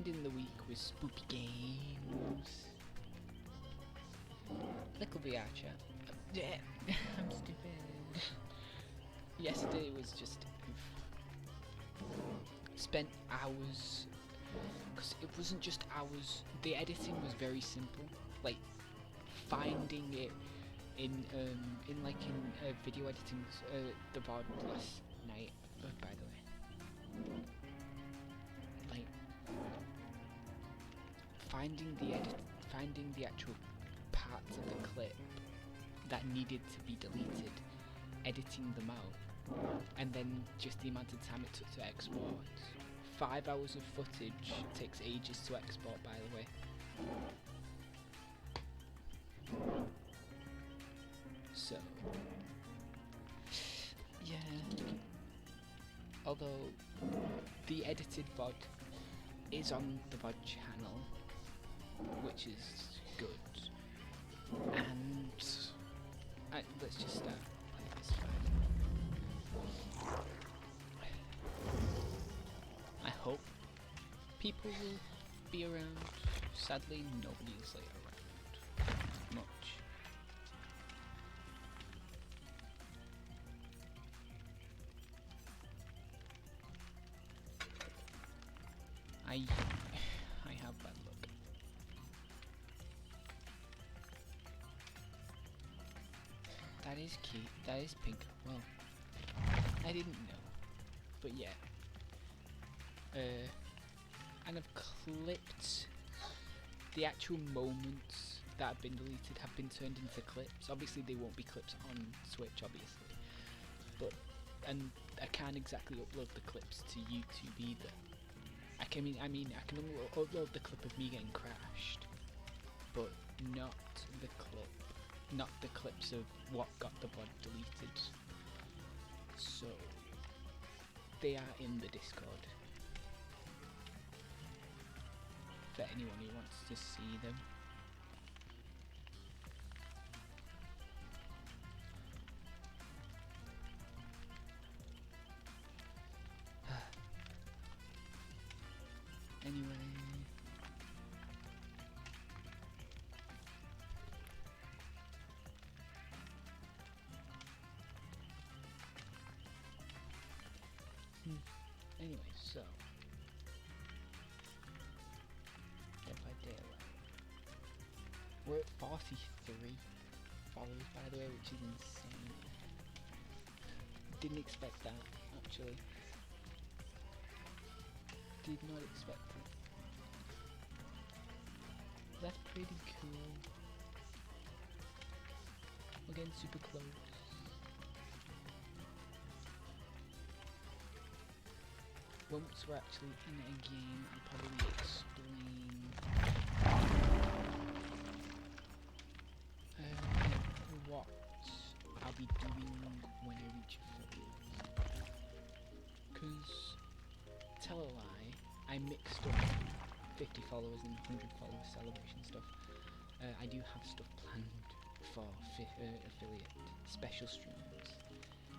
ending the week with spooky games. Little VR chat. Yeah, I'm stupid. Yesterday was just spent hours, because it wasn't just hours. The editing was very simple, like finding it in video editing. The VOD last night, by the way, like finding the actual parts of the clip that needed to be deleted, editing them out, and then just the amount of time it took to export. 5 hours of footage takes ages to export, by the way. So, yeah. Although the edited VOD is on the VOD channel, which is good. And let's just start playing this fight. I hope people will be around. Sadly, nobody is around much. I have bad luck. That is cute. That is pink. Well, I didn't know, but yeah. And I've clipped the actual moments that have been deleted have been turned into clips. Obviously, they won't be clips on Twitch, obviously, but and I can't exactly upload the clips to YouTube either. I can only upload the clip of me getting crashed, but not the clips of what got the VOD deleted. So they are in the Discord for anyone who wants to see them. Anyway, so Dead by Daylight. We're at 43 followers, by the way, which is insane. Didn't expect that, actually. Did not expect it. That's pretty cool. We're getting super close. Once we're actually in a game, I'll probably explain what I'll be doing when I reach affiliate. Because, tell a lie, I mixed up 50 followers and 100 followers celebration stuff. I do have stuff planned for affiliate special streams.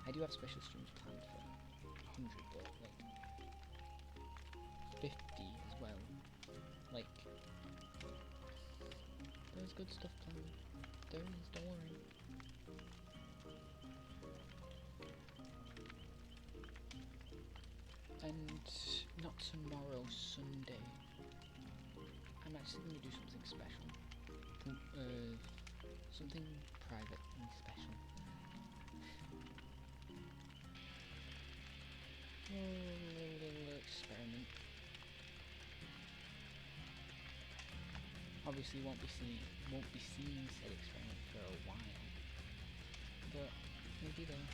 I do have special streams planned for 100, but like 50 as well. Like, there's good stuff planned. There is, don't worry. And not tomorrow, Sunday. I'm actually going to do something special. Something private and special. Experiment. Obviously won't be seeing said experiment for a while. But maybe though.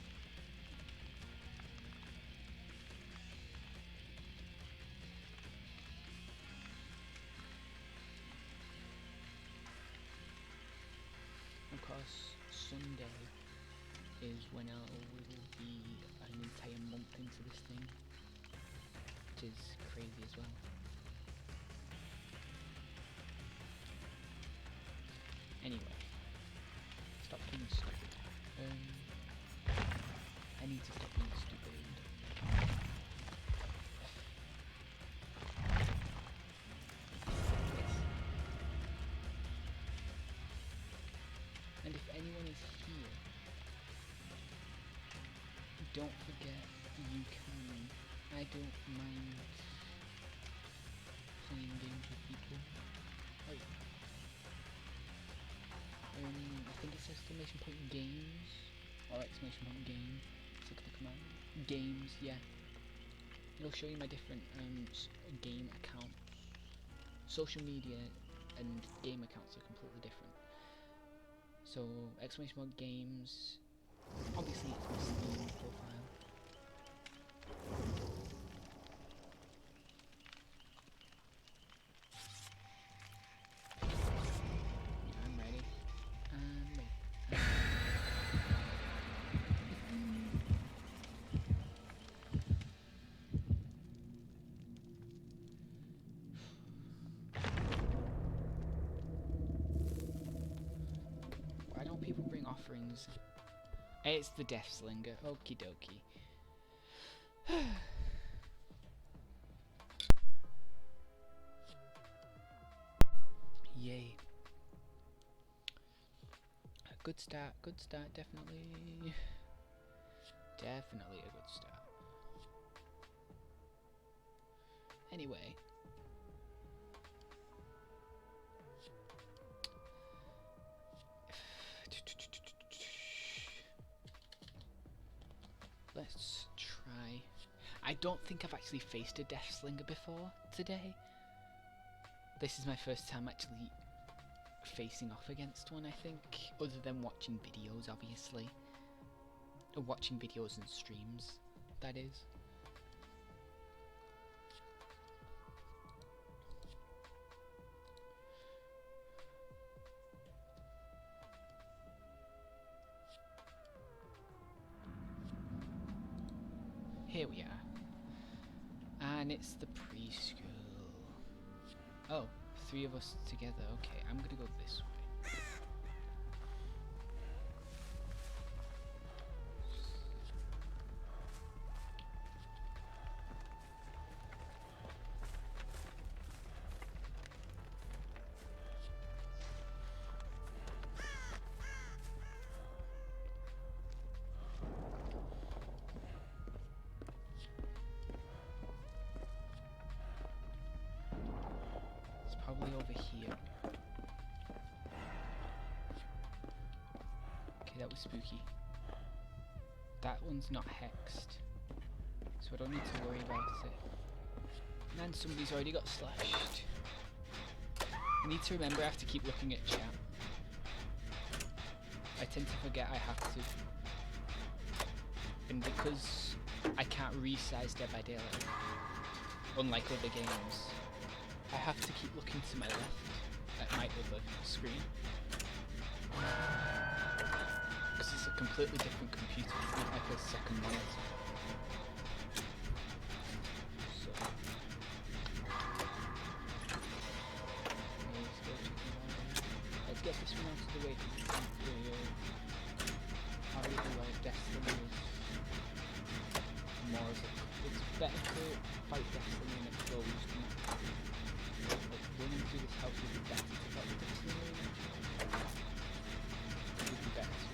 Of course, Sunday is when I will be an entire month into this thing, which is crazy as well. Anyway, stop being stupid. I need to stop being stupid. don't forget, you can. I don't mind playing games with people. Like, I think it says exclamation point games or exclamation point game. So click the command. Games, yeah. It'll show you my different game accounts. Social media and game accounts are completely different. So exclamation point games. Obviously, it's my Steam profile. I'm ready. I'm ready. Why don't people bring offerings? It's the Death Slinger. Okie dokie. Yay. Good start, definitely. Definitely a good start. Anyway. Let's try. I don't think I've actually faced a Death Slinger before today. This is my first time actually facing off against one, I think, other than watching videos, obviously. Or watching videos and streams, that is. Here we are. And it's the preschool. Oh, 3 of us together. Okay, I'm gonna go this way. Probably over here. Okay, that was spooky. That one's not hexed, so I don't need to worry about it. And somebody's already got slashed. I need to remember I have to keep looking at chat. I tend to forget I have to. And because I can't resize Dead by Daylight, unlike other games, I have to keep looking to my left at my other screen. Because it's a completely different computer, it's not like a second monitor. So. Let's get this one out of the way. I really like Destiny is more of a... It's better to fight Destiny in a closed map. Like running through this house would be better to fight Destiny. It would be better to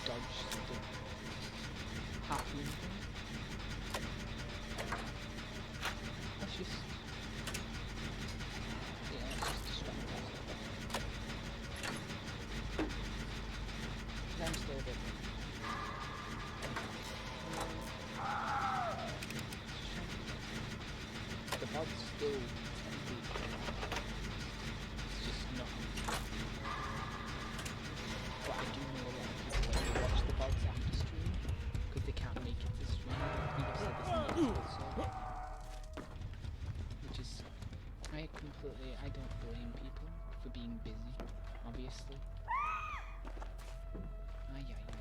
dodge stuff. Happy anything. Let's just... Yeah, let's just distract myself. I'm still a bit... The bod's still technically... It's just not... But I do know a lot of people when they watch the bods after stream, because they can't make it to stream. I think I've said this in the episode. Which is... I don't blame people for being busy, obviously.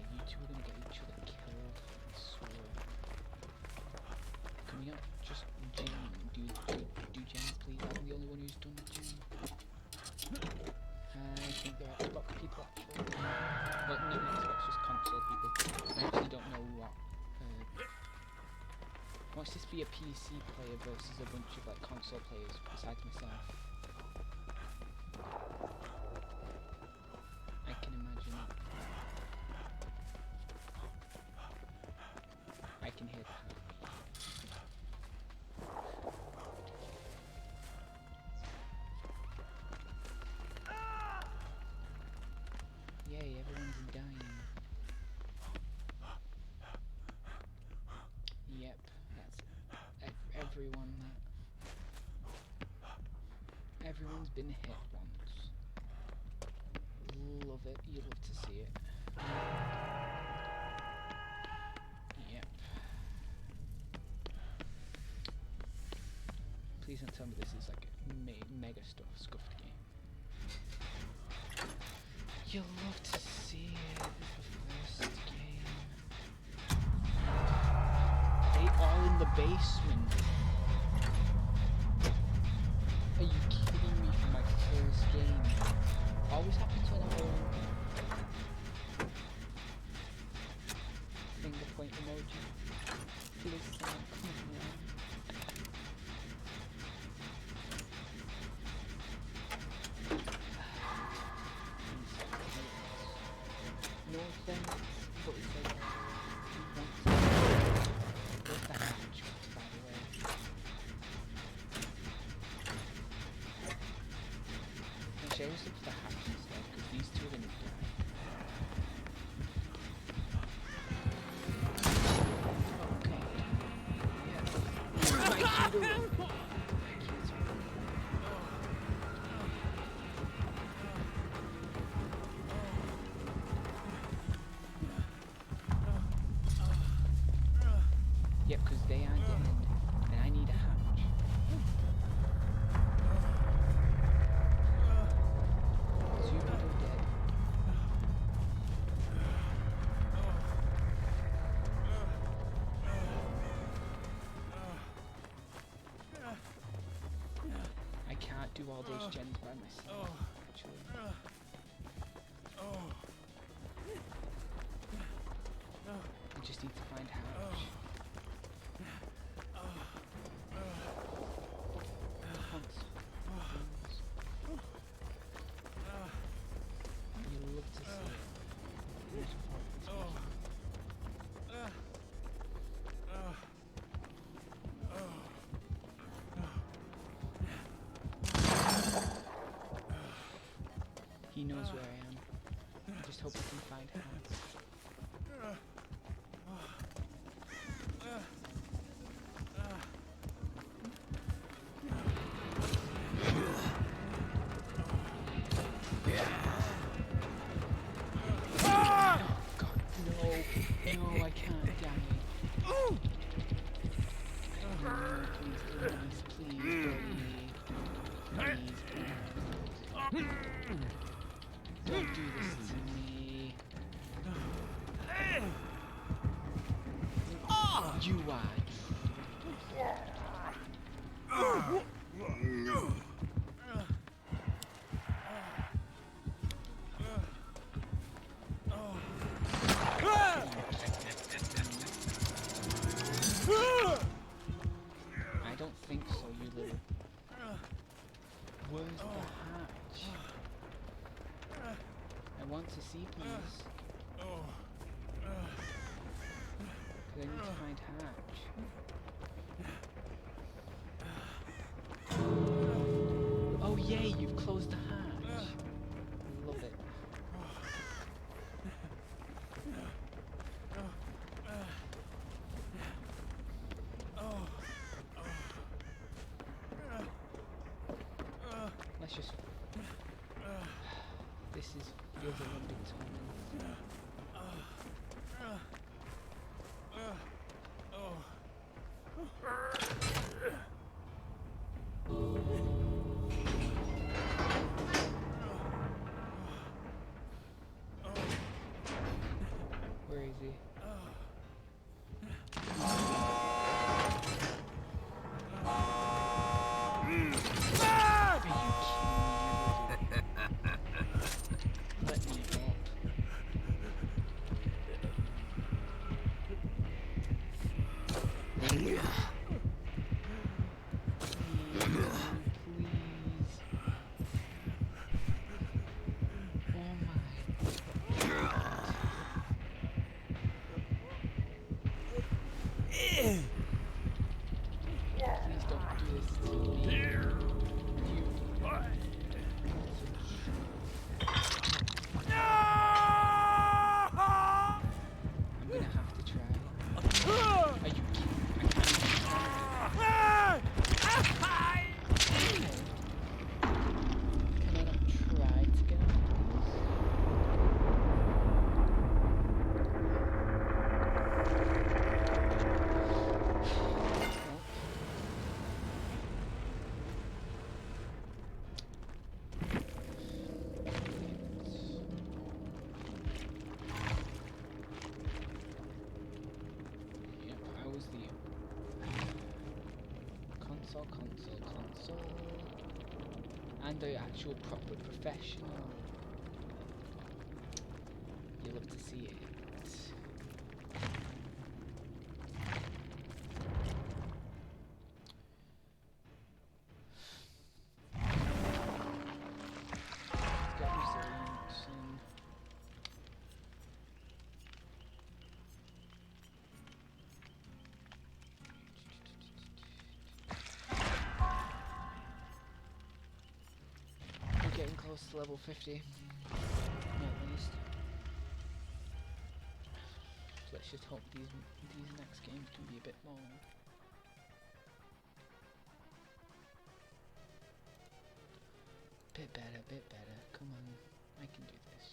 You two are gonna get each other killed, I swear. Coming up, just Jen, do Gens please, I'm the only one who's done Gen. I think they're Xbox people actually. Well, no, not Xbox, just console people. I actually don't know what. Watch this be a PC player versus a bunch of like console players besides myself. I can imagine. Yay, everyone's dying. Yep, that's everyone everyone's been hit once. Love it, you love to see it. Yep. Please don't tell me this is like a mega scuffed game. You'll love to see it. It's the first game. Are they all in the basement? Are you kidding me for my first game? Always happens when I'm home. Finger point emoji. Please, come on. No offense, but it's like he wants to. Where's the hatch, by the way? Actually, I just look for the hatch instead, because these two are going to die. Okay. Yeah. My key. Yep, because they are dead, and I need a hatch. Two people dead. I can't do all those gens by myself, actually. I just need to find hatch. You love to see it. He knows where I am. I just hope he can find Hans. No, I can't die. No, please, buddy. Please. Don't do this to me. You are. I don't think so, you little. Where's the hatch? I want to see, please. I need to find hatch. Oh yay, you've closed the hatch. Love it. Let's just... This feels a little bit tormenting. Where is he? Let me up. Please. Oh my God. Please don't do this to me. You. console. And the actual proper professional. You love to see it. Got resilience and we're getting close to level 50, at least. Let's just hope these next games can be a bit more. Bit better. Come on, I can do this.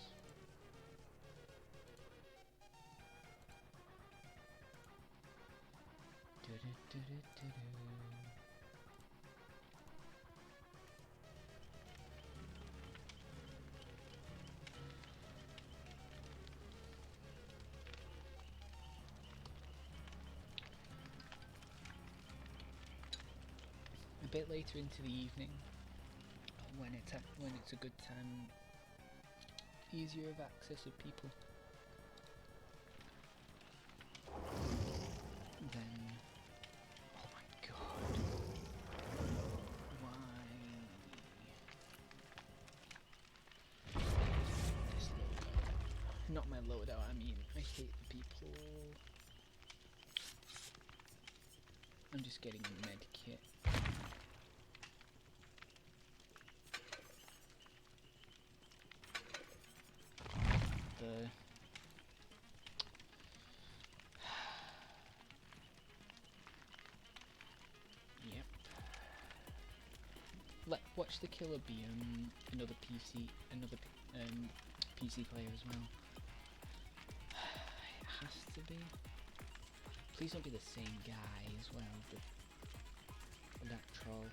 A bit later into the evening, when it's a good time, easier of access of people, then oh my god, why this loadout? Not my loadout, I mean I hate the people. I'm just getting a med kit. Yep. Watch the killer be another PC player as well. It has to be. Please don't be the same guy as well. That troll.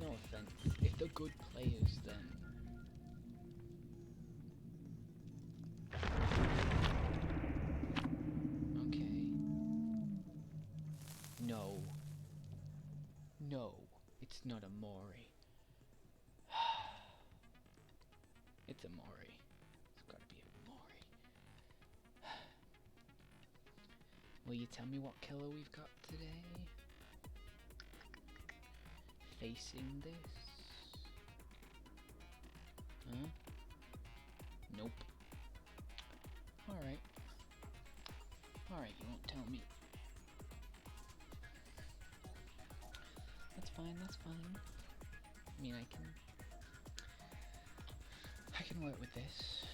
No offense. If they're good players, then okay. No, it's not a Mori. It's a Mori. It's gotta be a Mori. Will you tell me what killer we've got today? Facing this? Huh? Nope. Alright. Alright, you won't tell me. That's fine, that's fine. I mean, I can work with this.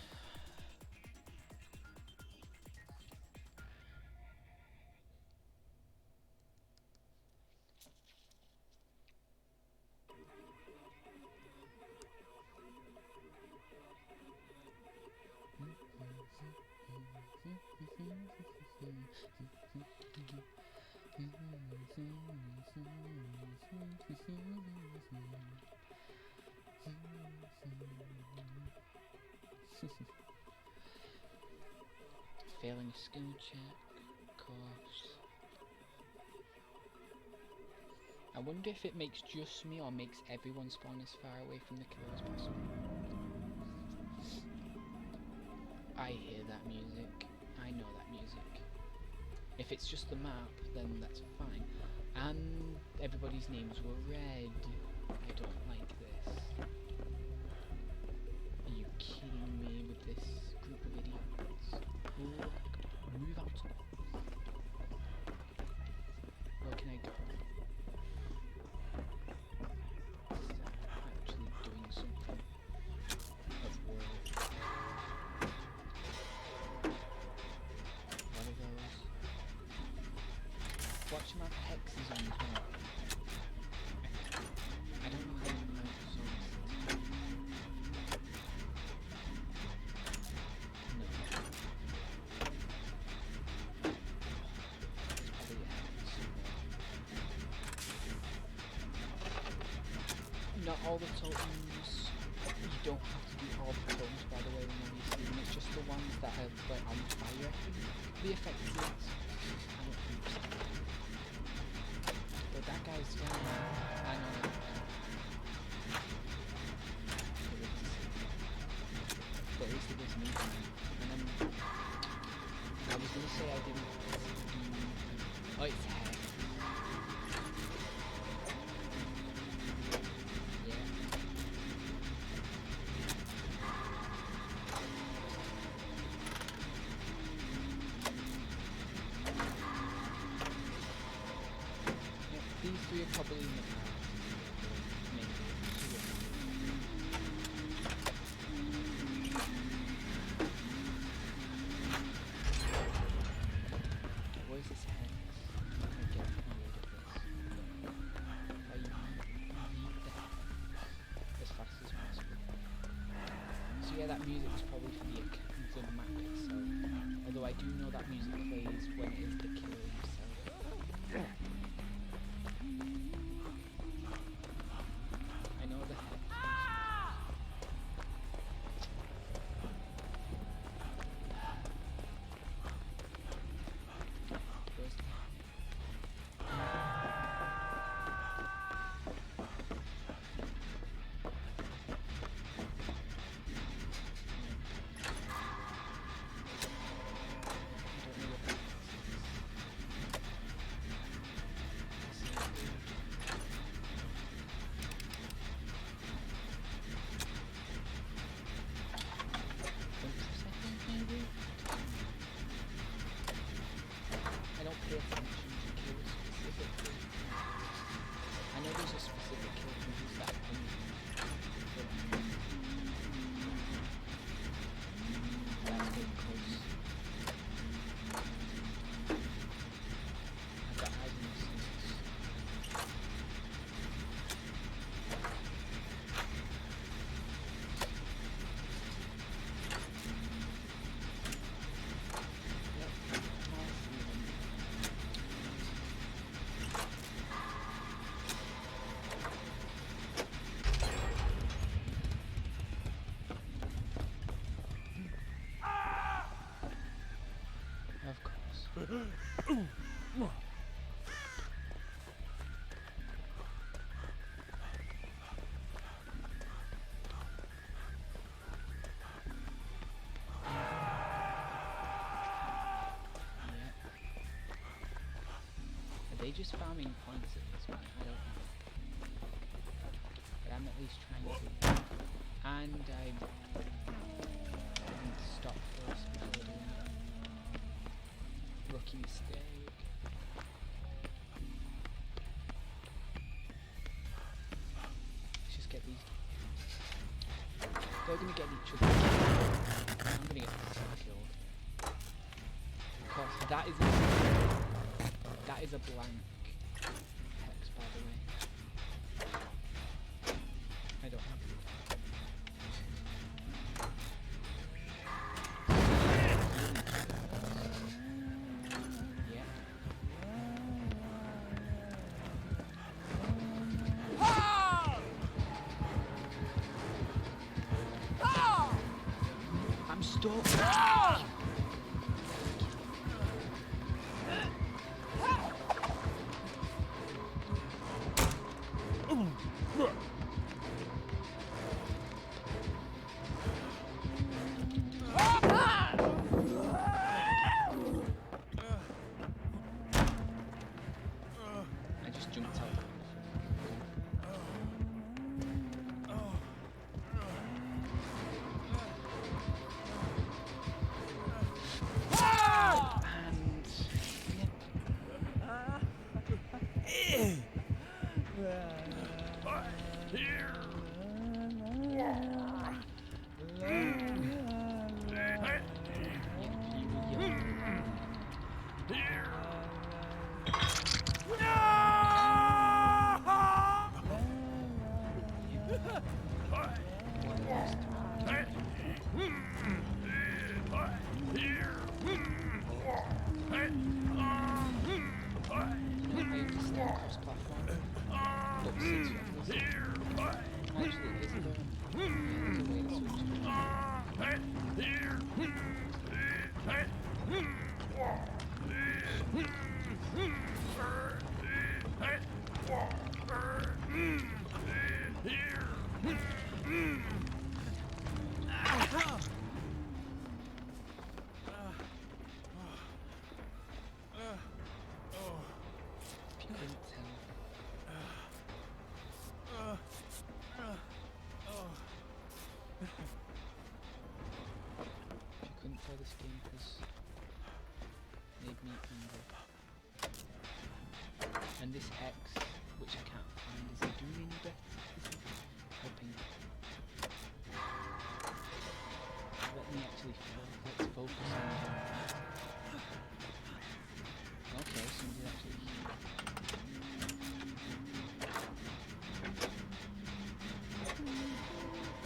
Failing a skill check, of course. I wonder if it makes just me or makes everyone spawn as far away from the killer as possible. I hear that music. I know that music. If it's just the map, then that's fine. And everybody's names were red. I don't like this. Are you kidding me with this group of idiots? Move out. Where can I go? Actually doing something of worth. What are those? Watch my hexes on top. I don't know how to pronounce those. Not all the tokens You don't have to do all the clones, by the way, when you're using them. It's just the ones that are like on fire. The effect is I don't think so. But that guy's down there. I know. But at least it was me. And then I was gonna say I didn't do. Oh, it's hair. These three are probably in the car. Maybe. Where's this hex? I'm gonna get rid of this. I need the hex as fast as possible. So yeah, that music is probably for the map itself. Although I do know that music plays when it is the killer himself. Pay attention to kills specifically. I know there's a specific kill moves that I can that's getting close. I've got eyes in the seats. Of course. Are they just farming points at this point? I don't know. But I'm at least trying to. And I need to stop first before doing that. Rookie mistake. Let's just get these. They're gonna get each other. I'm gonna get this killed. Of course, that is a blank hex, by the way. I don't have it. I'm stuck. I just jumped out. Actually, is there a way to switch it? If you couldn't tell. If you couldn't tell, this game has made me angry. And this X, which I can't find, is it doing any better? Is it helping? Let me actually let's focus on it. Okay, somebody's actually here.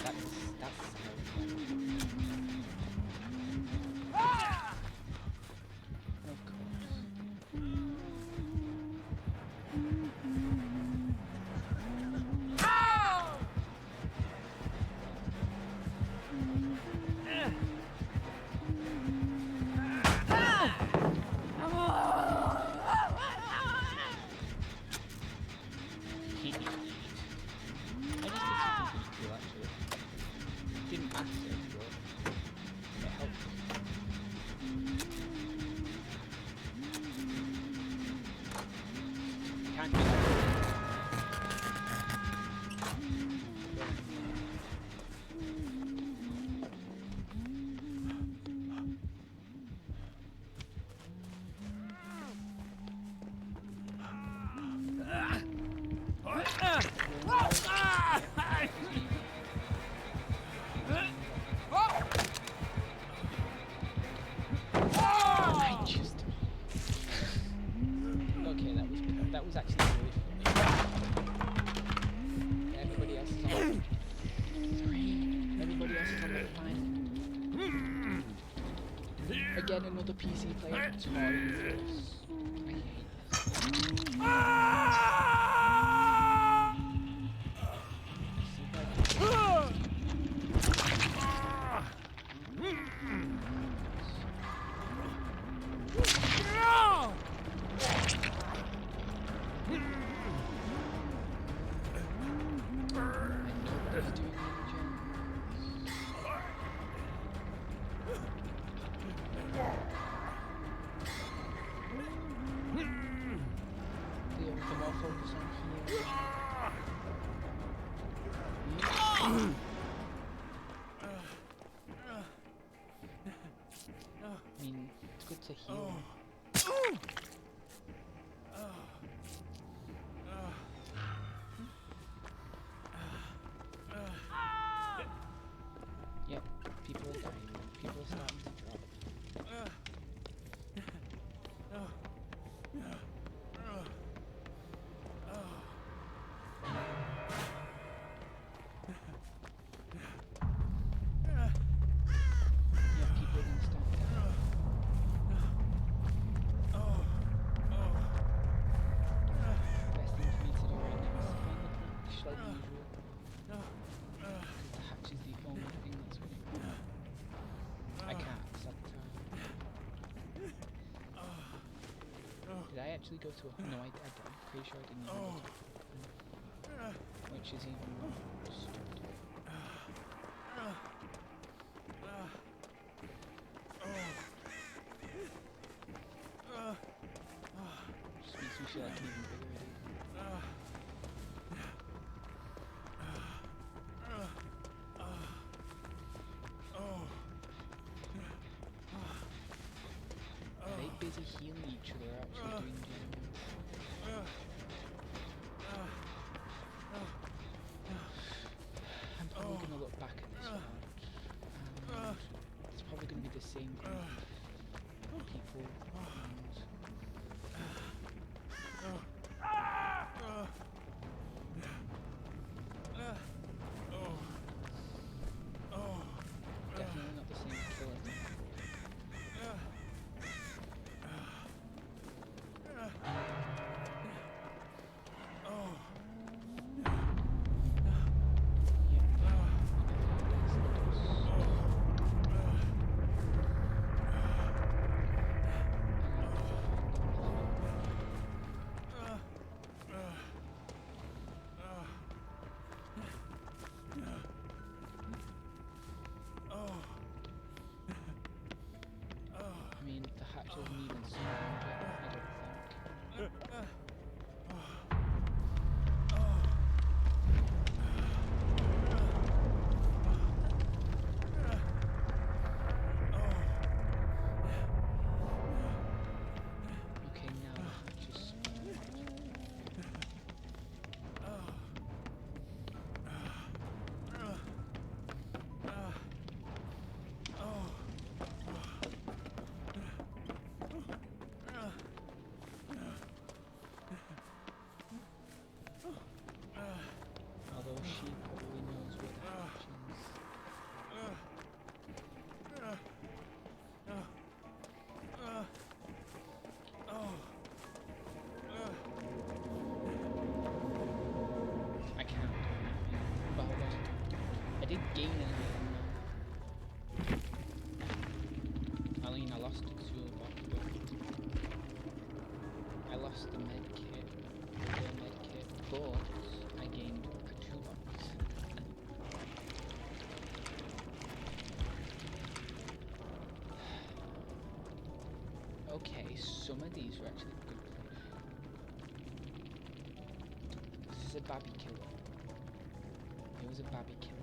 That's of course. Didn't ask it, but it helped. Can't do that. Okay, that was actually really funny. Everybody else is on 3. Everybody else is on level 9. Again, another PC player. Torius. I hate focus on here. I mean, it's good to heal. Yep, people are dying. People are starting to drop. Did I actually go to a... No, I'm pretty sure I didn't even go to a... Which is even more stupid. Just makes me feel like an even bigger idiot. Are they busy healing each other or actually doing damage? I'm probably going to look back at this one. It's probably going to be the same thing. People and gain anything though. I mean, I lost the toolbox, but I lost the med kit, but I gained a toolbox. Okay, some of these were actually good. This is a babby killer. It was a babby killer.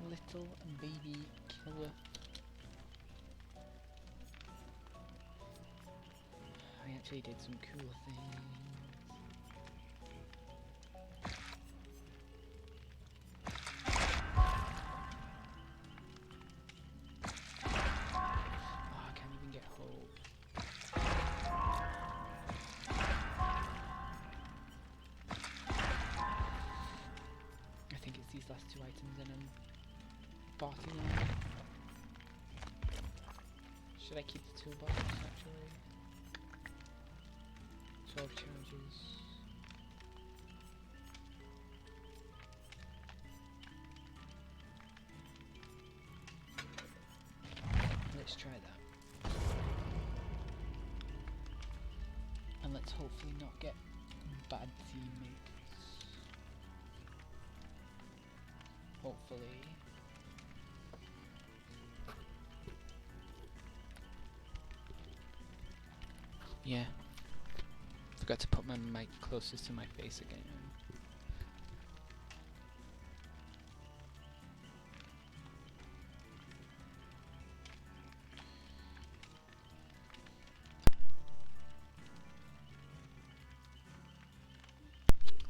Little baby killer. I actually did some cool things. Oh, I can't even get hope. I think it's these last two items and I'm farting on. Should I keep the toolbox actually? 12 charges. Let's try that. And let's hopefully not get bad teammates. Hopefully. Yeah. Forgot to put my mic closest to my face again.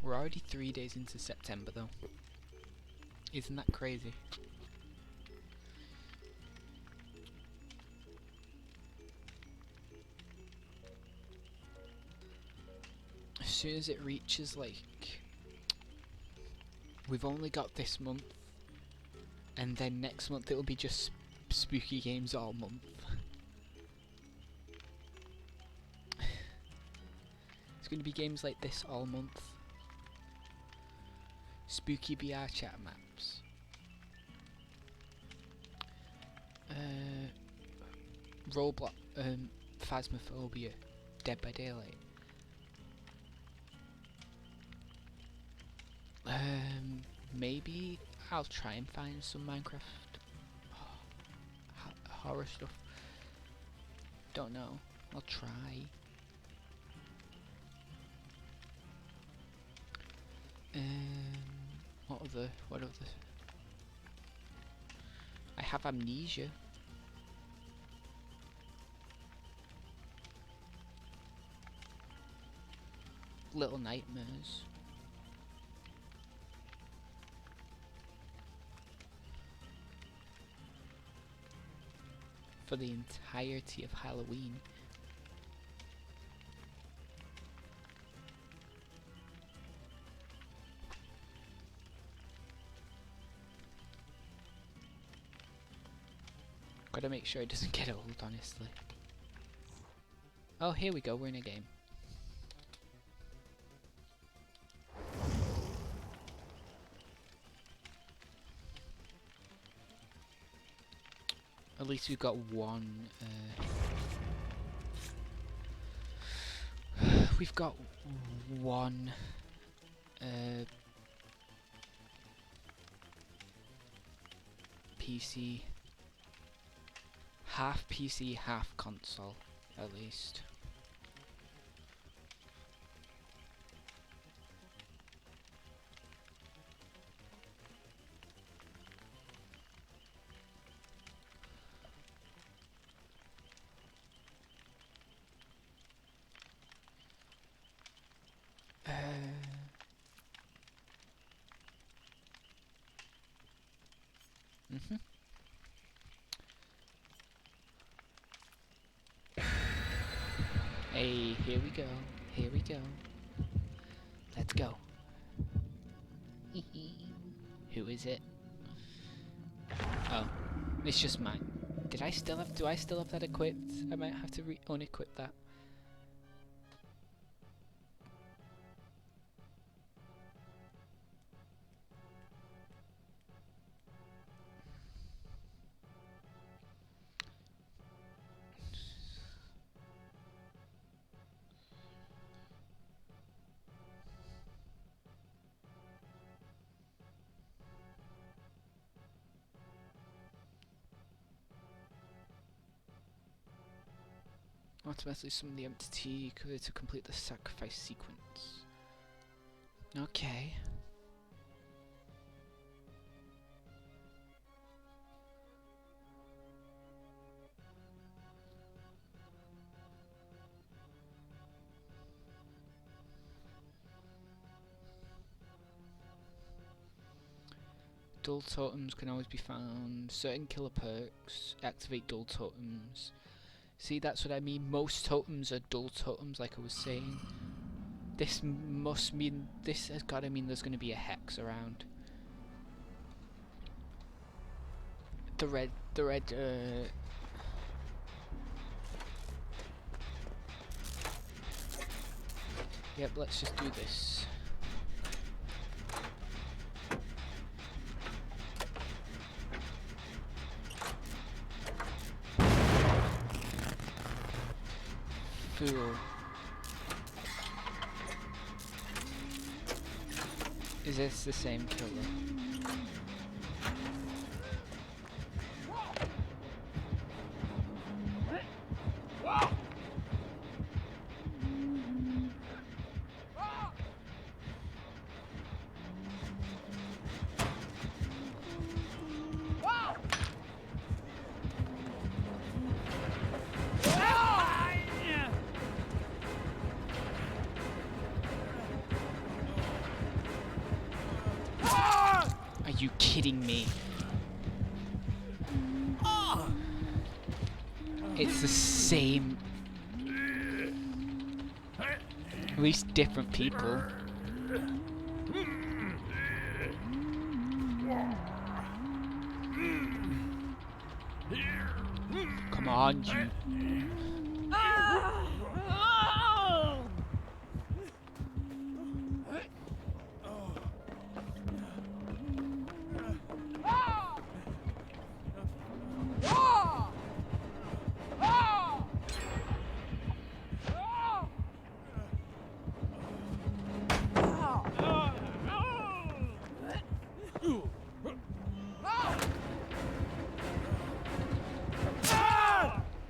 We're already 3 days into September though. Isn't that crazy? As soon as it reaches like... We've only got this month. And then next month it'll be just spooky games all month. It's going to be games like this all month. Spooky BR chat maps. Roblox, Phasmophobia, Dead by Daylight. Maybe I'll try and find some Minecraft horror stuff. Don't know. I'll try. What other? I have Amnesia. Little Nightmares. For the entirety of Halloween. Gotta make sure it doesn't get old, honestly. Oh, here we go, we're in a game. At least we've got one, we've got one, PC. Half PC, half console, at least. Hey, here we go. Here we go. Let's go. Who is it? Oh, it's just mine. Do I still have that equipped? I might have to unequip that. Automatically summon the entity to complete the sacrifice sequence. Okay. Dual totems can always be found. Certain killer perks activate dual totems. See, that's what I mean. Most totems are dual totems, like I was saying. This must mean, this has got to mean there's going to be a hex around. The red, yep, let's just do this. Fool. Is this the same killer? Are you kidding me? It's the same. At least different people. Come on, you.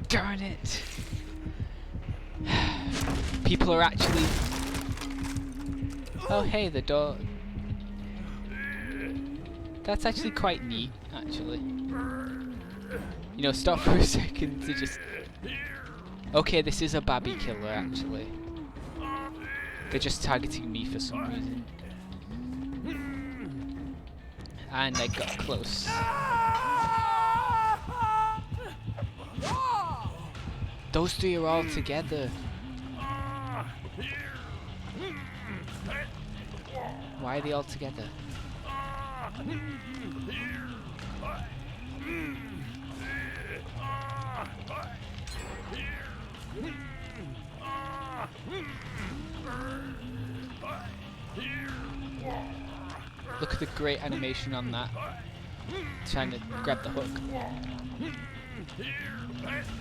Darn it! People are actually... Oh hey, the door... That's actually quite neat, actually. You know, stop for a second to just... Okay, this is a babby killer, actually. They're just targeting me for some reason. And I got close. Those three are all together. Why are they all together? Look at the great animation on that. Trying to grab the hook.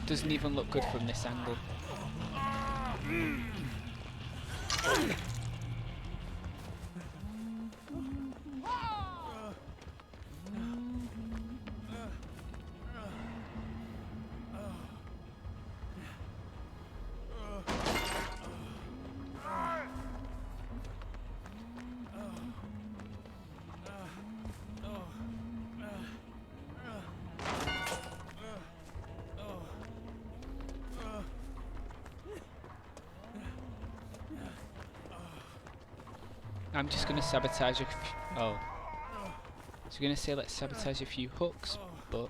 Doesn't even look good from this angle. I'm just gonna sabotage a few. Oh. So we're gonna say let's sabotage a few hooks, but.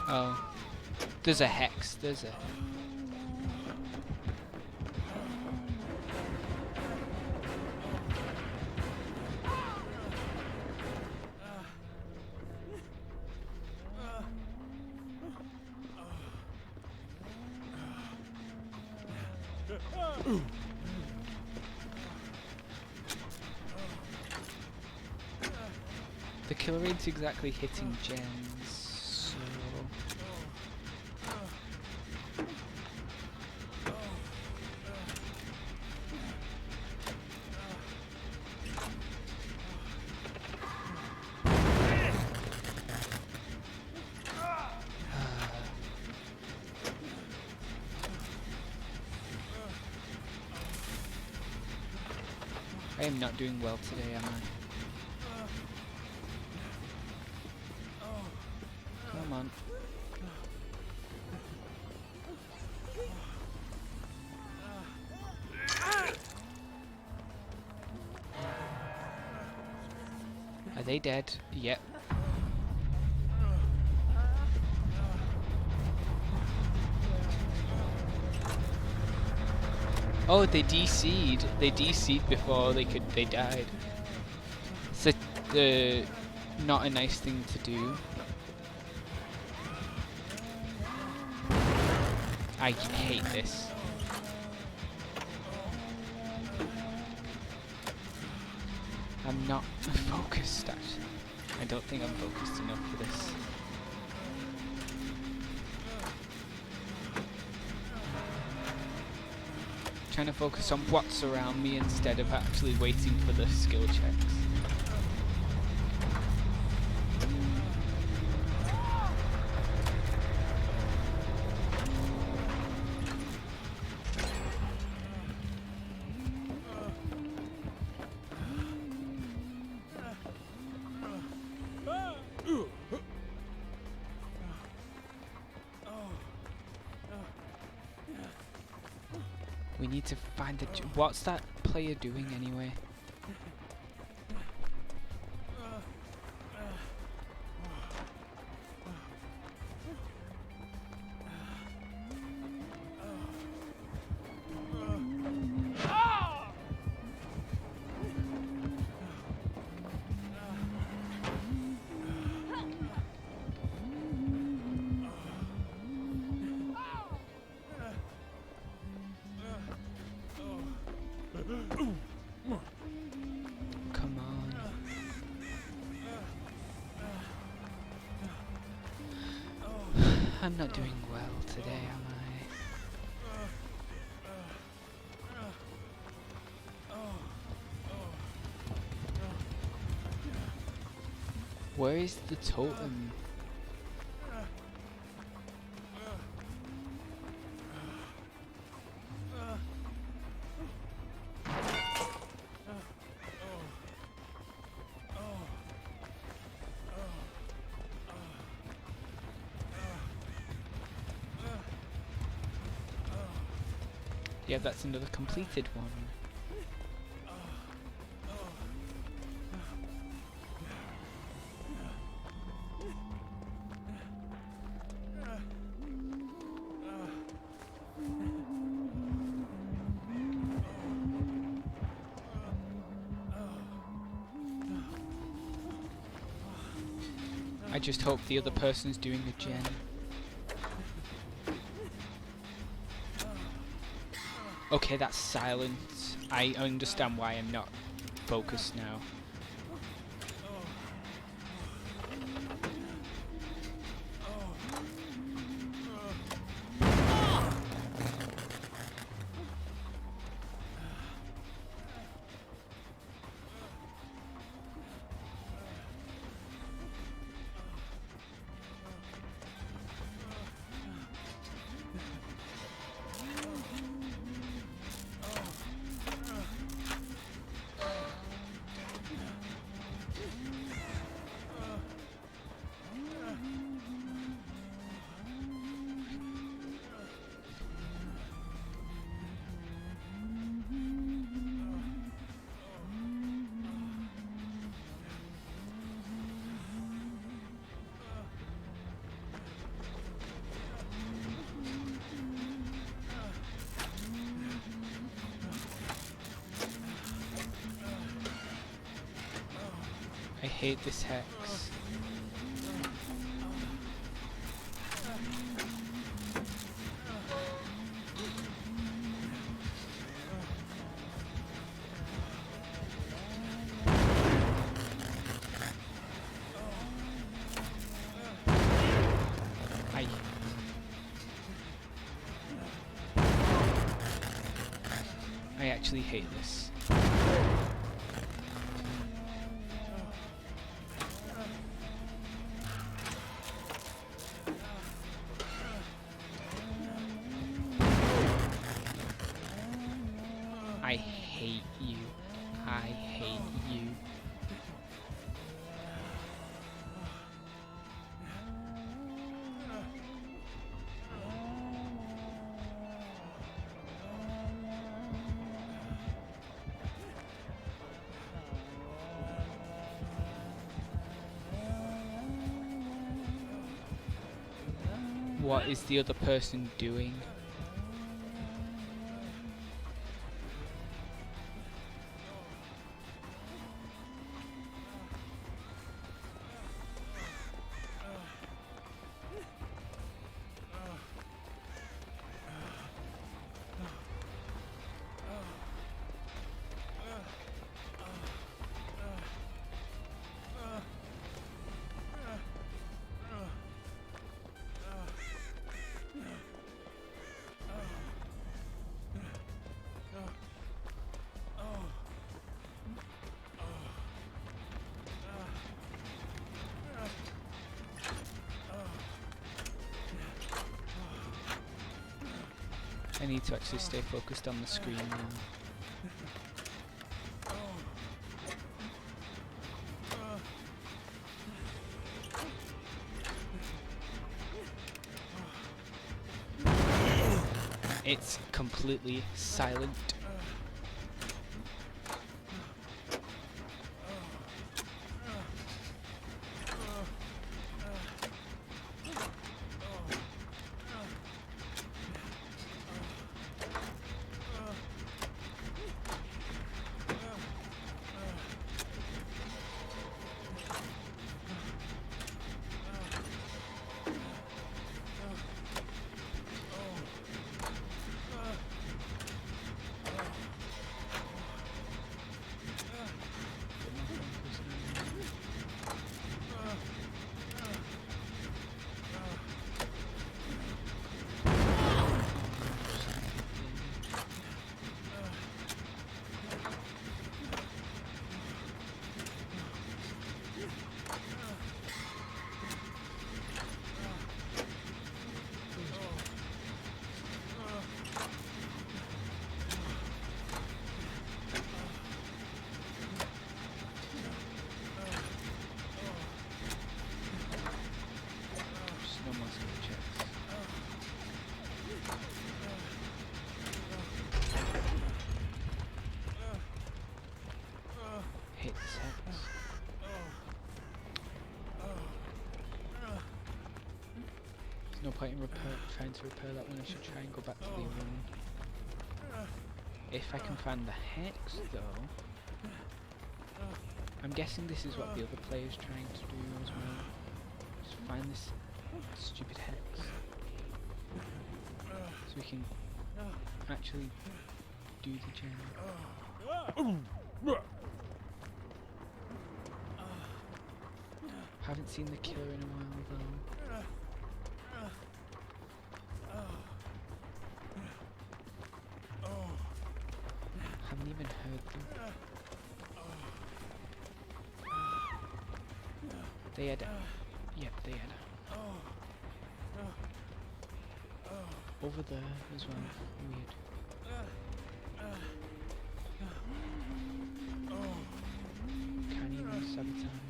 Oh. There's a hex, there's a... The kill rate's exactly hitting gens, so... I am not doing well today, am I? Come on. Are they dead? Yep. Oh, they DC'd. They DC'd before they died. So, not a nice thing to do. I hate this. I'm not focused, actually. I don't think I'm focused enough for this. Trying to focus on what's around me instead of actually waiting for the skill checks. We need to find the... What's that player doing anyway? Come on. I'm not doing well today, am I? Where is the totem? Yeah, that's another completed one. I just hope the other person's doing the gen. Okay, that's silent. I understand why I'm not focused now. I hate this hex. actually hate this. I hate you. I hate you. What is the other person doing? I need to actually stay focused on the screen now. It's completely silent. Hit this hex. There's no point in trying to repair that one. I should try and go back to the room. If I can find the hex though. I'm guessing this is what the other player's trying to do as well. Just find this stupid hex. So we can actually do the job. Haven't seen the killer in a while though. Haven't even heard them. They had... Yep, they had... Over there as well. Weird. Can't even sabotage.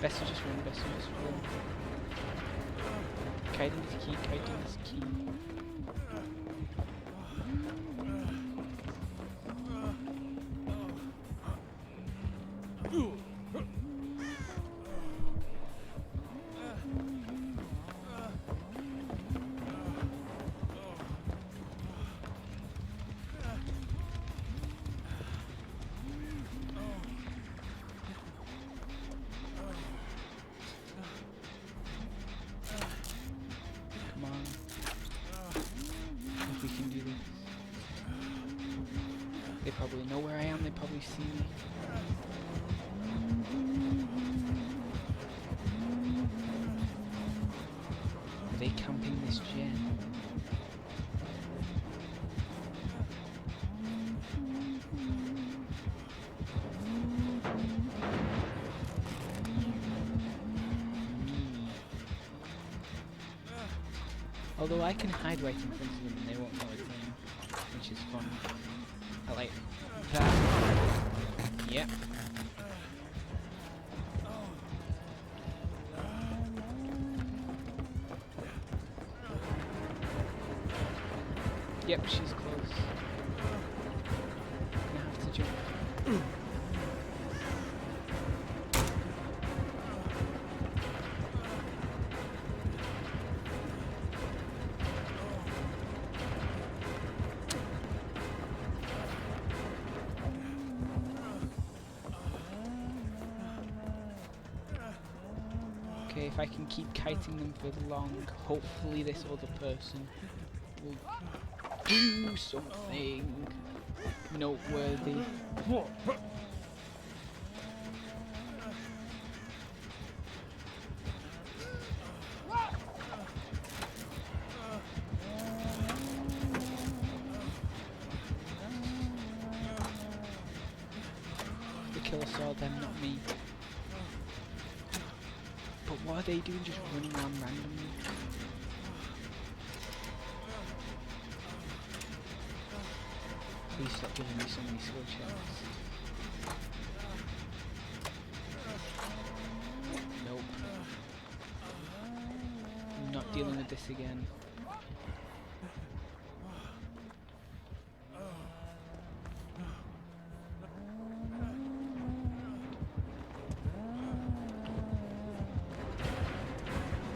Best to just run, best to just run. Kaiden is key, Kaiden is key. probably know where I am, they probably see me. Are they camping this gen? Although I can hide right in front of them and they won't know a thing, which is fun. I like that. Yep. Yep, she's close. I have to jump. Okay, if I can keep kiting them for long, hopefully this other person will do something noteworthy. The killer saw them, not me. But what are they doing, just running around randomly? Please stop giving me so many skill checks. Nope. I'm not dealing with this again.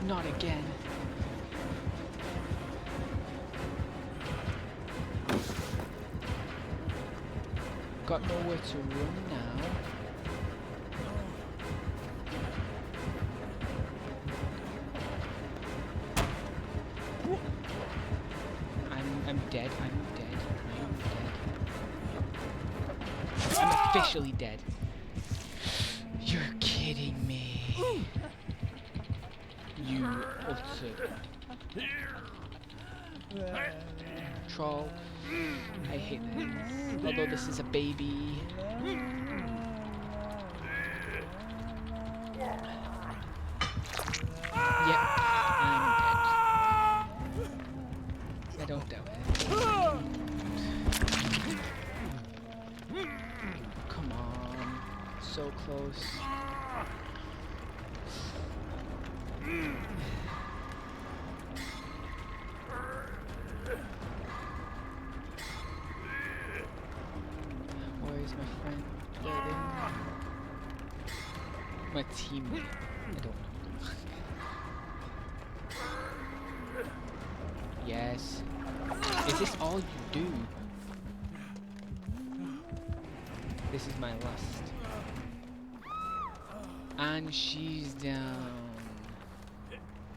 Not again. Got nowhere to run now. I'm dead. I'm officially dead. You're kidding me. You utter troll. I hate this. Although this is a baby. Yep, I'm dead. I don't doubt it. Come on. So close. Where is my friend? Where they are? My teammate. I don't know. Yes. Is this all you do? This is my last. And she's down.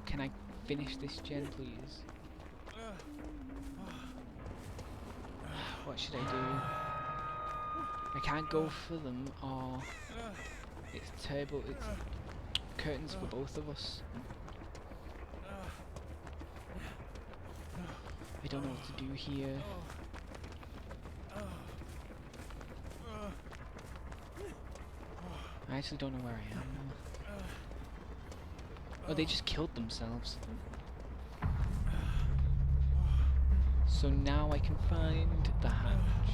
Can I finish this gen, please? What should I do? I can't go for them, or it's terrible. It's curtains for both of us. I don't know what to do here. I actually don't know where I am. Oh, they just killed themselves. So now I can find the hatch.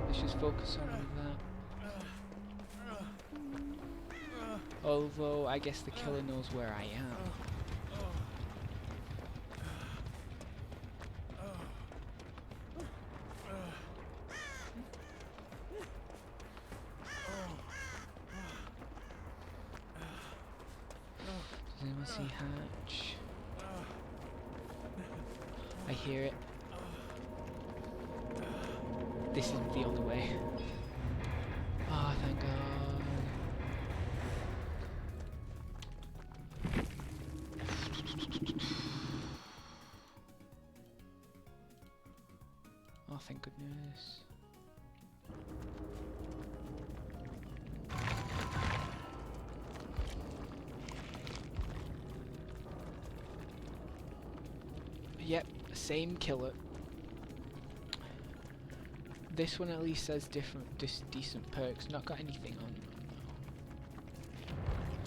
Let's just focus on that. Although, I guess the killer knows where I am. Does anyone see hatch? I hear it. This isn't the only way. Oh, thank God. Oh, thank goodness. Yep, same killer. This one at least says decent perks. Not got anything on them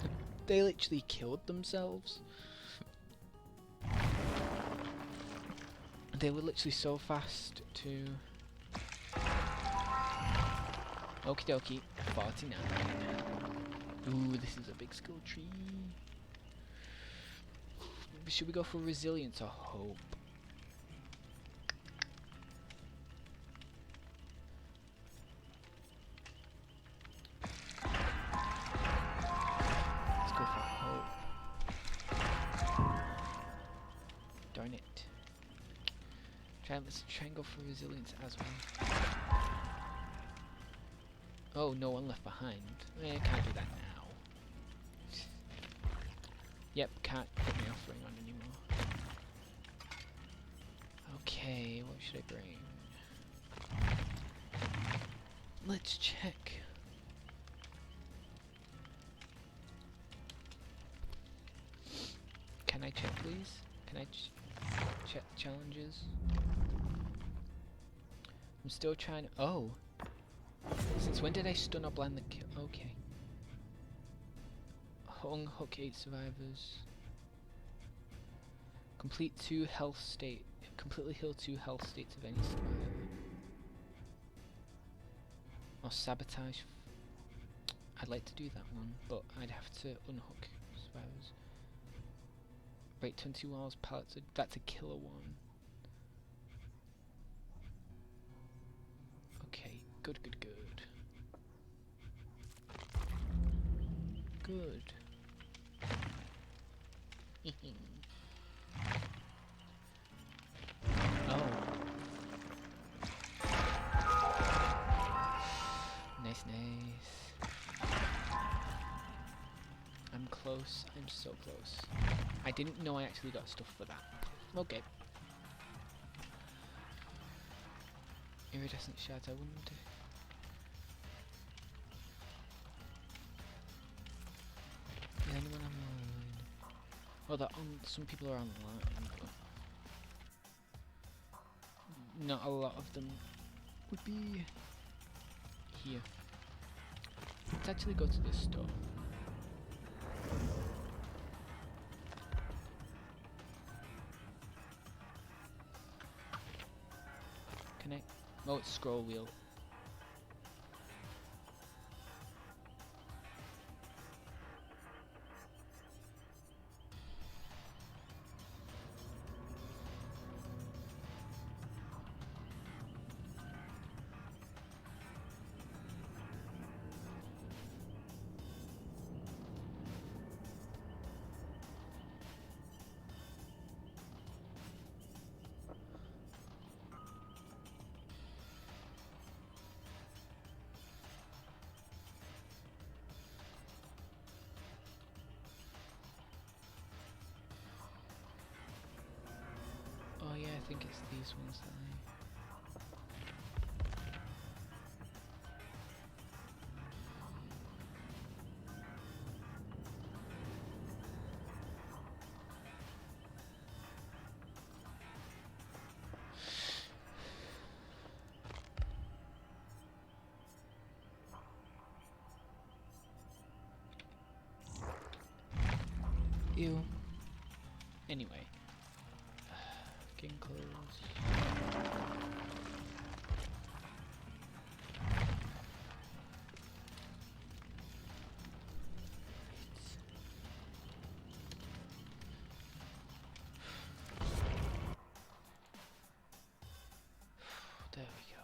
though. They literally killed themselves. They were literally so fast to... Okie dokie, 49. Ooh, this is a big skill tree. Should we go for resilience or hope? Let's go for hope. Darn it. Let's try and go for resilience as well. Oh, no one left behind. Can't do that now. Yep, can't put my offering on anymore. Okay, what should I bring? Let's check. Can I check, please? Can I check the challenges? I'm still trying to... Oh! Since when did I stun or blind the kill? Okay. Hung hook 8 survivors. Complete 2 health state. Completely heal 2 health states of any survivor. Or sabotage. I'd like to do that one, but I'd have to unhook survivors. Break 20 walls, pallets. That's a killer one. Okay, good, good, good. Good. Oh. Nice, nice. I'm close. I'm so close. I didn't know I actually got stuff for that. Okay. Iridescent shards, I wouldn't... Is anyone online? Well, some people are online, but not a lot of them would be here. Let's actually go to this store. Can I? Oh, it's scroll wheel. Oh yeah, I think it's these ones that Ew. Anyway. Getting close. There we go.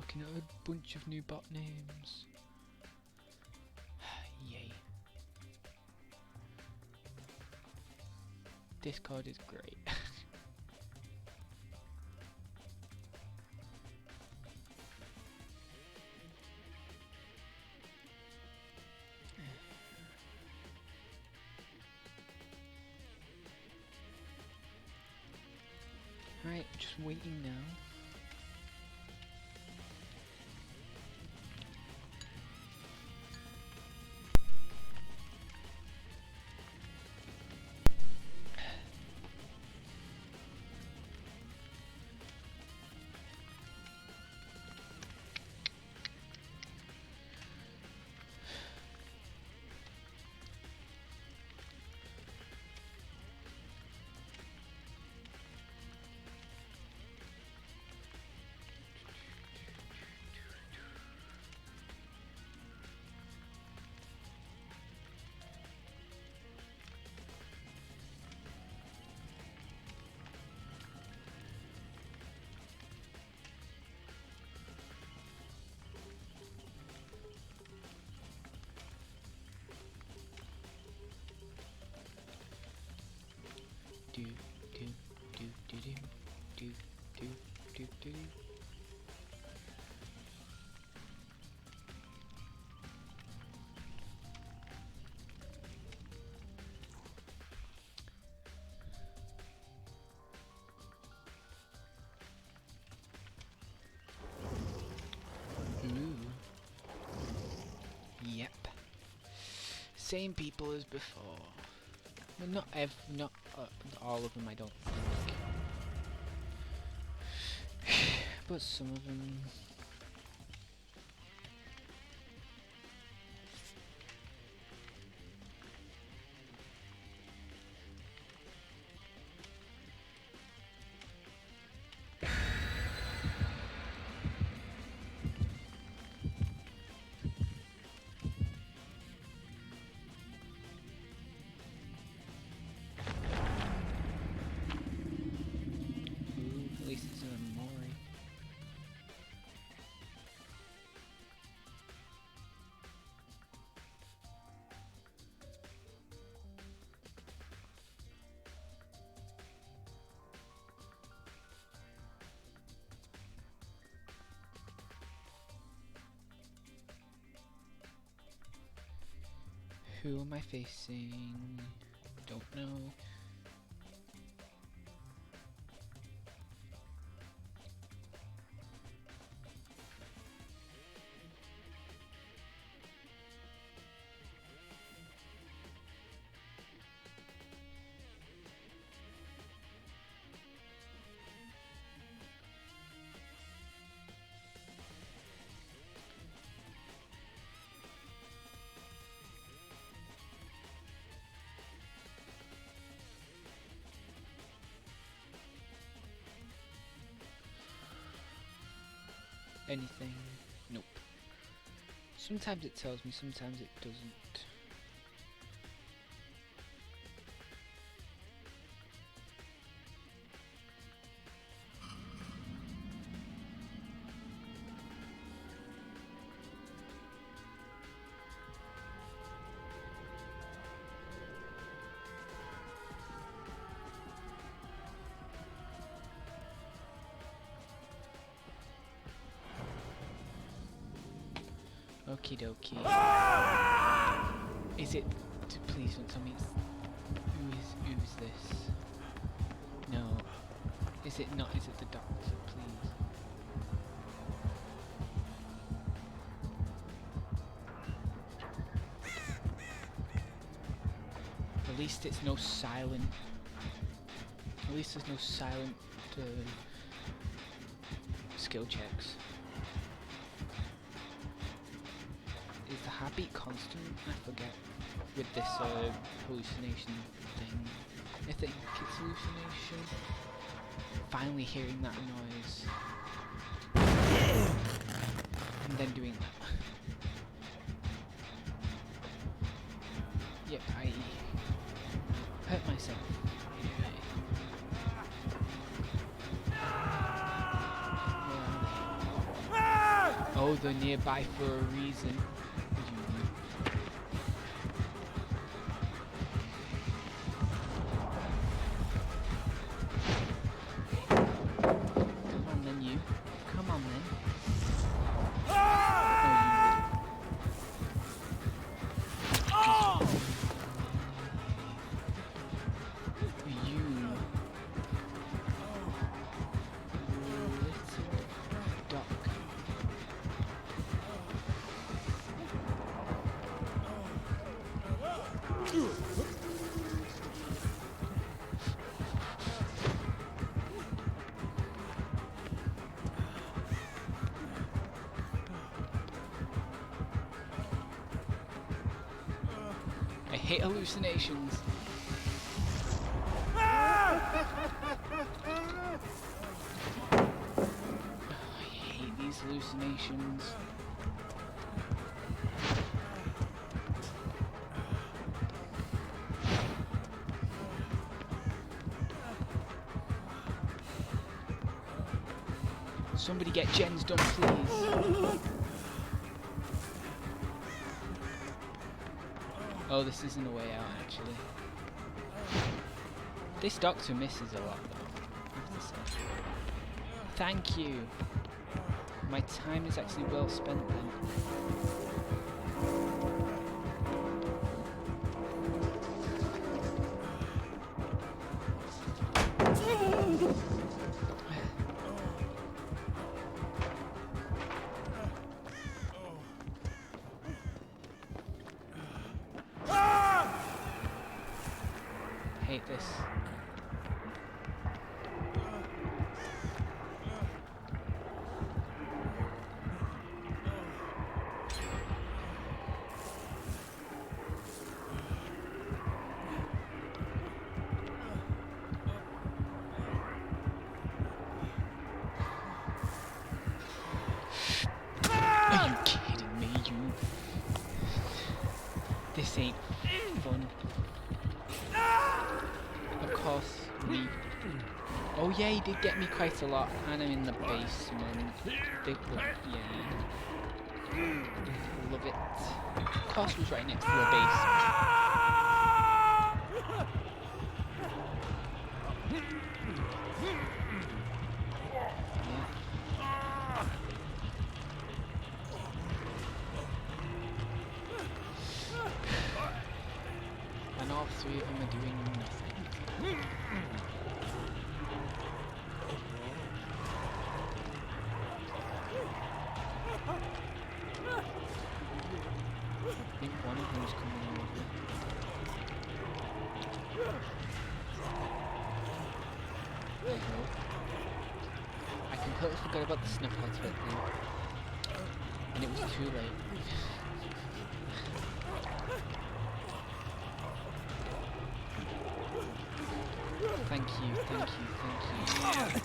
looking at a bunch of new bot names. Yay. Discord is great. Right, just waiting now. Do do do do do do do do do. Ooh. Yep. Same people as before. Well, not all of them, I don't think. But some of them. Who am I facing? Don't know. Anything? Nope. Sometimes it tells me, sometimes it doesn't. Okie dokie. Is it? Please don't tell me it's. Who's this? No. Is it not? Is it the doctor? Please. At least it's no silent. At least there's no silent skill checks. Is the heartbeat constant? I forget. With this hallucination thing. I think it's hallucination. Finally hearing that noise. And then doing that. Yep, I hurt myself. Where are they? Oh, they're nearby for a reason. Come on then, you. Come on then. I hate hallucinations. I hate these hallucinations. Somebody get gens done, please. Oh, this isn't a way out, actually. This doctor misses a lot, though, I have to say. Thank you. My time is actually well spent then. Hate this. Are you kidding me, you? This ain't fun. Of course, me. Oh yeah, he did get me quite a lot, and I'm in the basement. Yeah. Love it. Of course, was right next to the basement. And all three of them are doing nothing. I think one of them is coming over. I hope. I completely forgot about the sniff out of it though. And it was too late. Thank you, thank you, thank you.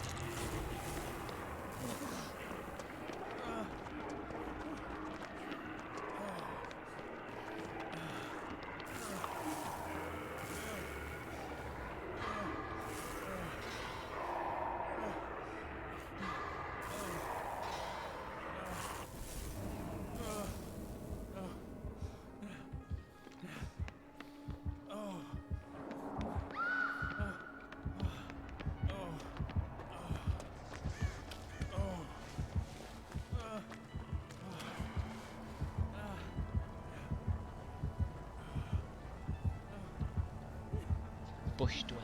Bush dweller.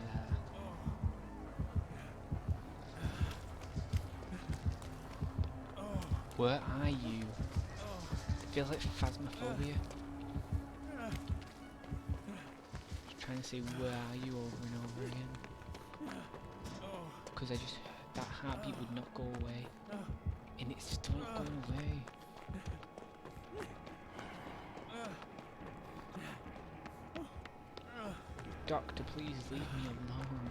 Where are you? Feels like phasmophobia. Just trying to say where are you over and over again. Because I just that heartbeat would not go away. And it's still not going away. Doctor, please leave me alone.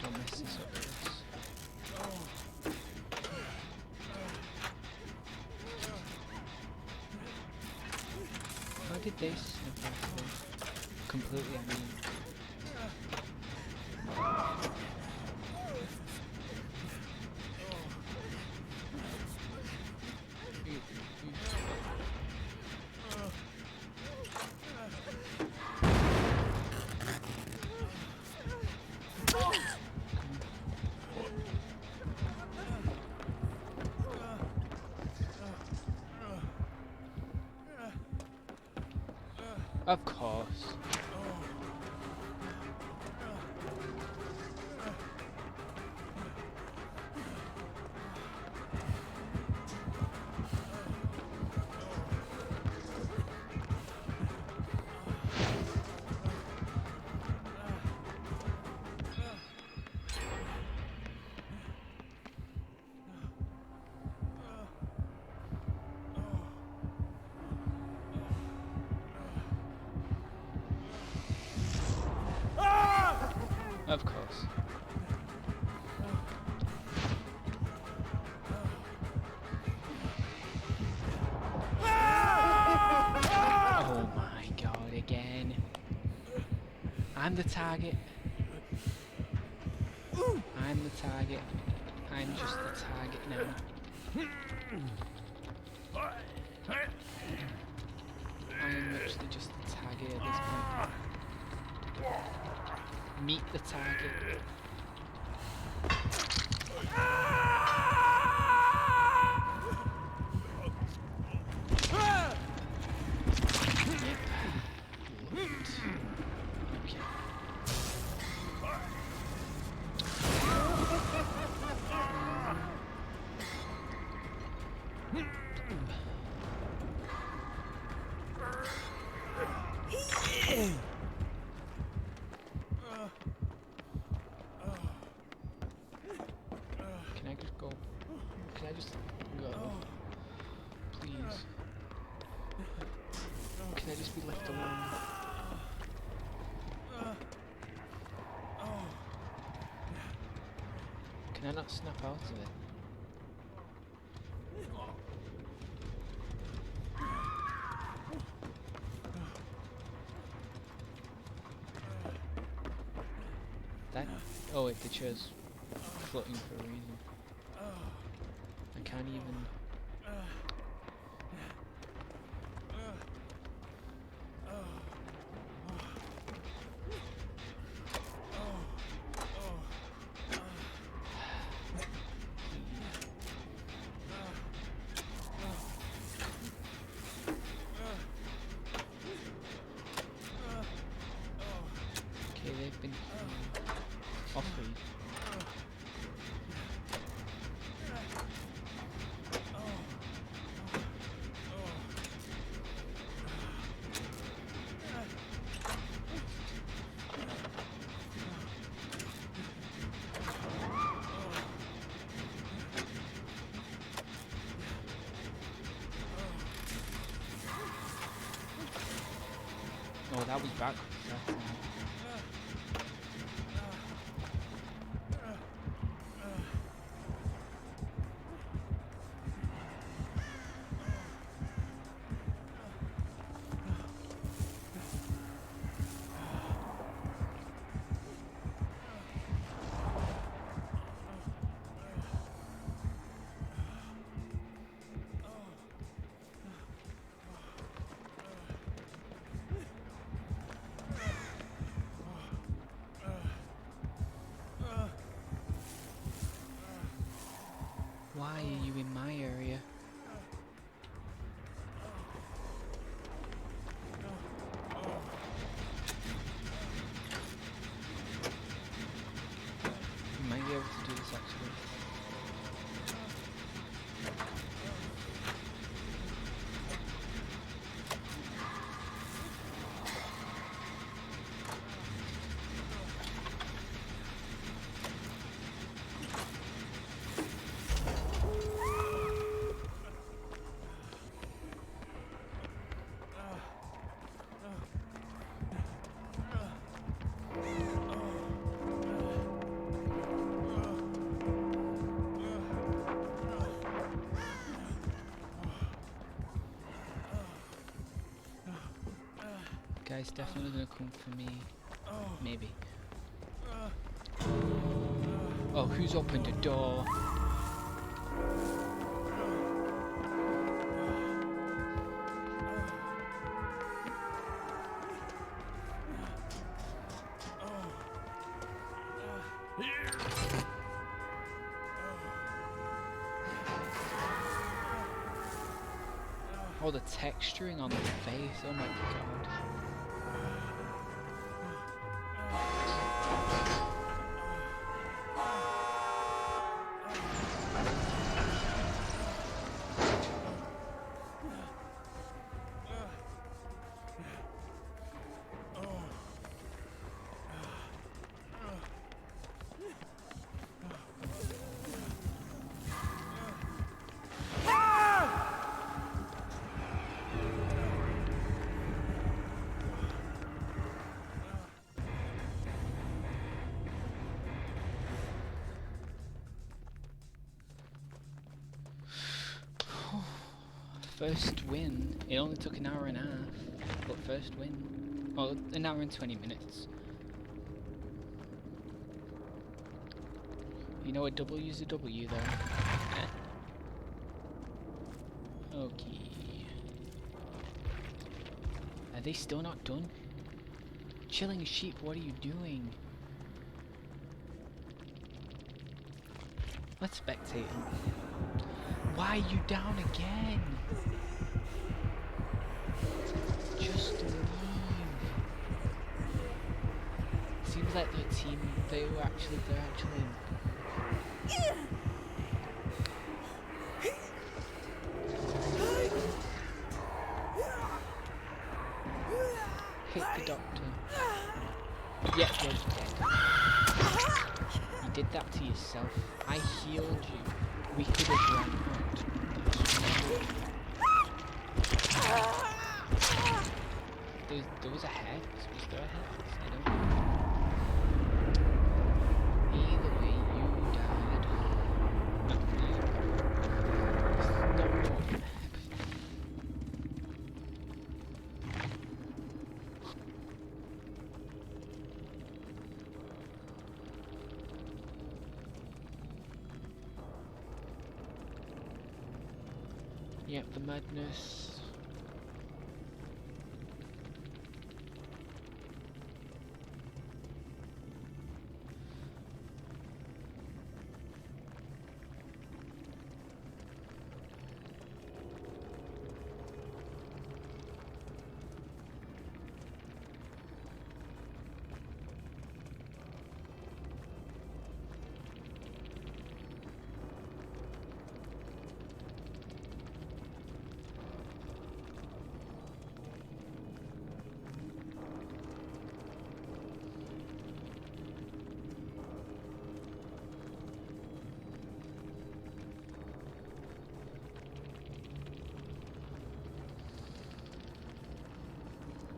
Don't mess this up, please. did this in the first place. Completely, I mean. Of course. Of course. Oh my god, again. I'm the target. I'm the target. I'm just the target now. I am literally just the target at this point. Meet the target. Can I just go? Can I just go? Please. Can I just be left alone? Can I not snap out of it? That? Oh, the chair's floating for a reason. I can't even... Okay, they've been offered. Oh, that was backwards. Why are you in my area? You might be able to do this actually. guy's definitely gonna come for me. Maybe. Oh, who's opened the door? Oh, the texturing on the face, oh my god. First win. It only took an hour and a half, but first win. Well, an hour and 20 minutes. You know a W's a W though. Okay. Are they still not done? Chilling sheep, what are you doing? Let's spectate him. Why are you down again? Just leave. Seems like the team, they're actually hit the doctor. Yeah, you're dead. You did that to yourself. I healed you. We could have run out. There was a hex. Was there a hex? I don't know. Either way, you died. Yep, the madness.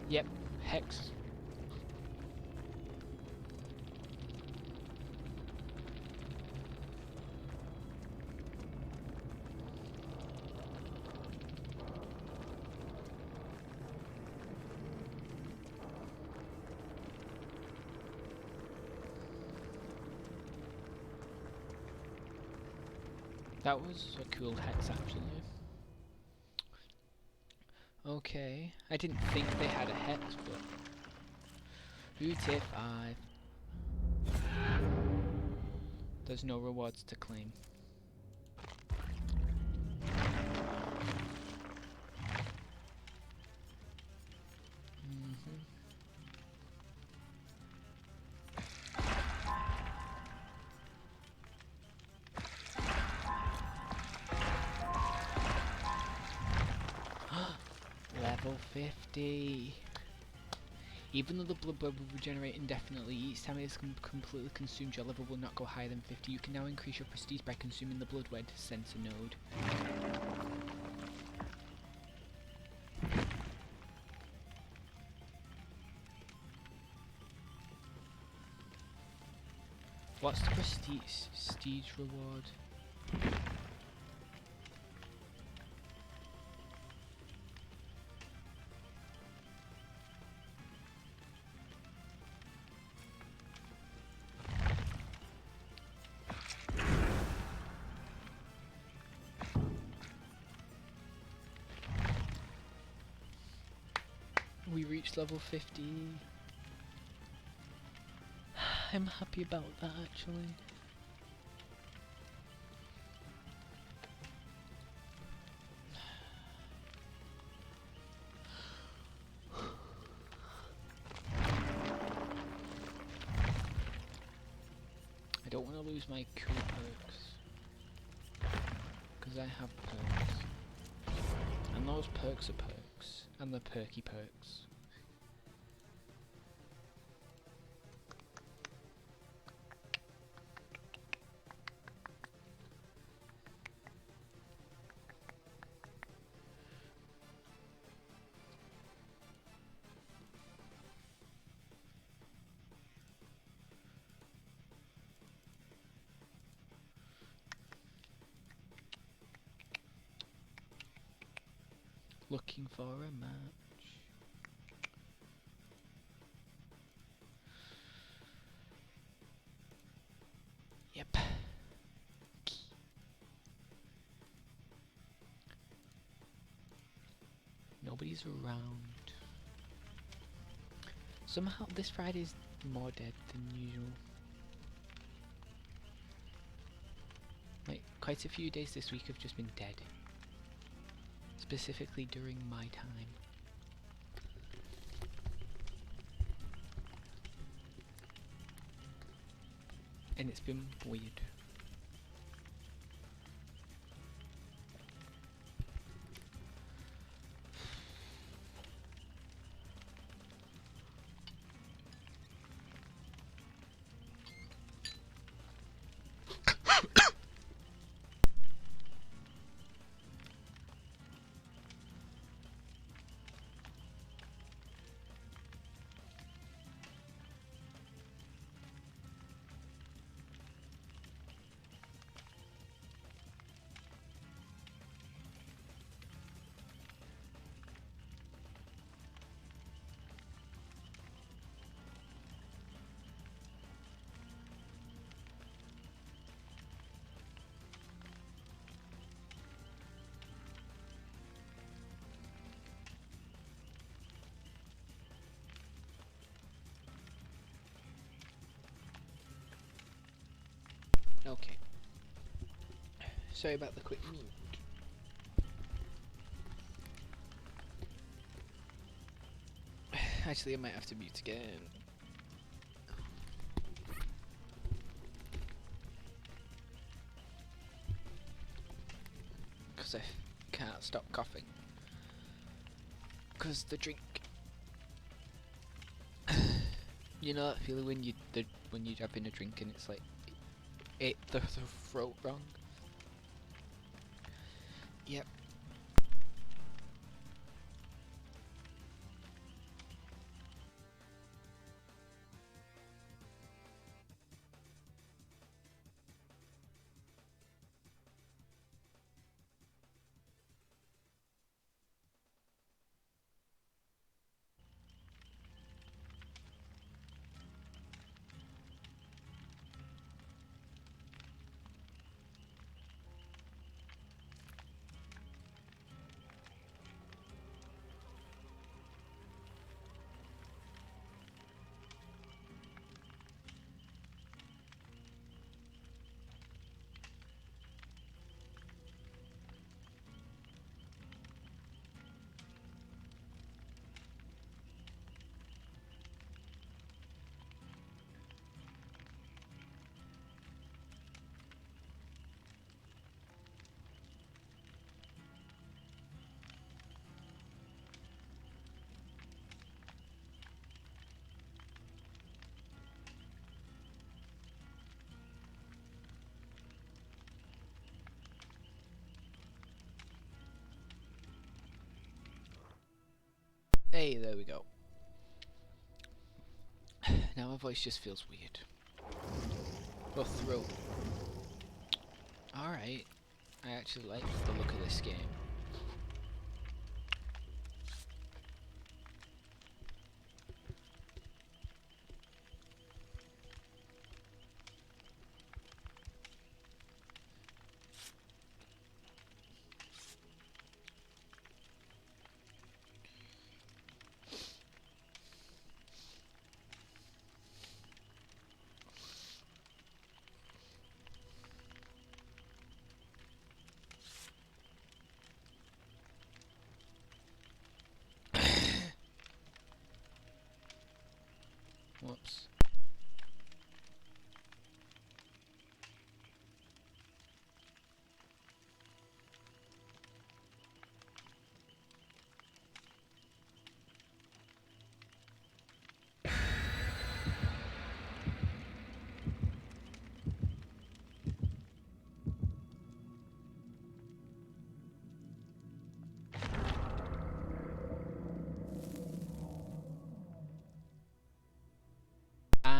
Yep, hex. That was a cool hex actually. Okay, I didn't think they had a hex, but who tier 5? There's no rewards to claim. Level 50. Even though the blood web will regenerate indefinitely, each time it is completely consumed, your level will not go higher than 50. You can now increase your prestige by consuming the blood web sensor node. What's the prestige reward? we reached level 50. I'm happy about that actually. I don't want to lose my cool perks, because I have perks, and those perks are perks, and they're perky perks. Looking for a match. Yep. Nobody's around. Somehow this Friday's more dead than usual. Like, quite a few days this week have just been dead. Specifically during my time. And it's been weird. Okay. Sorry about the quick mute. Actually, I might have to mute again. Because I can't stop coughing. Because the drink. You know that feeling when you're having a drink and it's like the throat wrong. Yep. Hey, there we go. Now my voice just feels weird. Or throat. Alright. I actually like the look of this game.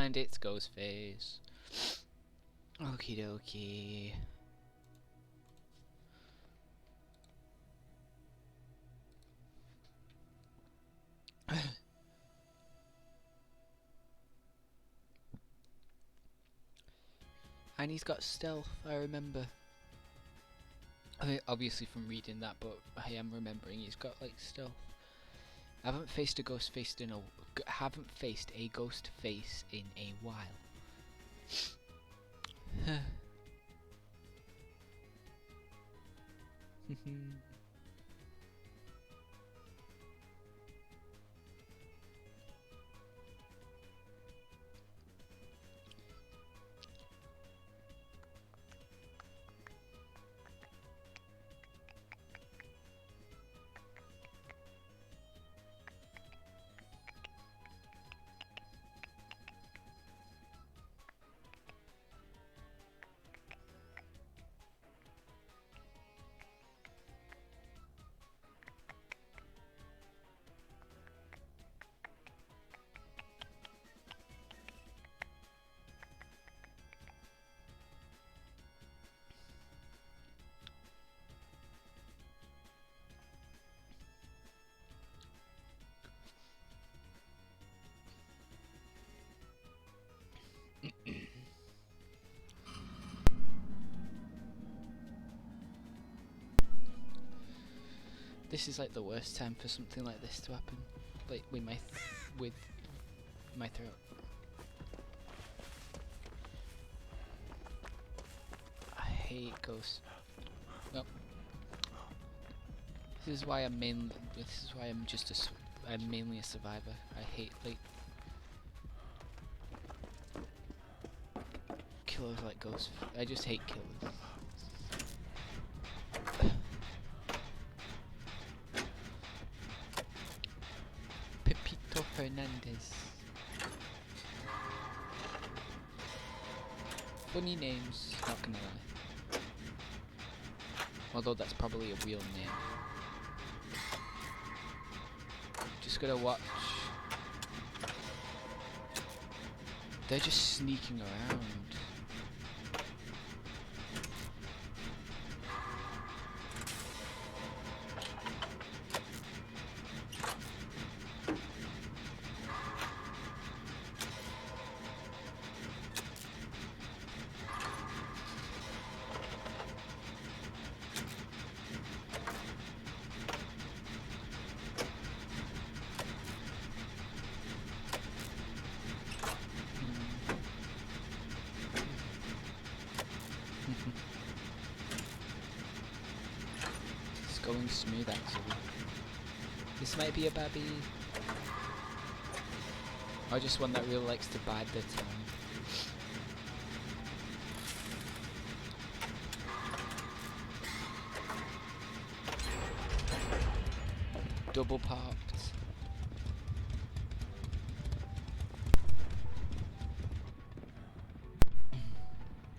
And it's Ghostface. Okie dokie. And he's got stealth, I remember. Obviously from reading that, but I am remembering he's got like stealth. I haven't faced a ghost face in a while. This is like the worst time for something like this to happen, like with my throat. I hate ghosts. Well, this is why I'm mainly a survivor. I hate like killers like ghosts. I just hate killers. Hernandez. Funny names, not gonna lie. Although that's probably a real name. Just gotta watch. They're just sneaking around. It's going smooth actually. This might be a babby. Or just one that really likes to bide their time. Double parked.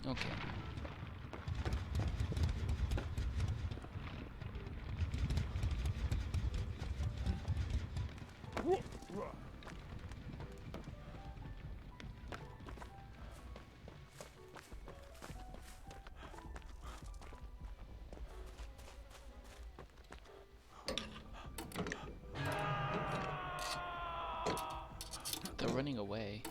Okay. They're running away.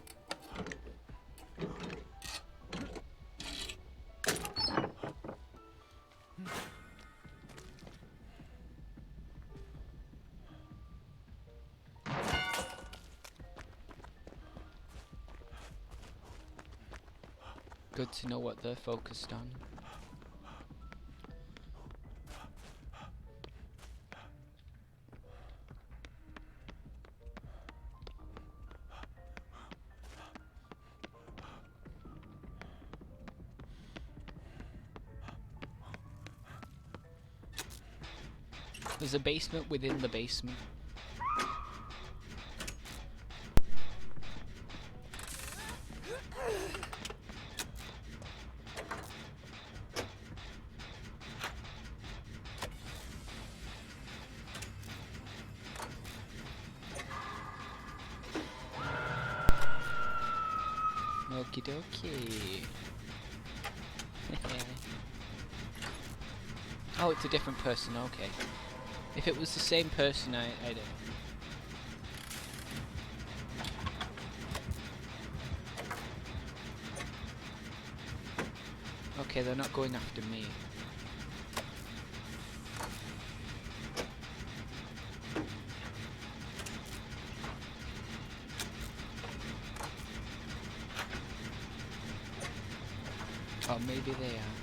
Good to know what they're focused on. There's a basement within the basement. Okie dokie. Oh, it's a different person, okay. If it was the same person, I don't. Okay, they're not going after me. Oh, maybe they are.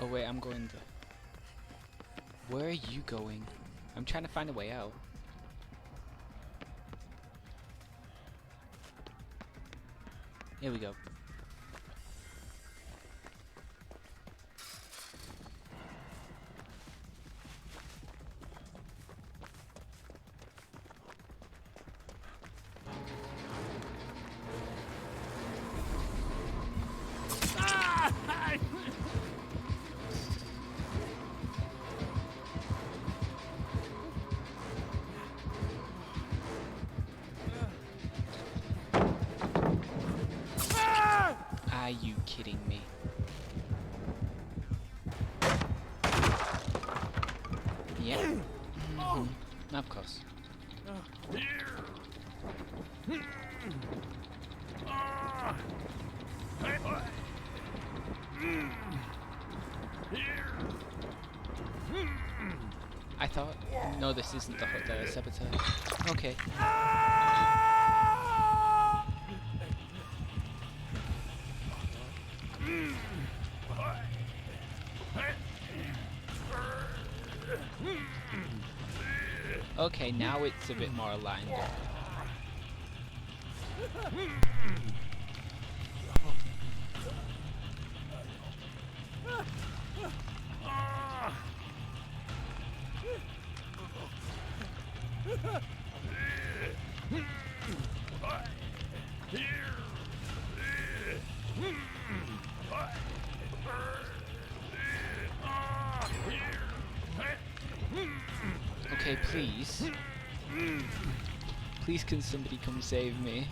Oh wait, I'm going the... Where are you going? I'm trying to find a way out. Here we go. Are you kidding me? Yeah. Of course. I thought... No, this isn't the sabotage. Okay. Okay, now it's a bit more aligned up. Okay, please. Please can somebody come save me?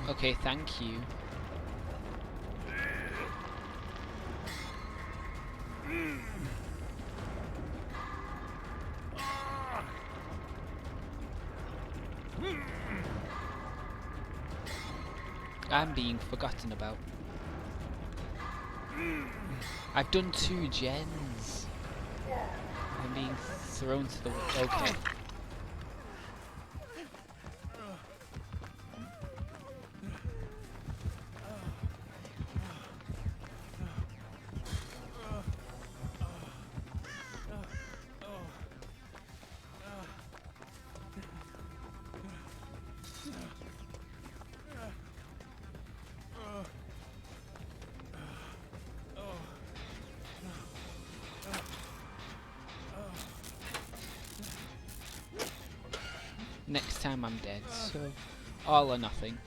Okay, thank you. I'm being forgotten about. I've done 2 gens. I'm being thrown to the... Okay. Next time I'm dead, so all or nothing.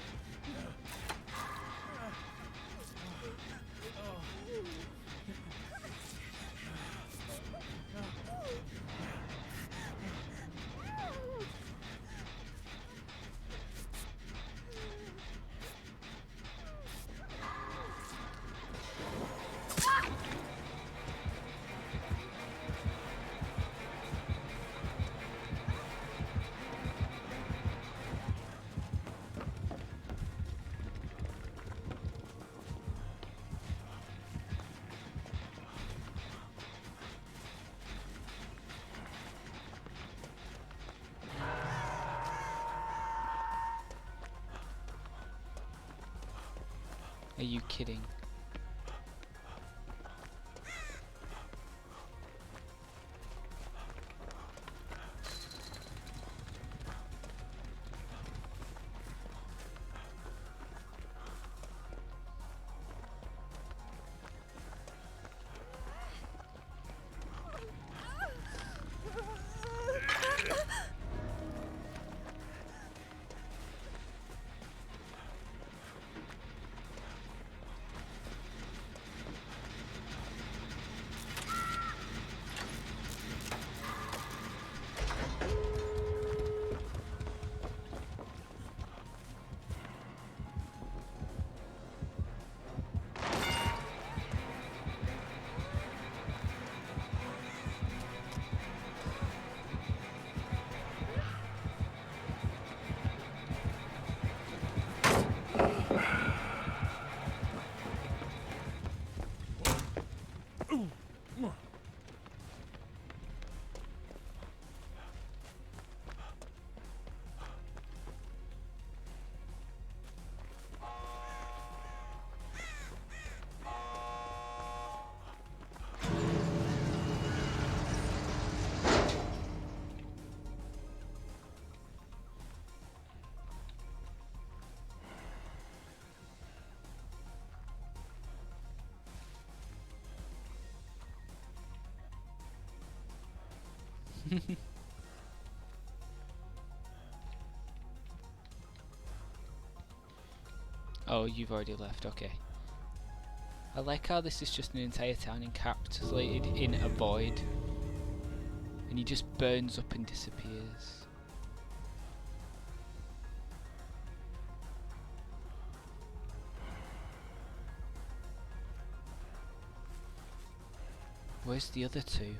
Are you kidding? Oh, you've already left, okay. I like how this is just an entire town encapsulated in a void. And he just burns up and disappears. Where's the other two?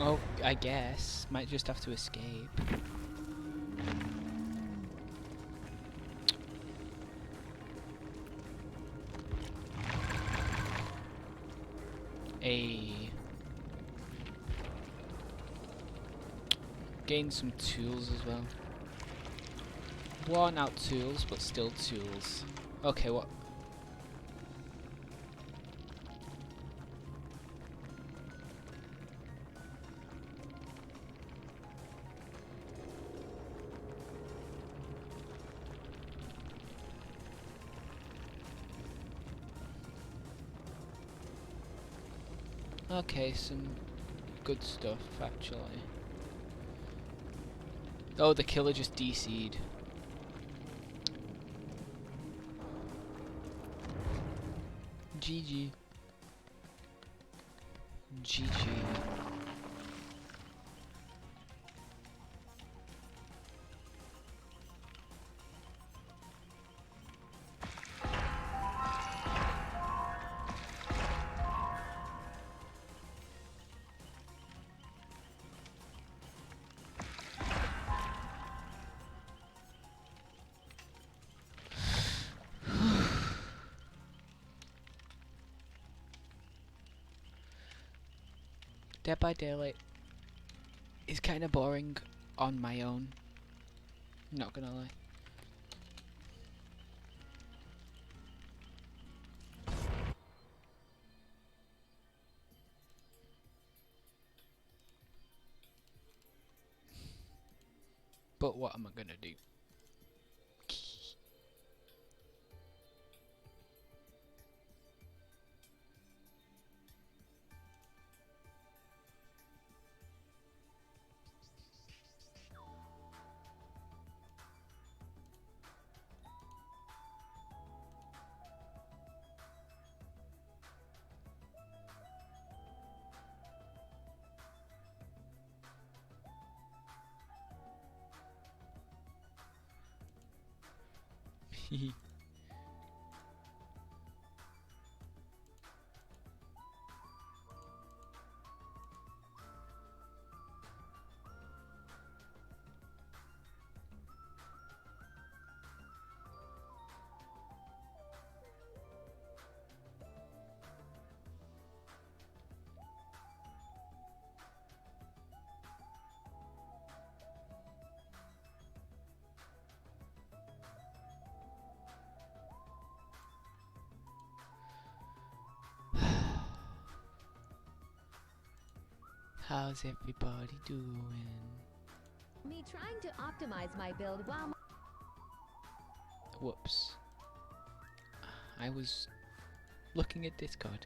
Oh, I guess. Might just have to escape. Gain some tools as well. Worn out tools, but still tools. Okay, what? Okay, some good stuff, actually. Oh, the killer just DC'd. GG. GG. Dead by Daylight is kind of boring on my own. Not gonna lie. But what am I gonna do? How's everybody doing? Me trying to optimize my build while Whoops. I was looking at Discord.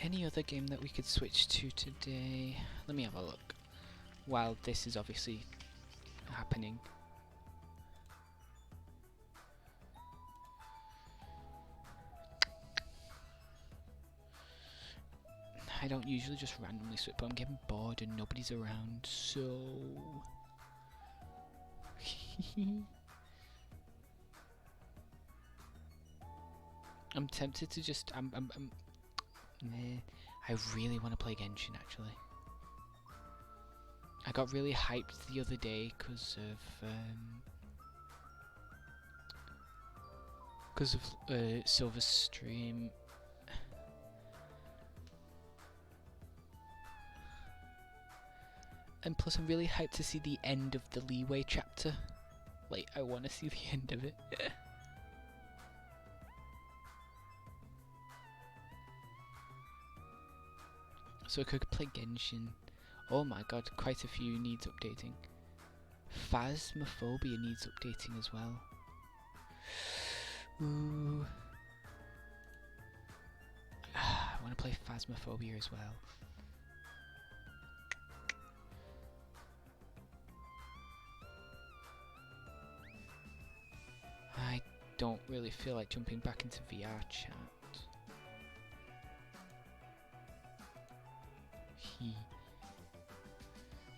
any other game that we could switch to today? Let me have a look. While this is obviously happening. I don't usually just randomly switch, but I'm getting bored and nobody's around, so... I'm tempted to just... Nah. I really want to play Genshin, actually. I got really hyped the other day because of Silver's stream. And plus I'm really hyped to see the end of the Leeway chapter. Like, I want to see the end of it. So I could play Genshin. Oh my god, quite a few needs updating. Phasmophobia needs updating as well. Ooh. I want to play Phasmophobia as well. I don't really feel like jumping back into VR chat.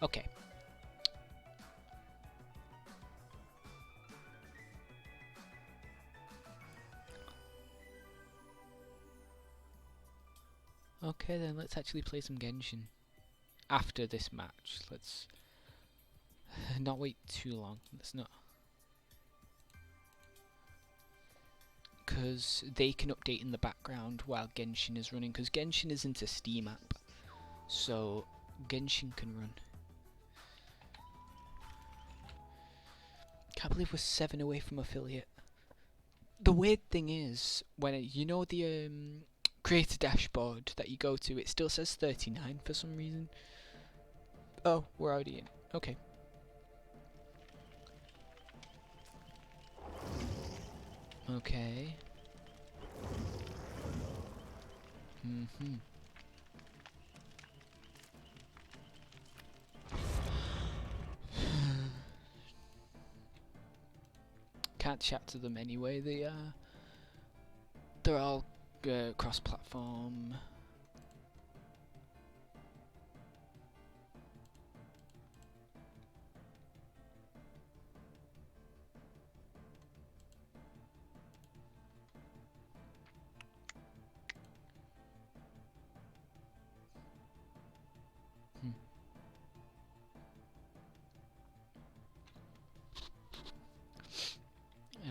Okay. Okay then, let's actually play some Genshin. After this match, let's not wait too long. Let's not. Because they can update in the background while Genshin is running. Because Genshin isn't a Steam app. So Genshin can run. Can't believe we're 7 away from affiliate. The weird thing is, when you know the creator dashboard that you go to, it still says 39 for some reason. Oh, we're already in. Okay. Okay. Mm-hmm. Can't chat to them anyway. They're all cross-platform.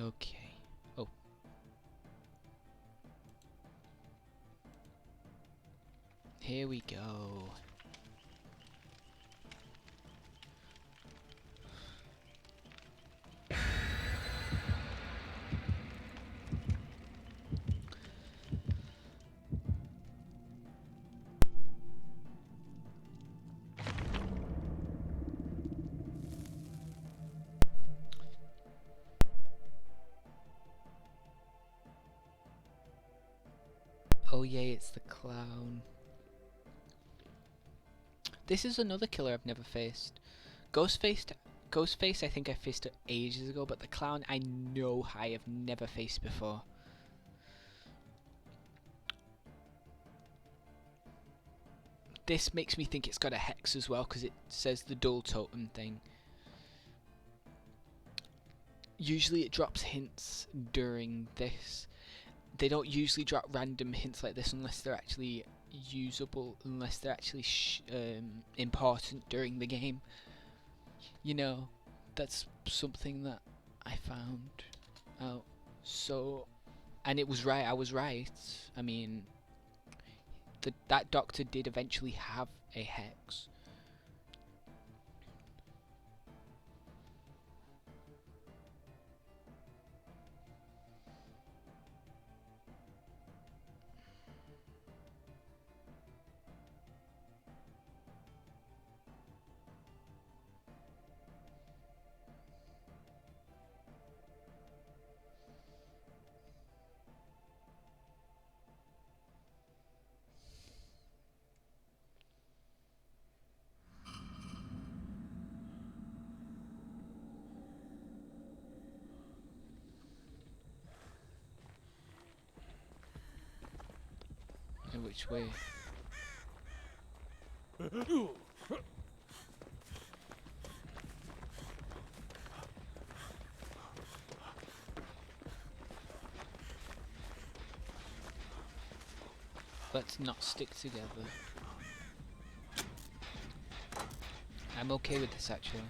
Okay. Oh. Here we go. Oh yay, it's the clown. This is another killer I've never faced. Ghostface I think I faced it ages ago, but the clown I know I have never faced before. This makes me think it's got a hex as well, because it says the dual totem thing. Usually it drops hints during this. They don't usually drop random hints like this unless they're actually usable, unless they're actually important during the game. You know, that's something that I found out. So, and it was right, I was right. I mean, that doctor did eventually have a hex. which way. Let's not stick together. I'm okay with this actually.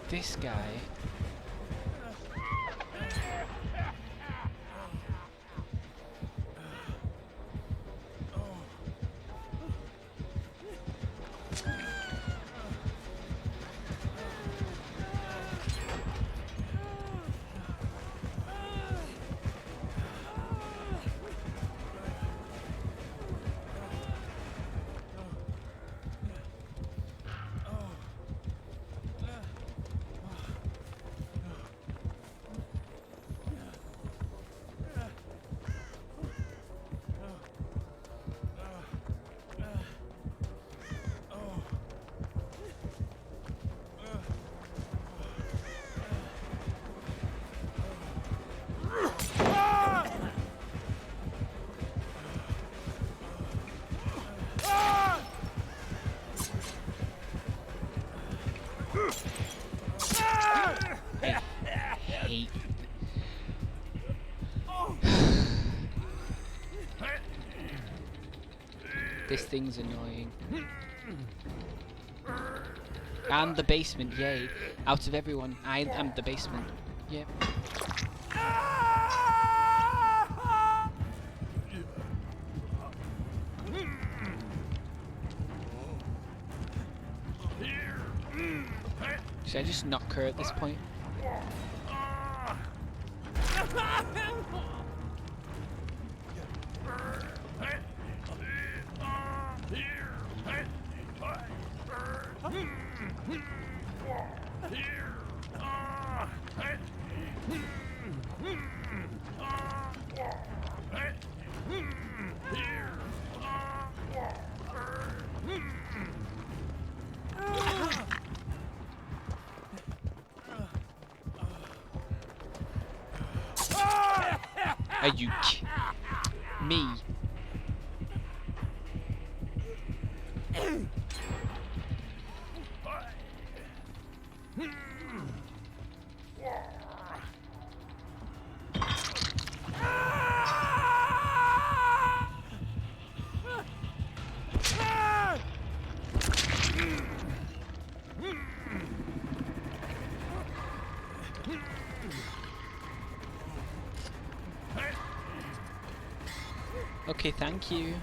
This guy. Hate. This thing's annoying. And the basement, yay. Out of everyone, I am the basement. Yep. Should I just knock her at this point? Are you me? Okay, thank you.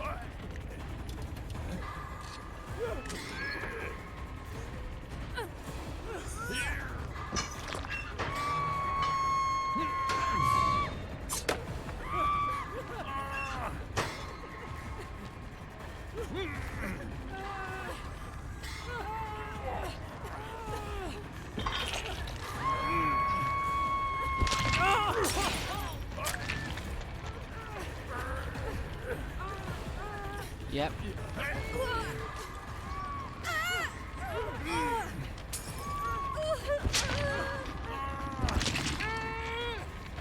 Yep.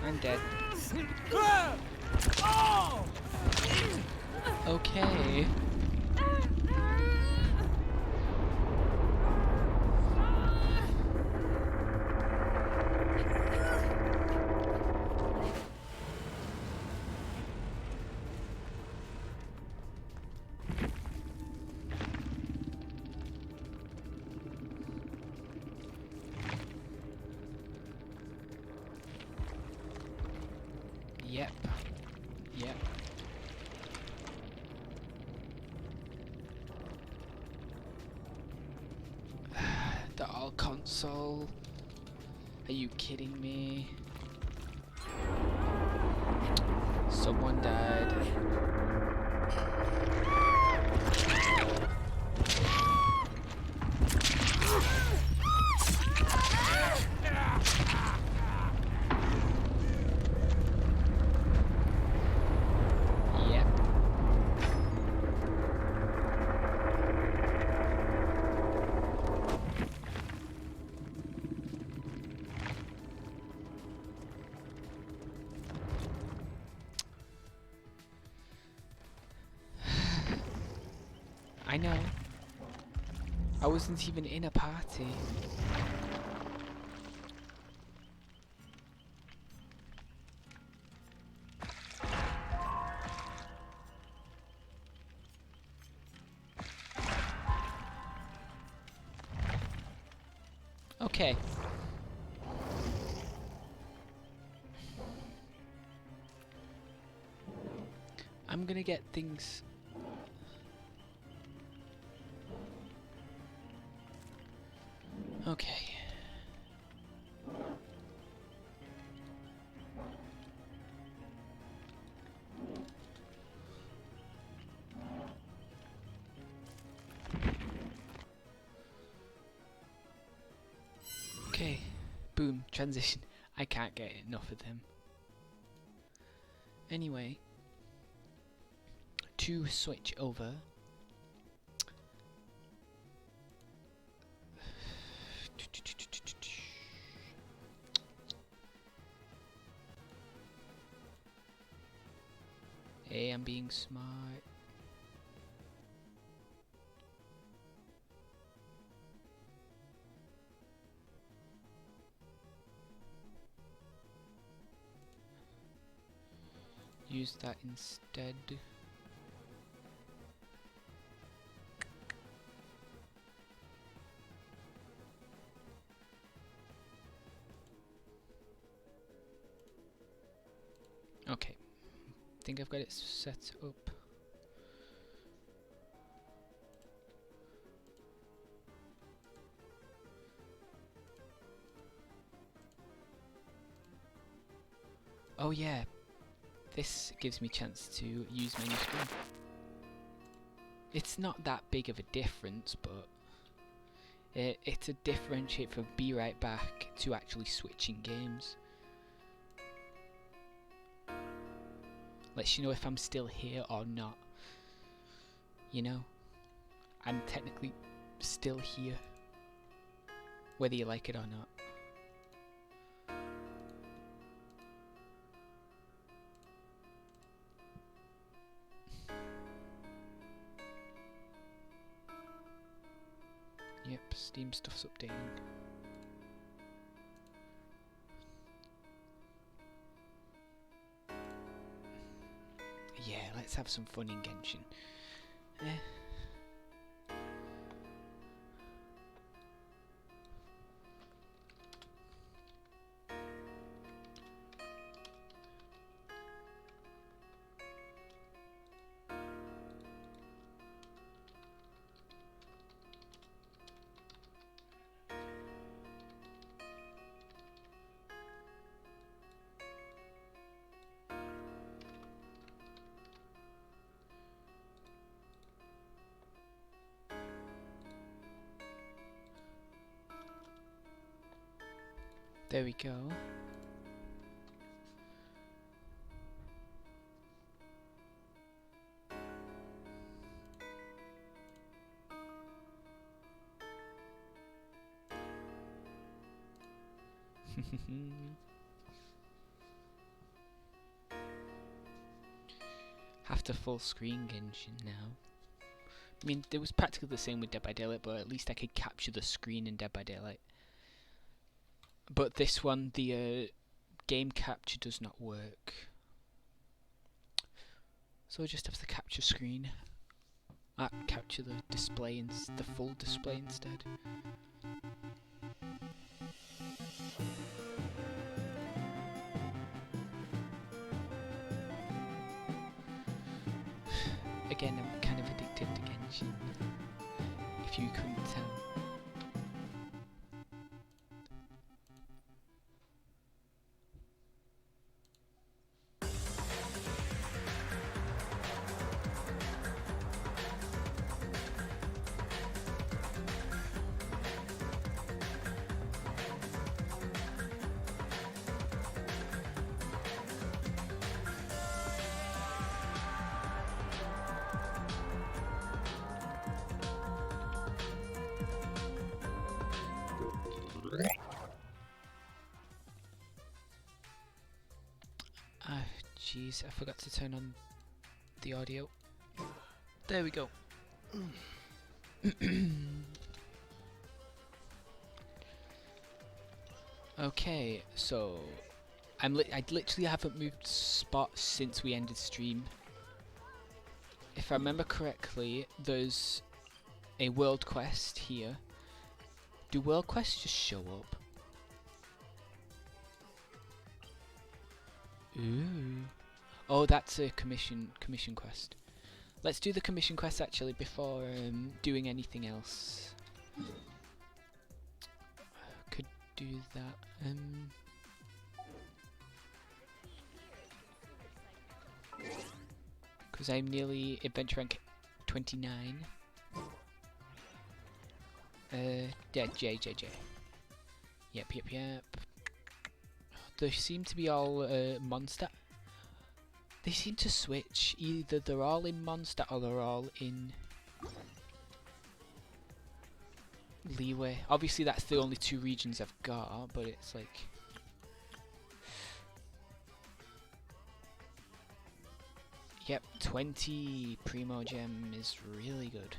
I'm dead. Okay. Yep. Yep. The all console. Are you kidding me? Someone died. Yep. I know. I wasn't even in a party. Okay. I'm gonna get things. Okay. Okay. Boom. Transition. I can't get enough of them. Anyway. To switch over. Hey, I'm being smart. Use that instead. Okay. I think I've got it set up. Oh yeah. This gives me a chance to use my new screen. It's not that big of a difference, but it's a differentiate from Be Right Back to actually switching games. Lets you know if I'm still here or not. You know? I'm technically still here. Whether you like it or not. Yep, Steam stuff's updating. Yeah, let's have some fun in Genshin. There we go. Have to full screen Genshin now. I mean, it was practically the same with Dead by Daylight, but at least I could capture the screen in Dead by Daylight. But this one, the game capture does not work. So I just have to capture screen. Capture the display, the full display instead. Again, I'm kind of addicted to Genshin, if you couldn't tell. Jeez, I forgot to turn on the audio. There we go. Okay, so I literally haven't moved spots since we ended stream. If I remember correctly, there's a world quest here. Do world quests just show up? Ooh. Oh, that's a commission quest. Let's do the commission quest actually before doing anything else. Could do that. Because I'm nearly adventure rank 29. Yeah, J. Yep. They seem to be all Mondstadt. They seem to switch. Either they're all in Mondstadt or they're all in Leeway. Obviously that's the only two regions I've got, but it's like... Yep, 20 Primo Gem is really good.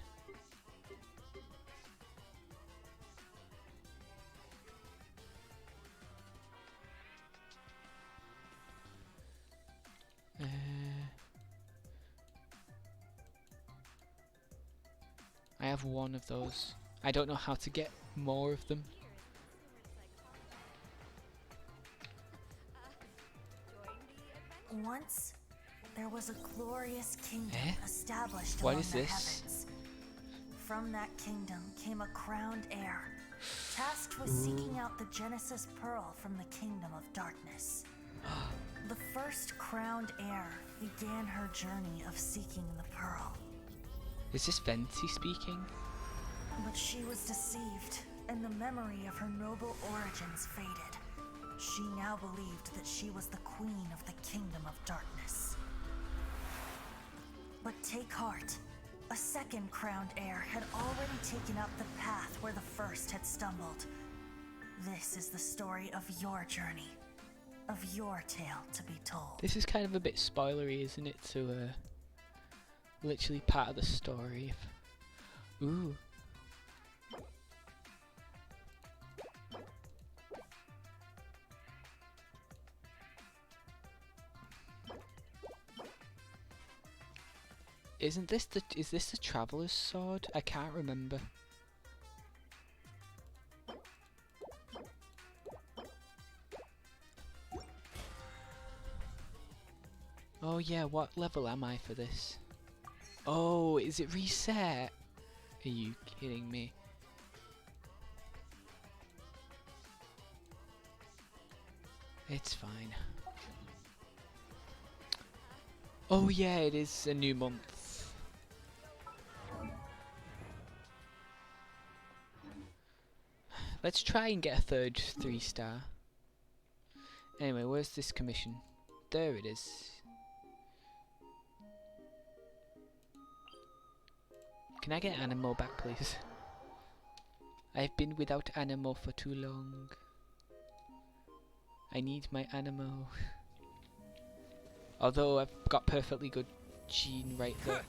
I have one of those. I don't know how to get more of them. Once, there was a glorious kingdom established What among is the this? heavens. From that kingdom came a crowned heir, tasked with seeking out the Genesis Pearl from the kingdom of darkness. The first crowned heir began her journey of seeking the pearl. Is this Venti speaking? But she was deceived, and the memory of her noble origins faded. She now believed that she was the queen of the kingdom of darkness. But take heart. A second crowned heir had already taken up the path where the first had stumbled. This is the story of your journey, of your tale to be told. This is kind of a bit spoilery, isn't it? To literally part of the story. Ooh. Is this the Traveler's Sword? I can't remember. Oh yeah, what level am I for this? Oh, is it reset? Are you kidding me? It's fine. Oh yeah, it is a new month. Let's try and get a third 3-star. Anyway, where's this commission? There it is. Can I get Animo back, please? I've been without Animo for too long. I need my Animo. Although I've got perfectly good gene right there.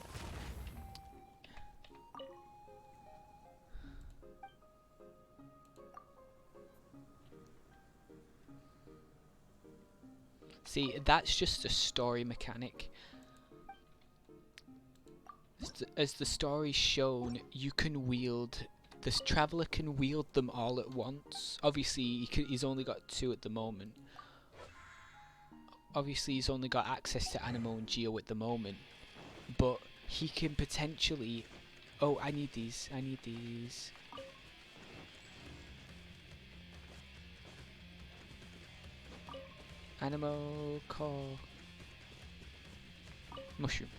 See, that's just a story mechanic. As the story's shown, you can wield... This traveller can wield them all at once. Obviously, he's only got 2 at the moment. Obviously, he's only got access to Animo and Geo at the moment. But he can potentially... Oh, I need these. I need these. Animo, core, mushroom.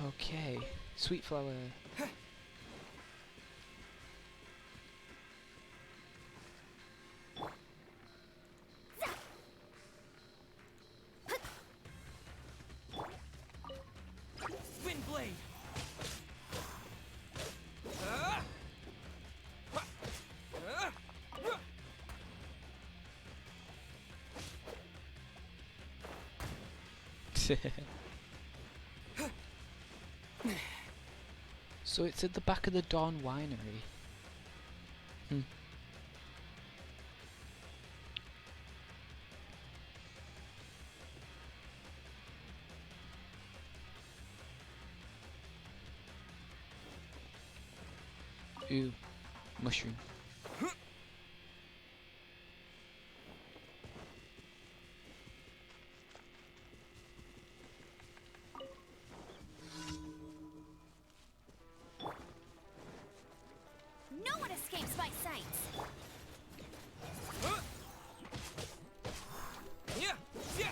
Okay, sweet flower. Wind blade. So it's at the back of the Dawn Winery. Ooh, mushroom. No one escapes my sight. Yeah, yeah.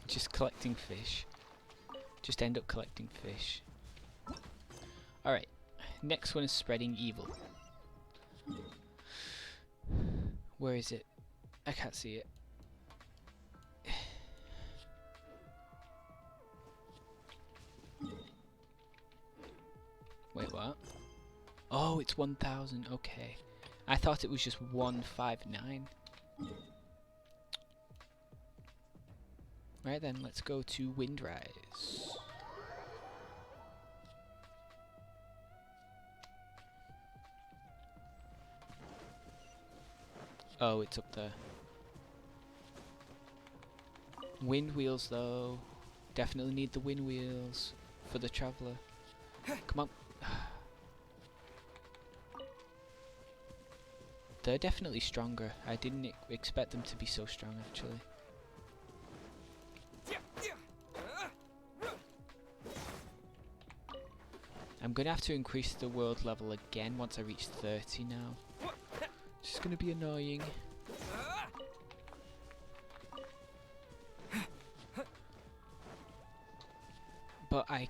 Just collecting fish. Just end up collecting fish. Alright, next one is spreading evil. Where is it? I can't see it. Wait, what? Oh, it's 1,000. Okay. I thought it was just 159. Right then, let's go to Windrise. Oh, it's up there. Wind wheels though. Definitely need the wind wheels for the traveller. Come on. They're definitely stronger. I didn't expect them to be so strong actually. I'm gonna have to increase the world level again once I reach 30 now. It's just gonna be annoying. But I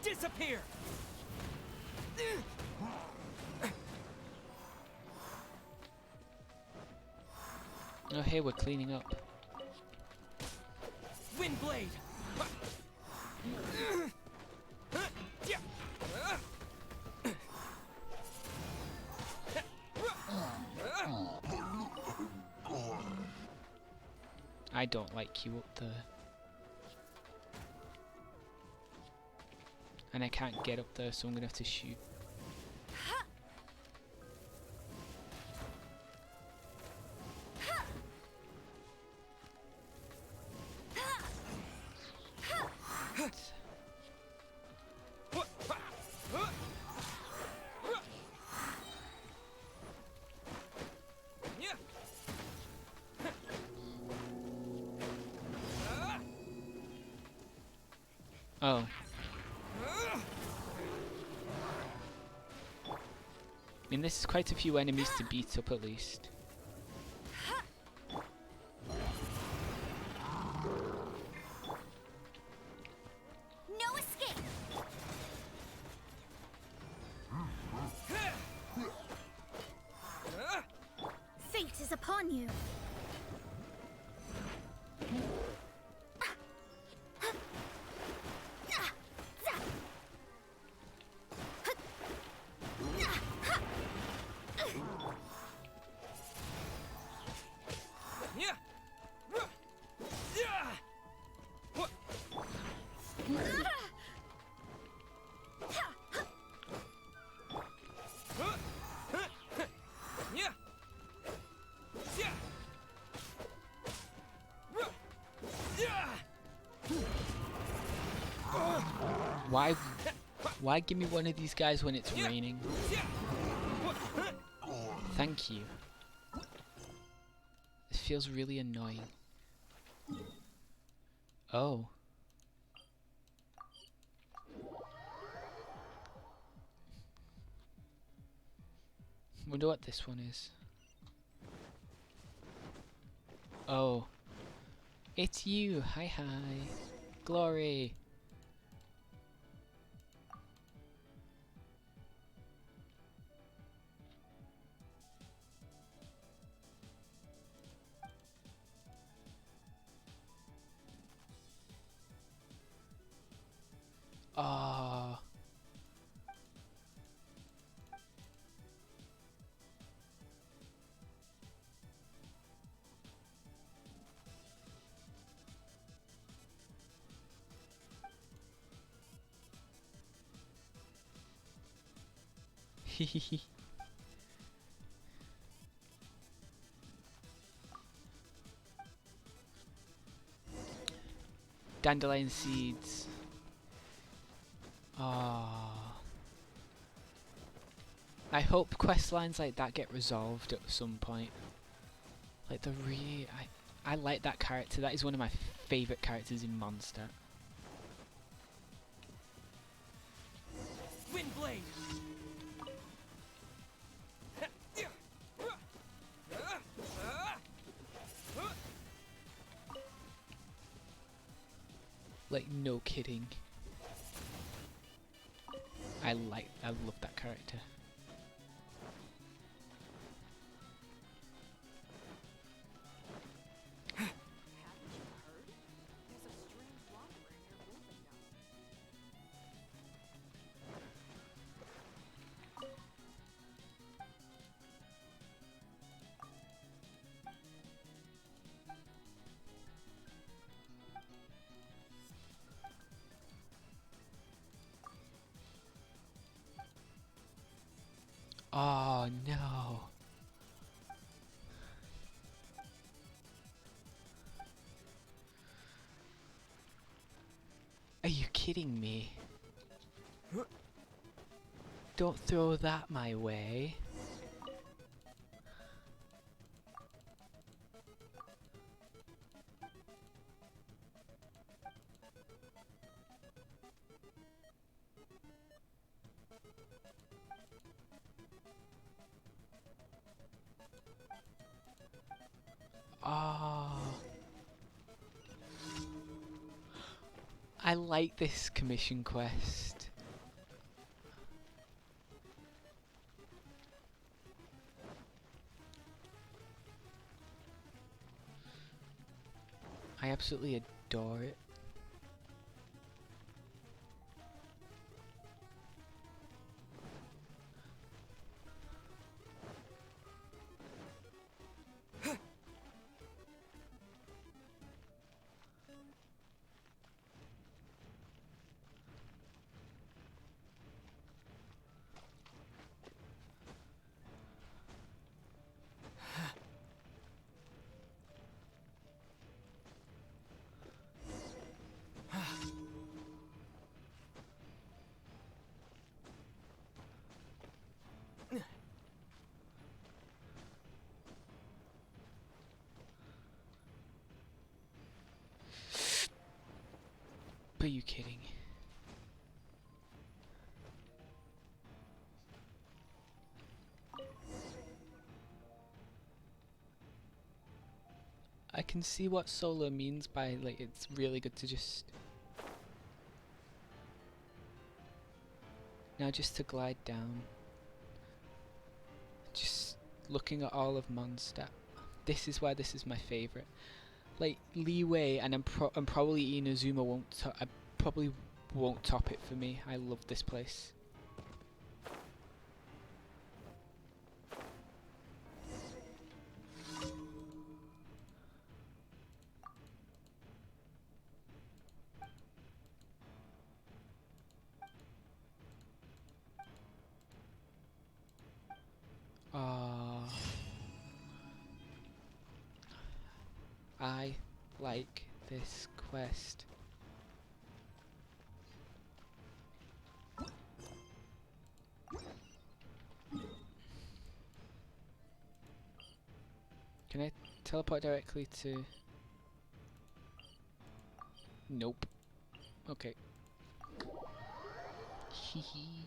Disappear. Oh, hey, we're cleaning up. Wind blade. I don't like you up there. And I can't get up there, so I'm gonna have to shoot. Oh. I mean, this is quite a few enemies to beat up at least. No escape! Fate is upon you. Why give me one of these guys when it's raining? Thank you. This feels really annoying. Oh. Wonder what this one is. Oh. It's you! Hi hi! Glory! Ah. Hehehe. Dandelion seeds. Ah. I hope quest lines like that get resolved at some point. Like I like that character. That is one of my favourite characters in Monster. Wind blade. Like, no kidding. I love that character. Oh no. Are you kidding me? Don't throw that my way. Ah. I like this commission quest. I absolutely adore it. Are you kidding? I can see what solo means by, like, it's really good to just... Now just to glide down. Just looking at all of Mondstadt. This is why this is my favourite. Like, Leeway and probably Inazuma I probably won't top it for me. I love this place. I like this quest. Can I teleport directly to... Nope. Okay. Hehe.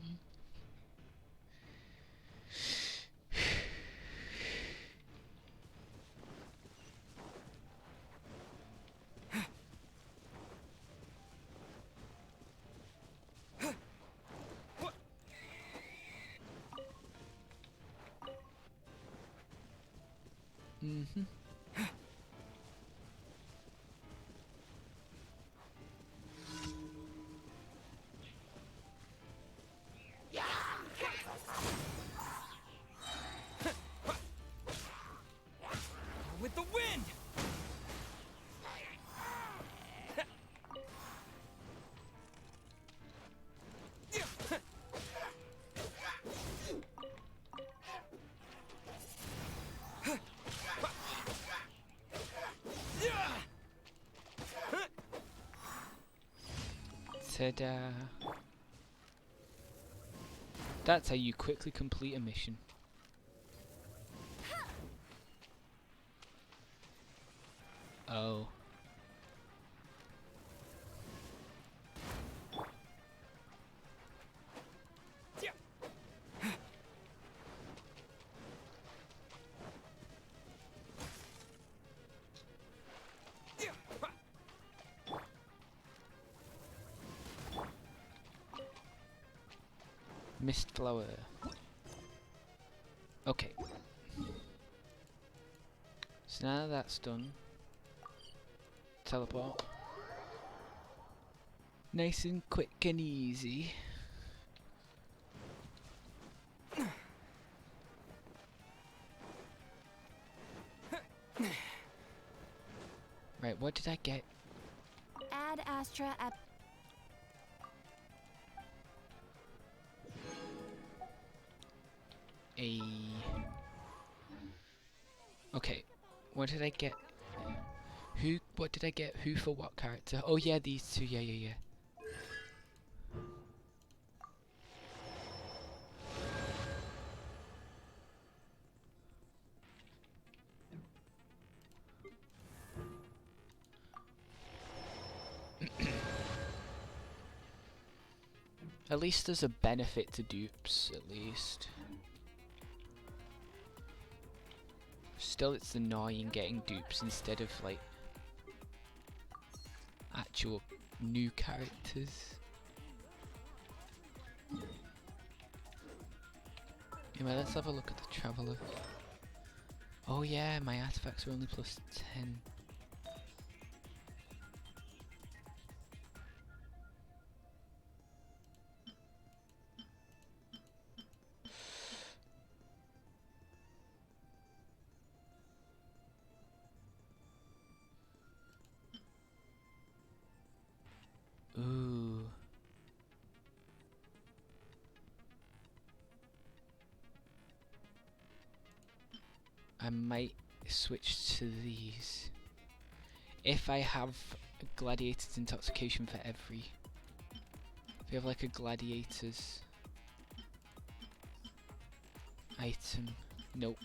Mm-hmm. With the wind! Ta-da. That's how you quickly complete a mission. Oh. Mist flower. Okay. So now that that's done, teleport. Nice and quick and easy. Right, what did I get? Add Astra at Okay, what did I get? What did I get? Who for what character? Oh yeah, these two, yeah. At least there's a benefit to dupes, at least. Still, it's annoying getting dupes instead of, like, actual new characters. Anyway, let's have a look at the Traveller. Oh yeah, my artifacts are only +10. I might switch to these. If I have gladiator's intoxication for every. If you have like a gladiator's item. Nope.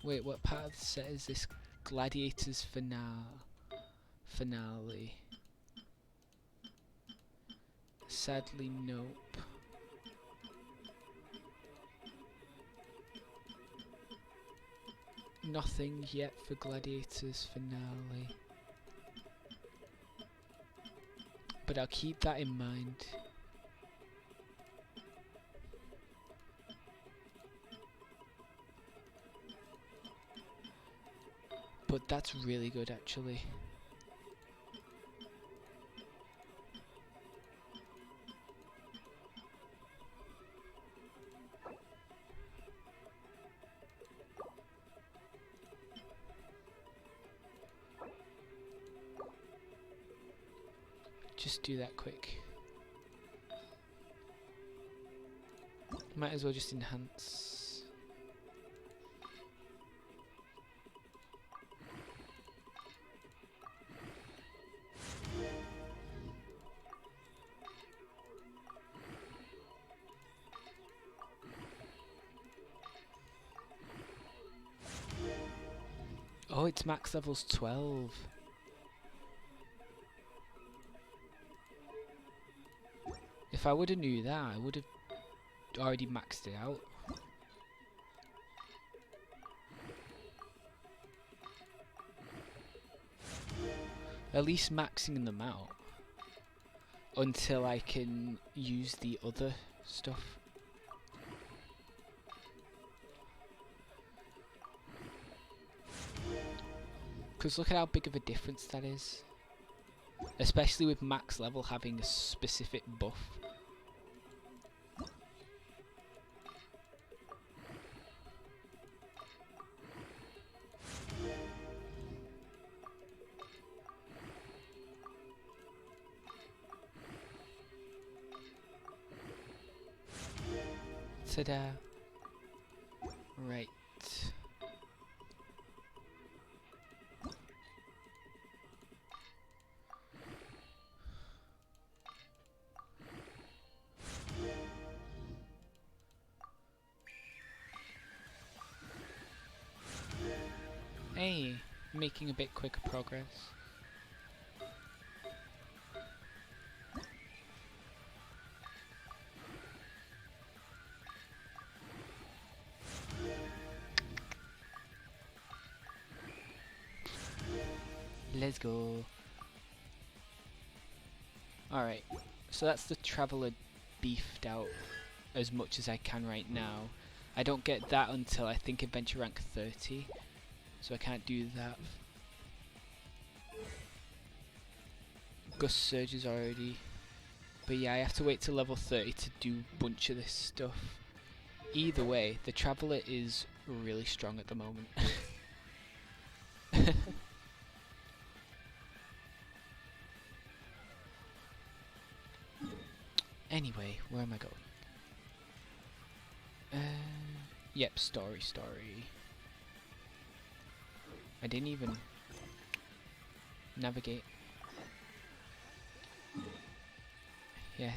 Wait, what part of the set is this? Gladiator's finale. Sadly, nope. Nothing yet for Gladiator's finale. But I'll keep that in mind. But that's really good actually. Just do that quick. Might as well just enhance. Oh, it's max level's 12. If I would have knew that, I would have already maxed it out. At least maxing them out until I can use the other stuff. Because look at how big of a difference that is. Especially with max level having a specific buff. Ta-da. Right. Hey, making a bit quicker progress. Let's go. Alright, so that's the Traveller beefed out as much as I can right now. I don't get that until I think Adventure Rank 30. So I can't do that. Gust Surge is already. But yeah, I have to wait till level 30 to do a bunch of this stuff. Either way, the Traveller is really strong at the moment. Anyway, where am I going? Yep, story. I didn't even navigate. Yeah.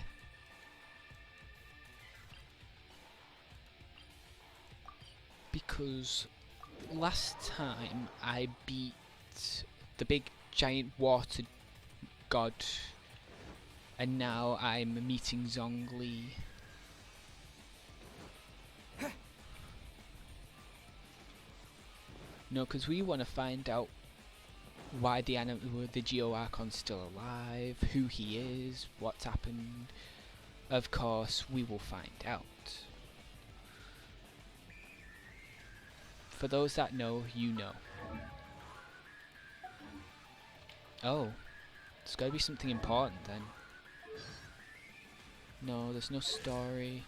Because last time I beat the big giant water god, and now I'm meeting Zhongli. No, because we want to find out why the Geo Archon's still alive, who he is, what's happened. Of course, we will find out. For those that know, you know. Oh, there's got to be something important then. No, there's no story.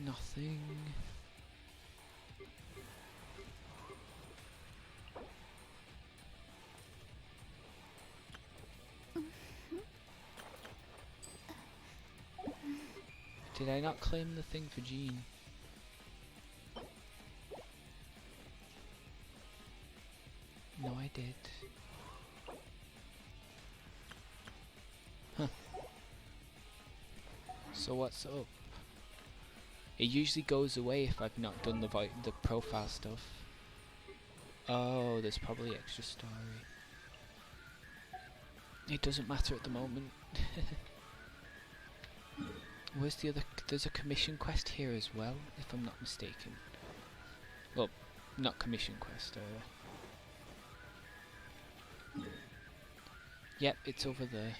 Nothing. Did I not claim the thing for Jean? No, I did. Huh. So what's up? It usually goes away if I've not done the profile stuff. Oh, there's probably extra story. It doesn't matter at the moment. Where's the other? There's a commission quest here as well, if I'm not mistaken. Well, not commission quest. Yep, it's over there.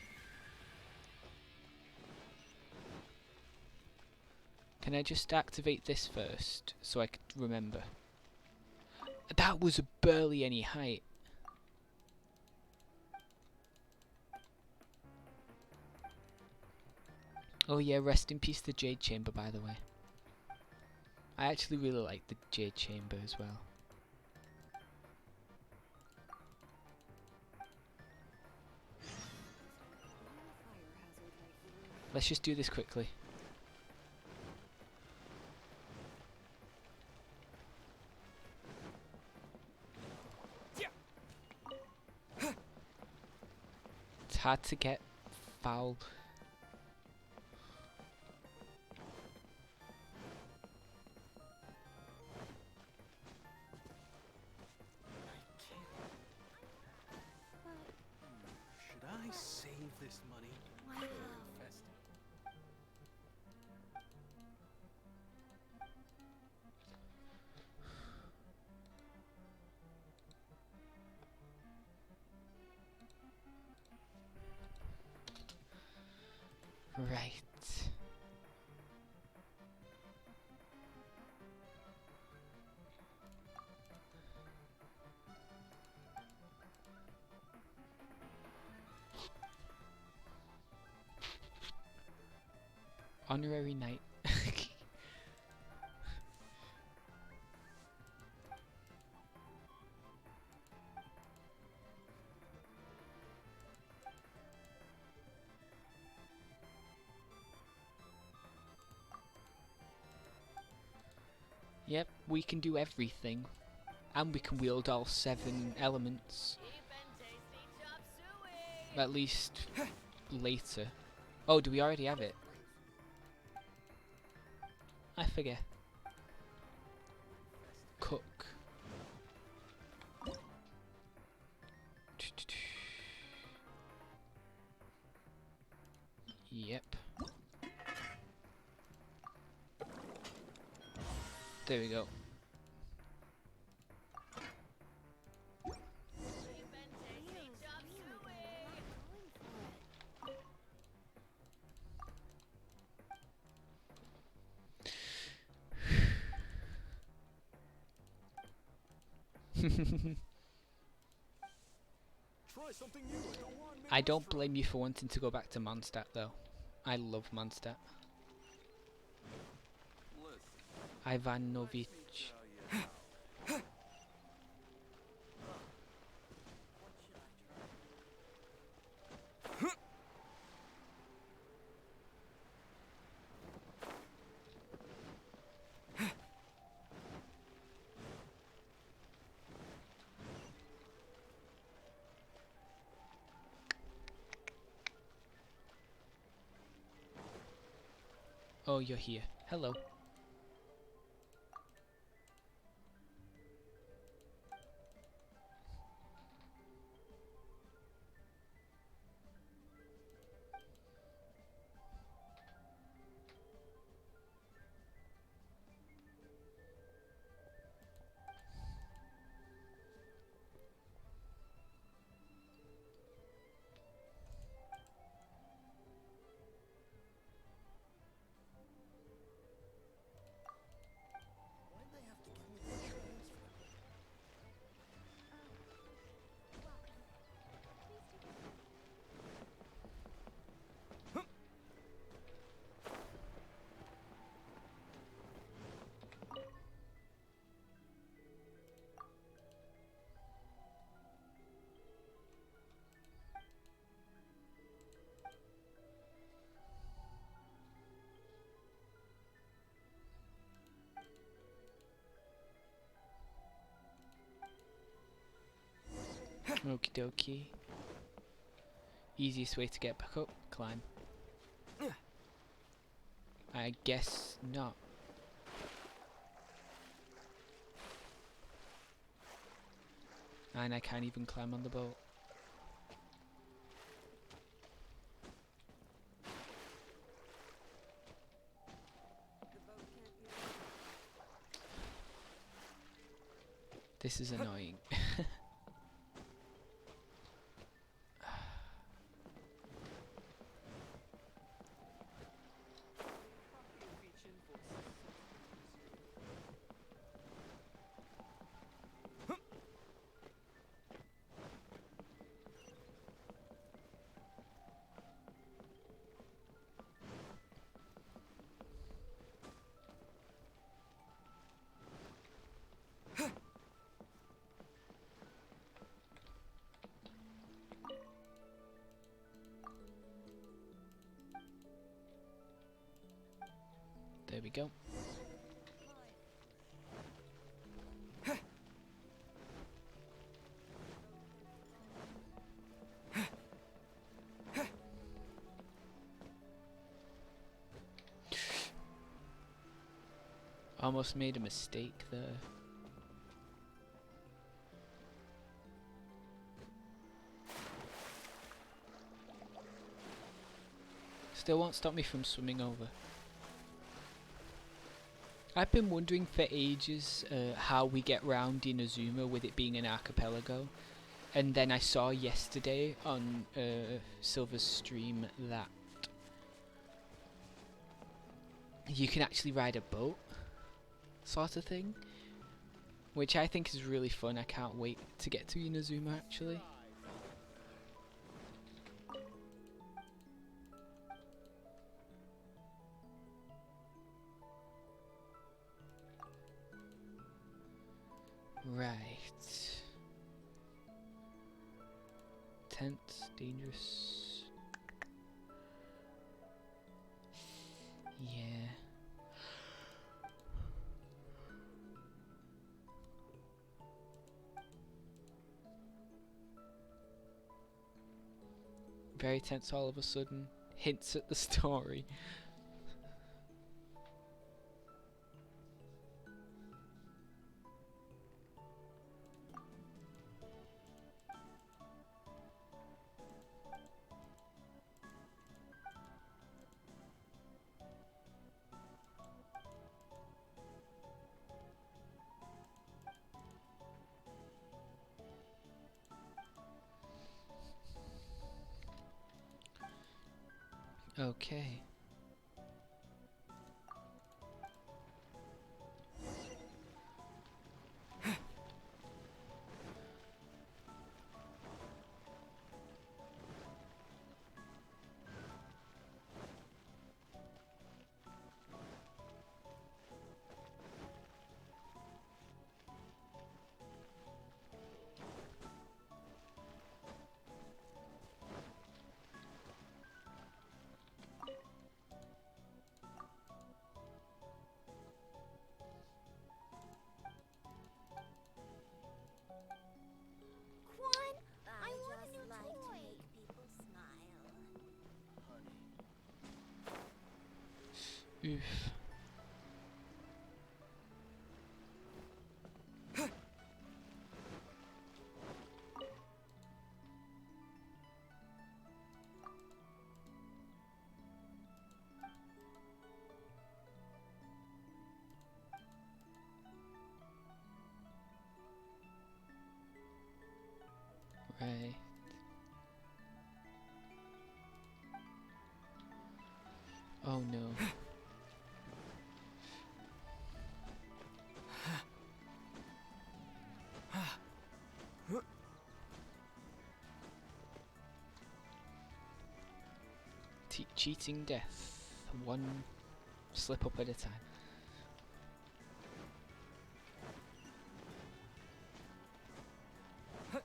Can I just activate this first, so I could remember? That was barely any height. Oh yeah, rest in peace the Jade Chamber, by the way. I actually really like the Jade Chamber as well. Let's just do this quickly. It's hard to get foul. Should I save this money? Wow. Right. Honorary knight. Yep, we can do everything. And we can wield all 7 elements. At least later. Oh, do we already have it? I forget. Cook. Yep. There we go. I don't blame you for wanting to go back to Mondstadt though. I love Mondstadt. Ivanovic. Oh, you're here. Hello. Okie dokie. Easiest way to get back up, climb. I guess not. And I can't even climb on the boat. This is annoying. There we go. Almost made a mistake there. Still won't stop me from swimming over. I've been wondering for ages how we get round Inazuma with it being an archipelago, and then I saw yesterday on Silver's stream that you can actually ride a boat, sort of thing, which I think is really fun. I can't wait to get to Inazuma actually. Right. Tense, dangerous. Yeah. Very tense all of a sudden. Hints at the story. Okay. I want a new toy. People smile. Oof. Right. Oh no. Cheating death. One slip up at a time. You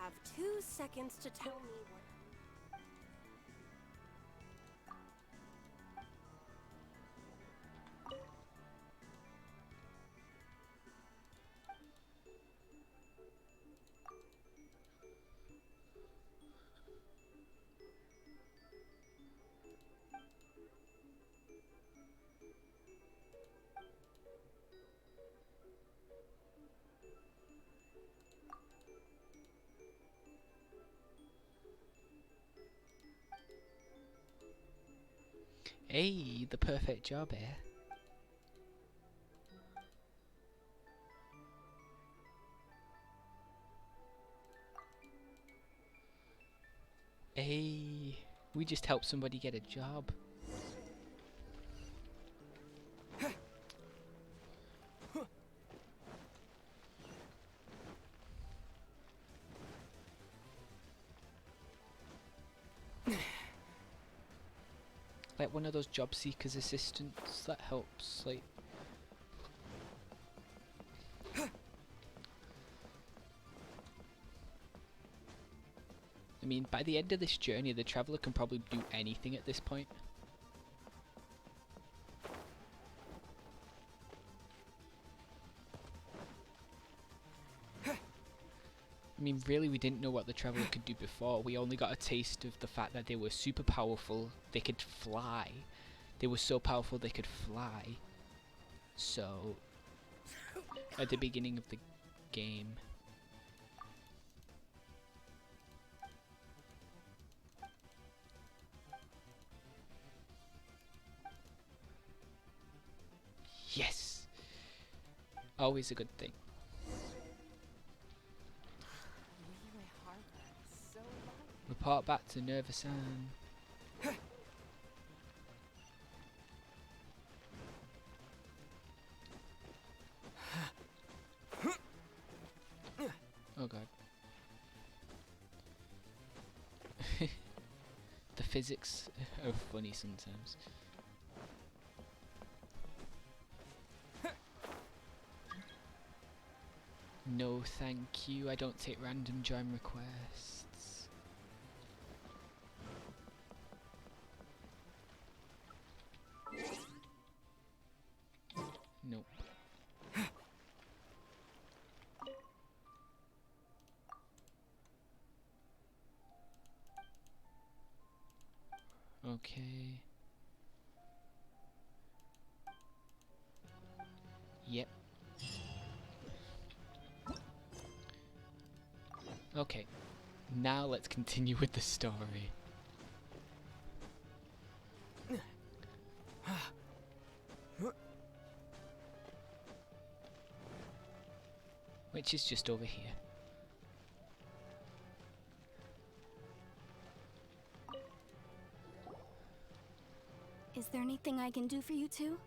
have 2 seconds to tell me what. Hey, the perfect job, eh? Hey, we just helped somebody get a job. Like one of those job seekers assistants that helps, like. I mean, by the end of this journey, the traveller can probably do anything at this point. I mean, really, we didn't know what the traveller could do before. We only got a taste of the fact that they were super powerful. They could fly. They were so powerful they could fly. So, at the beginning of the game. Yes! Always a good thing. Report back to Nerva-san. Oh god. The physics are funny sometimes. No thank you, I don't take random join requests. Nope. Okay. Yep. Okay. Now let's continue with the story. Which is just over here. Is there anything I can do for you two?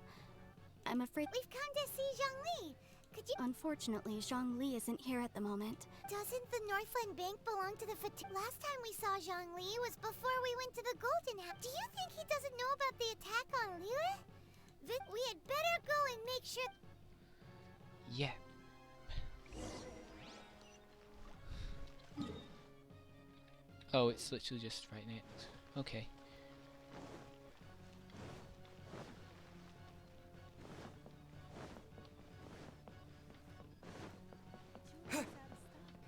I'm afraid We've come to see Zhongli. Could you? unfortunately Zhongli isn't here at the moment. Doesn't the Northland Bank belong to the Last time we saw Zhongli was before we went to the Golden House. Do you think he doesn't know about the attack on Liyue? We had better go and make sure. Yeah. Oh, it's literally just right next. Okay.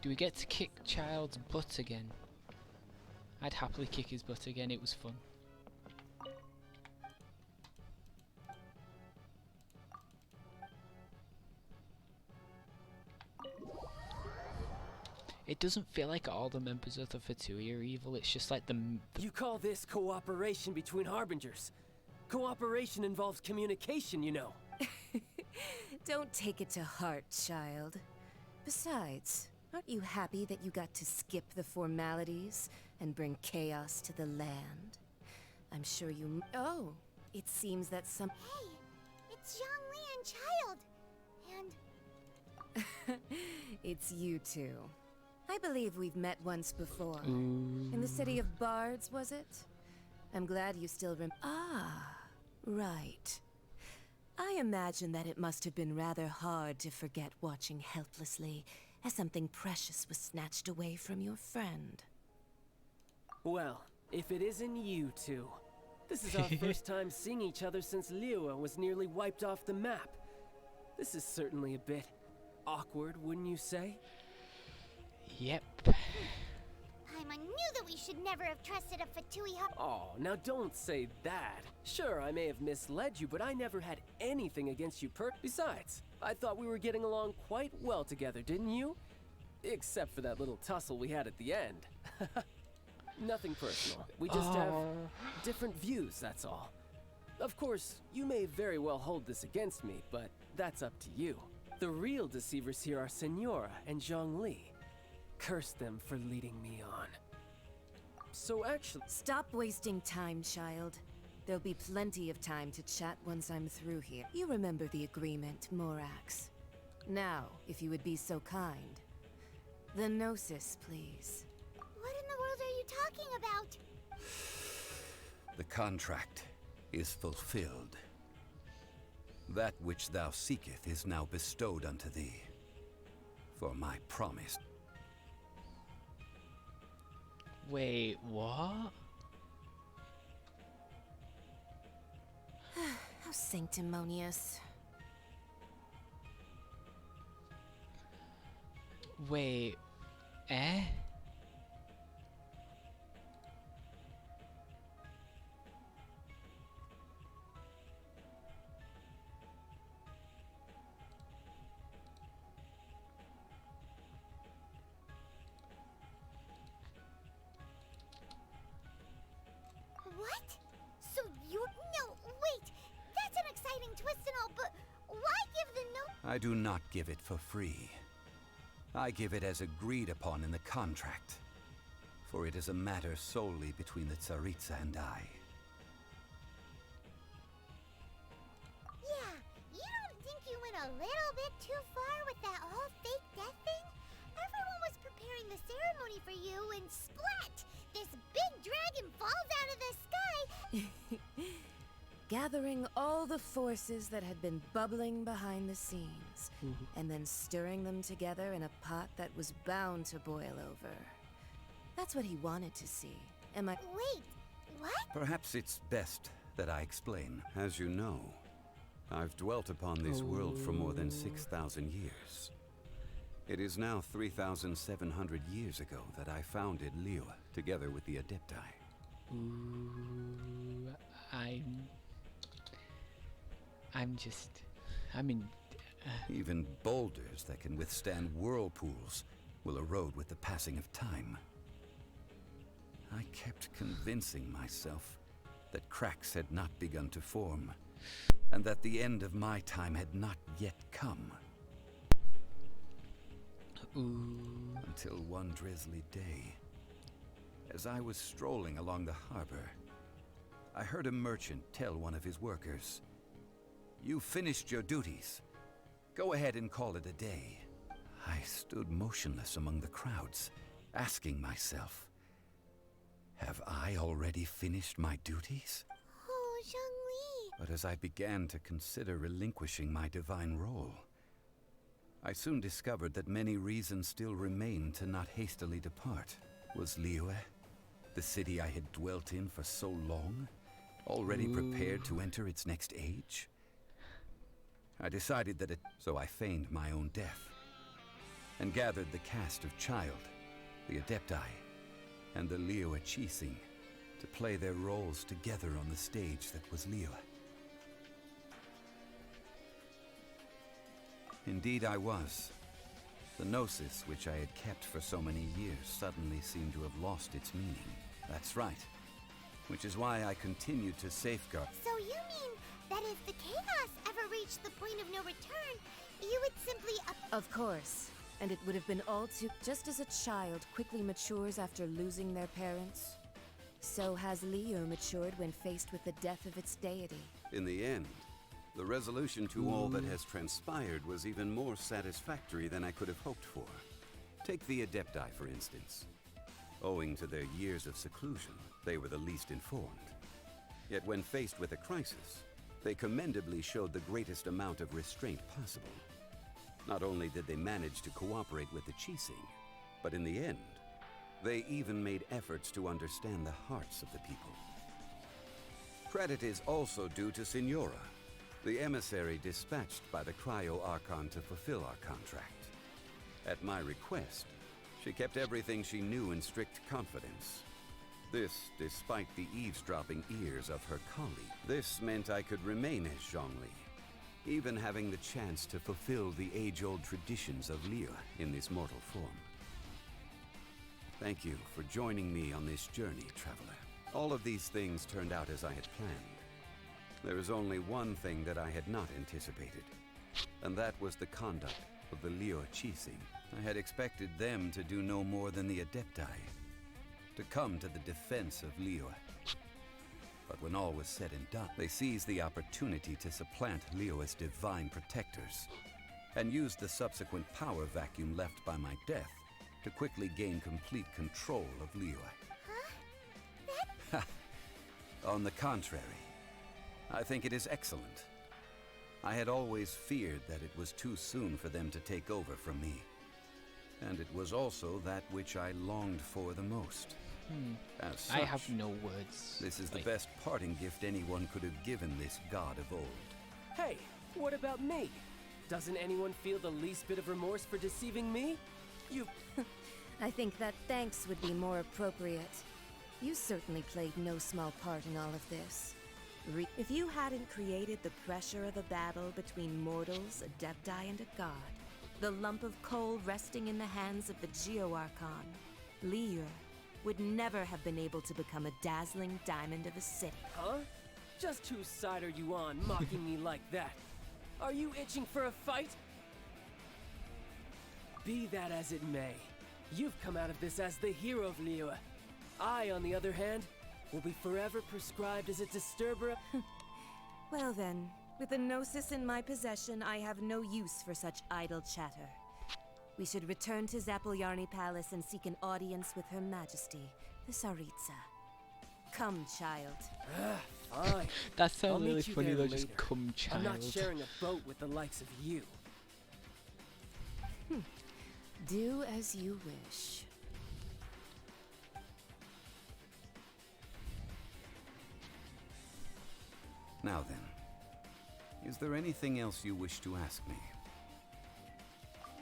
Do we get to kick Child's butt again? I'd happily kick his butt again, it was fun. It doesn't feel like all the members of the Fatui are evil, it's just like the You call this cooperation between Harbingers? Cooperation involves communication, you know. Don't take it to heart, child. Besides, aren't you happy that you got to skip the formalities and bring chaos to the land? I'm sure you... Oh, it seems that some... Hey, it's Zhongli and Child. And It's you two. I believe we've met once before. Ooh. In the city of Bards, was it? I'm glad you still Ah, right. I imagine that it must have been rather hard to forget watching helplessly as something precious was snatched away from your friend. Well, if it isn't you two. This is our first time seeing each other since Liyue was nearly wiped off the map. This is certainly a bit awkward, wouldn't you say? Yep. I time, I knew that we should never have trusted a Fatui Har- Oh, now don't say that. Sure, I may have misled you, but I never had anything against you Besides, I thought we were getting along quite well together, didn't you? Except for that little tussle we had at the end. Nothing personal. We just have different views, that's all. Of course, you may very well hold this against me, but that's up to you. The real deceivers here are Senora and Zhongli. Curse them for leading me on. So actually... Stop wasting time, child. There'll be plenty of time to chat once I'm through here. You remember the agreement, Morax. Now, if you would be so kind. The Gnosis, please. What in the world are you talking about? The contract is fulfilled. That which thou seeketh is now bestowed unto thee. For my promise. Wait, what? How sanctimonious. Wait, eh? What? So you're... No, wait! That's an exciting twist and all, but why give the no... I do not give it for free. I give it as agreed upon in the contract. For it is a matter solely between the Tsaritsa and I. Yeah, you don't think you went a little bit too far with that whole fake death thing? Everyone was preparing the ceremony for you and splat! This big dragon falls out of the sky! Gathering all the forces that had been bubbling behind the scenes, and then stirring them together in a pot that was bound to boil over. That's what he wanted to see. Am I... Wait, what? Perhaps it's best that I explain. As you know, I've dwelt upon this world for more than 6,000 years. It is now 3,700 years ago that I founded Liyue, together with the Adepti. Ooh, I mean... Even boulders that can withstand whirlpools will erode with the passing of time. I kept convincing myself that cracks had not begun to form, and that the end of my time had not yet come. Ooh. Until one drizzly day, as I was strolling along the harbor, I heard a merchant tell one of his workers, "You finished your duties. Go ahead and call it a day." I stood motionless among the crowds, asking myself, have I already finished my duties? Oh, Zhongli. But as I began to consider relinquishing my divine role, I soon discovered that many reasons still remained to not hastily depart. Was Liyue, the city I had dwelt in for so long, already prepared to enter its next age? I decided that so I feigned my own death, and gathered the cast of Child, the Adepti, and the Liyue Chising to play their roles together on the stage that was Liyue. Indeed I was. The Gnosis, which I had kept for so many years, suddenly seemed to have lost its meaning. That's right. Which is why I continued to safeguard. So you mean that if the chaos ever reached the point of no return, you would simply... Of course. And it would have been all too... Just as a child quickly matures after losing their parents, so has Liyue matured when faced with the death of its deity. In the end, the resolution to all that has transpired was even more satisfactory than I could have hoped for. Take the Adepti, for instance. Owing to their years of seclusion, they were the least informed. Yet when faced with a crisis, they commendably showed the greatest amount of restraint possible. Not only did they manage to cooperate with the Chising, but in the end, they even made efforts to understand the hearts of the people. Credit is also due to Senora, the emissary dispatched by the Cryo Archon to fulfill our contract. At my request, She kept everything she knew in strict confidence. This, despite the eavesdropping ears of her colleague. This meant I could remain as Zhongli, even having the chance to fulfill the age-old traditions of Liyue in this mortal form. Thank you for joining me on this journey, traveler. All of these things turned out as I had planned. There is only one thing that I had not anticipated, and that was the conduct of the Liyue Qixing. I had expected them to do no more than the Adepti, to come to the defense of Liyue. But when all was said and done, they seized the opportunity to supplant Liyue as divine protectors, and used the subsequent power vacuum left by my death to quickly gain complete control of Liyue. Huh? On the contrary, I think it is excellent. I had always feared that it was too soon for them to take over from me. And it was also that which I longed for the most. As such, I have no words. this is the best parting gift anyone could have given this god of old. Hey, what about me? Doesn't anyone feel the least bit of remorse for deceiving me? You... I think that thanks would be more appropriate. You certainly played no small part in all of this. If you hadn't created the pressure of a battle between mortals, Adepti, and a god, the lump of coal resting in the hands of the Geo-Archon, Liyue would never have been able to become a dazzling diamond of a city. Huh? Just whose side are you on, mocking me like that? Are you itching for a fight? Be that as it may, you've come out of this as the hero of Liyue. I, on the other hand, will be forever prescribed as a disturber. Well then, with a Gnosis in my possession, I have no use for such idle chatter. We should return to Zapoljarny Palace and seek an audience with Her Majesty, the Tsaritsa. Come, child. Fine. That I'll sounds meet really you funny there though, later. just come child. I'm not sharing a boat with the likes of you. Do as you wish. Now then, is there anything else you wish to ask me?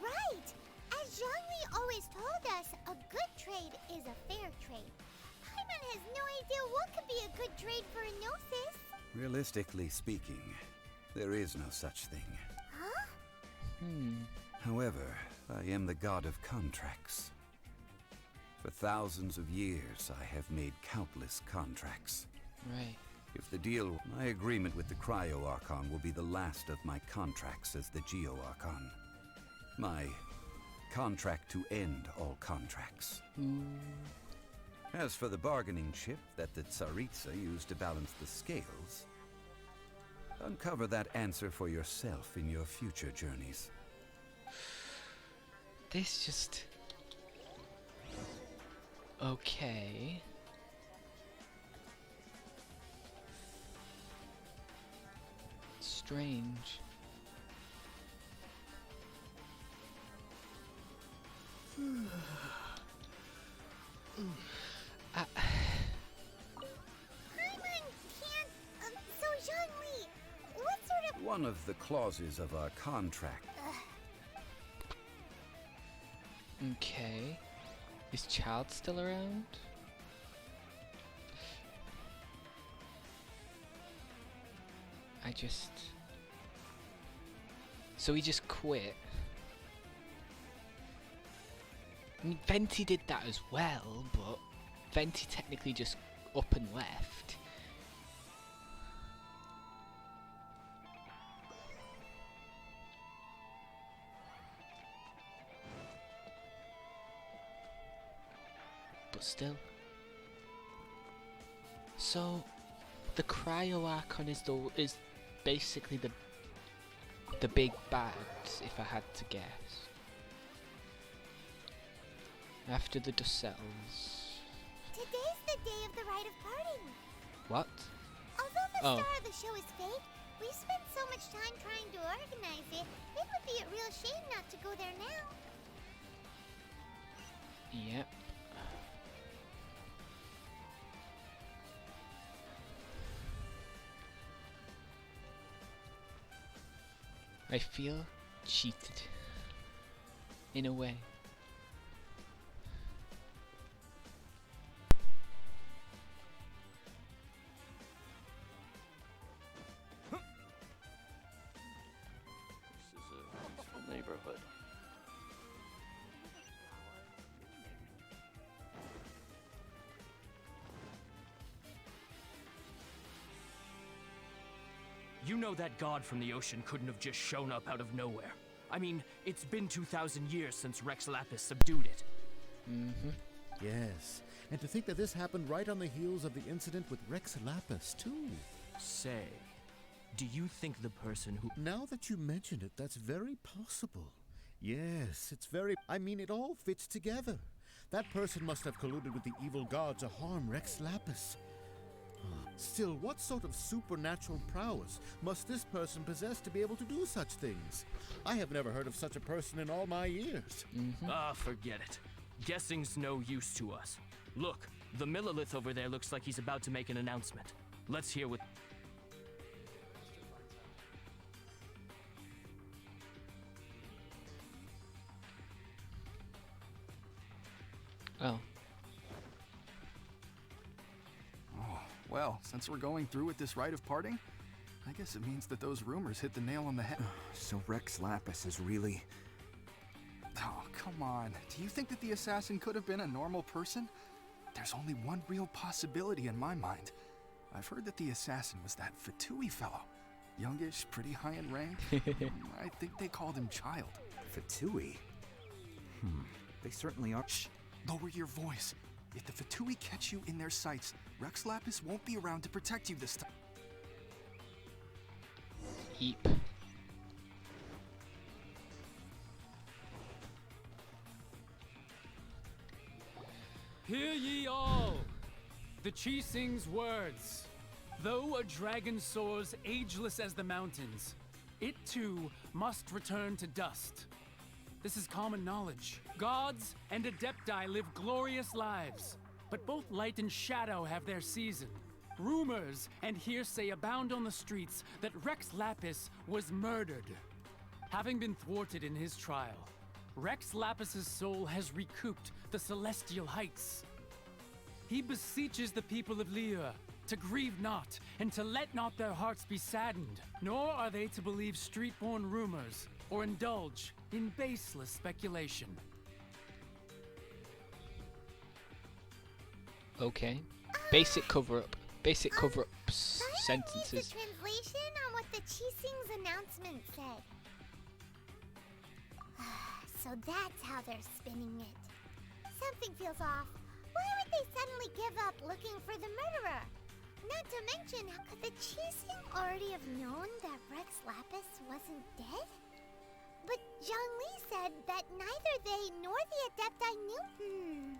Right! As Zhongli always told us, a good trade is a fair trade. Paimon has no idea what could be a good trade for a Gnosis. Realistically speaking, there is no such thing. Huh? However, I am the god of contracts. For thousands of years, I have made countless contracts. Right. If the deal, my agreement with the Cryo-Archon will be the last of my contracts as the Geo-Archon. My contract to end all contracts. As for the bargaining chip that the Tsaritsa used to balance the scales, uncover that answer for yourself in your future journeys. This just... Okay. Strange. Paimon can't... so Zhongli, what sort of... One of the clauses of our contract. Okay. Is Child still around? I just... So he just quit. I mean, Venti did that as well, but Venti technically just up and left. But still. So, the Cryo-Archon is basically the big bad, if I had to guess. After the dust settles. Today's the day of the rite of parting. What? Although the Oh. star of the show is fake, we spent so much time trying to organize it, it would be a real shame not to go there now. Yep. I feel cheated. In a way. neighborhood. You know that god from the ocean couldn't have just shown up out of nowhere. I mean, it's been 2,000 years since Rex Lapis subdued it. Mm-hmm. Yes, and to think that this happened right on the heels of the incident with Rex Lapis, too. Say, do you think the person who... Now that you mention it, that's very possible. Yes, it's very... I mean, it all fits together. That person must have colluded with the evil god to harm Rex Lapis. Still, what sort of supernatural prowess must this person possess to be able to do such things? I have never heard of such a person in all my years. Forget it. Guessing's no use to us. Look, the Millilith over there looks like he's about to make an announcement. Let's hear what... Oh. Well, since we're going through with this rite of parting, I guess it means that those rumors hit the nail on the head. So Rex Lapis is really... Oh, come on. Do you think that the assassin could have been a normal person? There's only one real possibility in my mind. I've heard that the assassin was that Fatui fellow. Youngish, pretty high in rank. I think they called him Child. Fatui? They certainly are... Shh! Lower your voice. If the Fatui catch you in their sights, Rex Lapis won't be around to protect you this time. Eep. Hear ye all! The Chi sings words. Though a dragon soars ageless as the mountains, it too must return to dust. This is common knowledge. Gods and Adepti live glorious lives, but both light and shadow have their season. Rumors and hearsay abound on the streets that Rex Lapis was murdered. Having been thwarted in his trial, Rex Lapis's soul has recouped the celestial heights. He beseeches the people of Liyue to grieve not, and to let not their hearts be saddened, nor are they to believe street-born rumors, or indulge in baseless speculation. Okay. Basic cover-up. Basic cover-ups sentences. The translation on what the Chi Sing's announcement said. So that's how they're spinning it. Something feels off. Why would they suddenly give up looking for the murderer? Not to mention, how could the Chi Sing already have known that Rex Lapis wasn't dead? But Zhongli said that neither they nor the Adepti knew.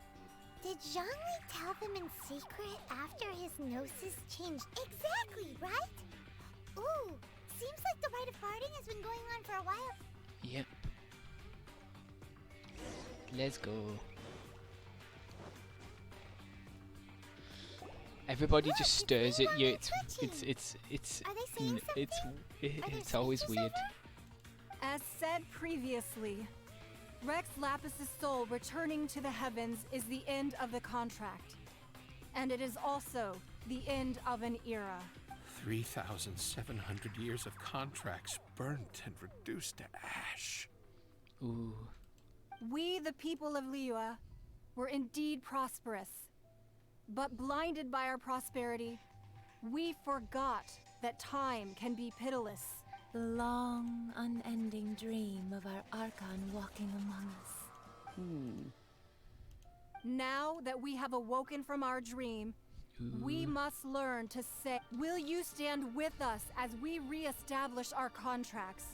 Did Zhongli tell them in secret after his gnosis changed? Exactly, right? Ooh, seems like the rite of parting has been going on for a while. Yep. Let's go. Everybody just stares at you. It's always weird. As said previously, Rex Lapis's soul returning to the heavens is the end of the contract. And it is also the end of an era. 3,700 years of contracts burnt and reduced to ash. Ooh. We, the people of Liyue, were indeed prosperous. But blinded by our prosperity, we forgot that time can be pitiless. The long, unending dream of our Archon walking among us. Now that we have awoken from our dream, we must learn to say, will you stand with us as we re-establish our contracts?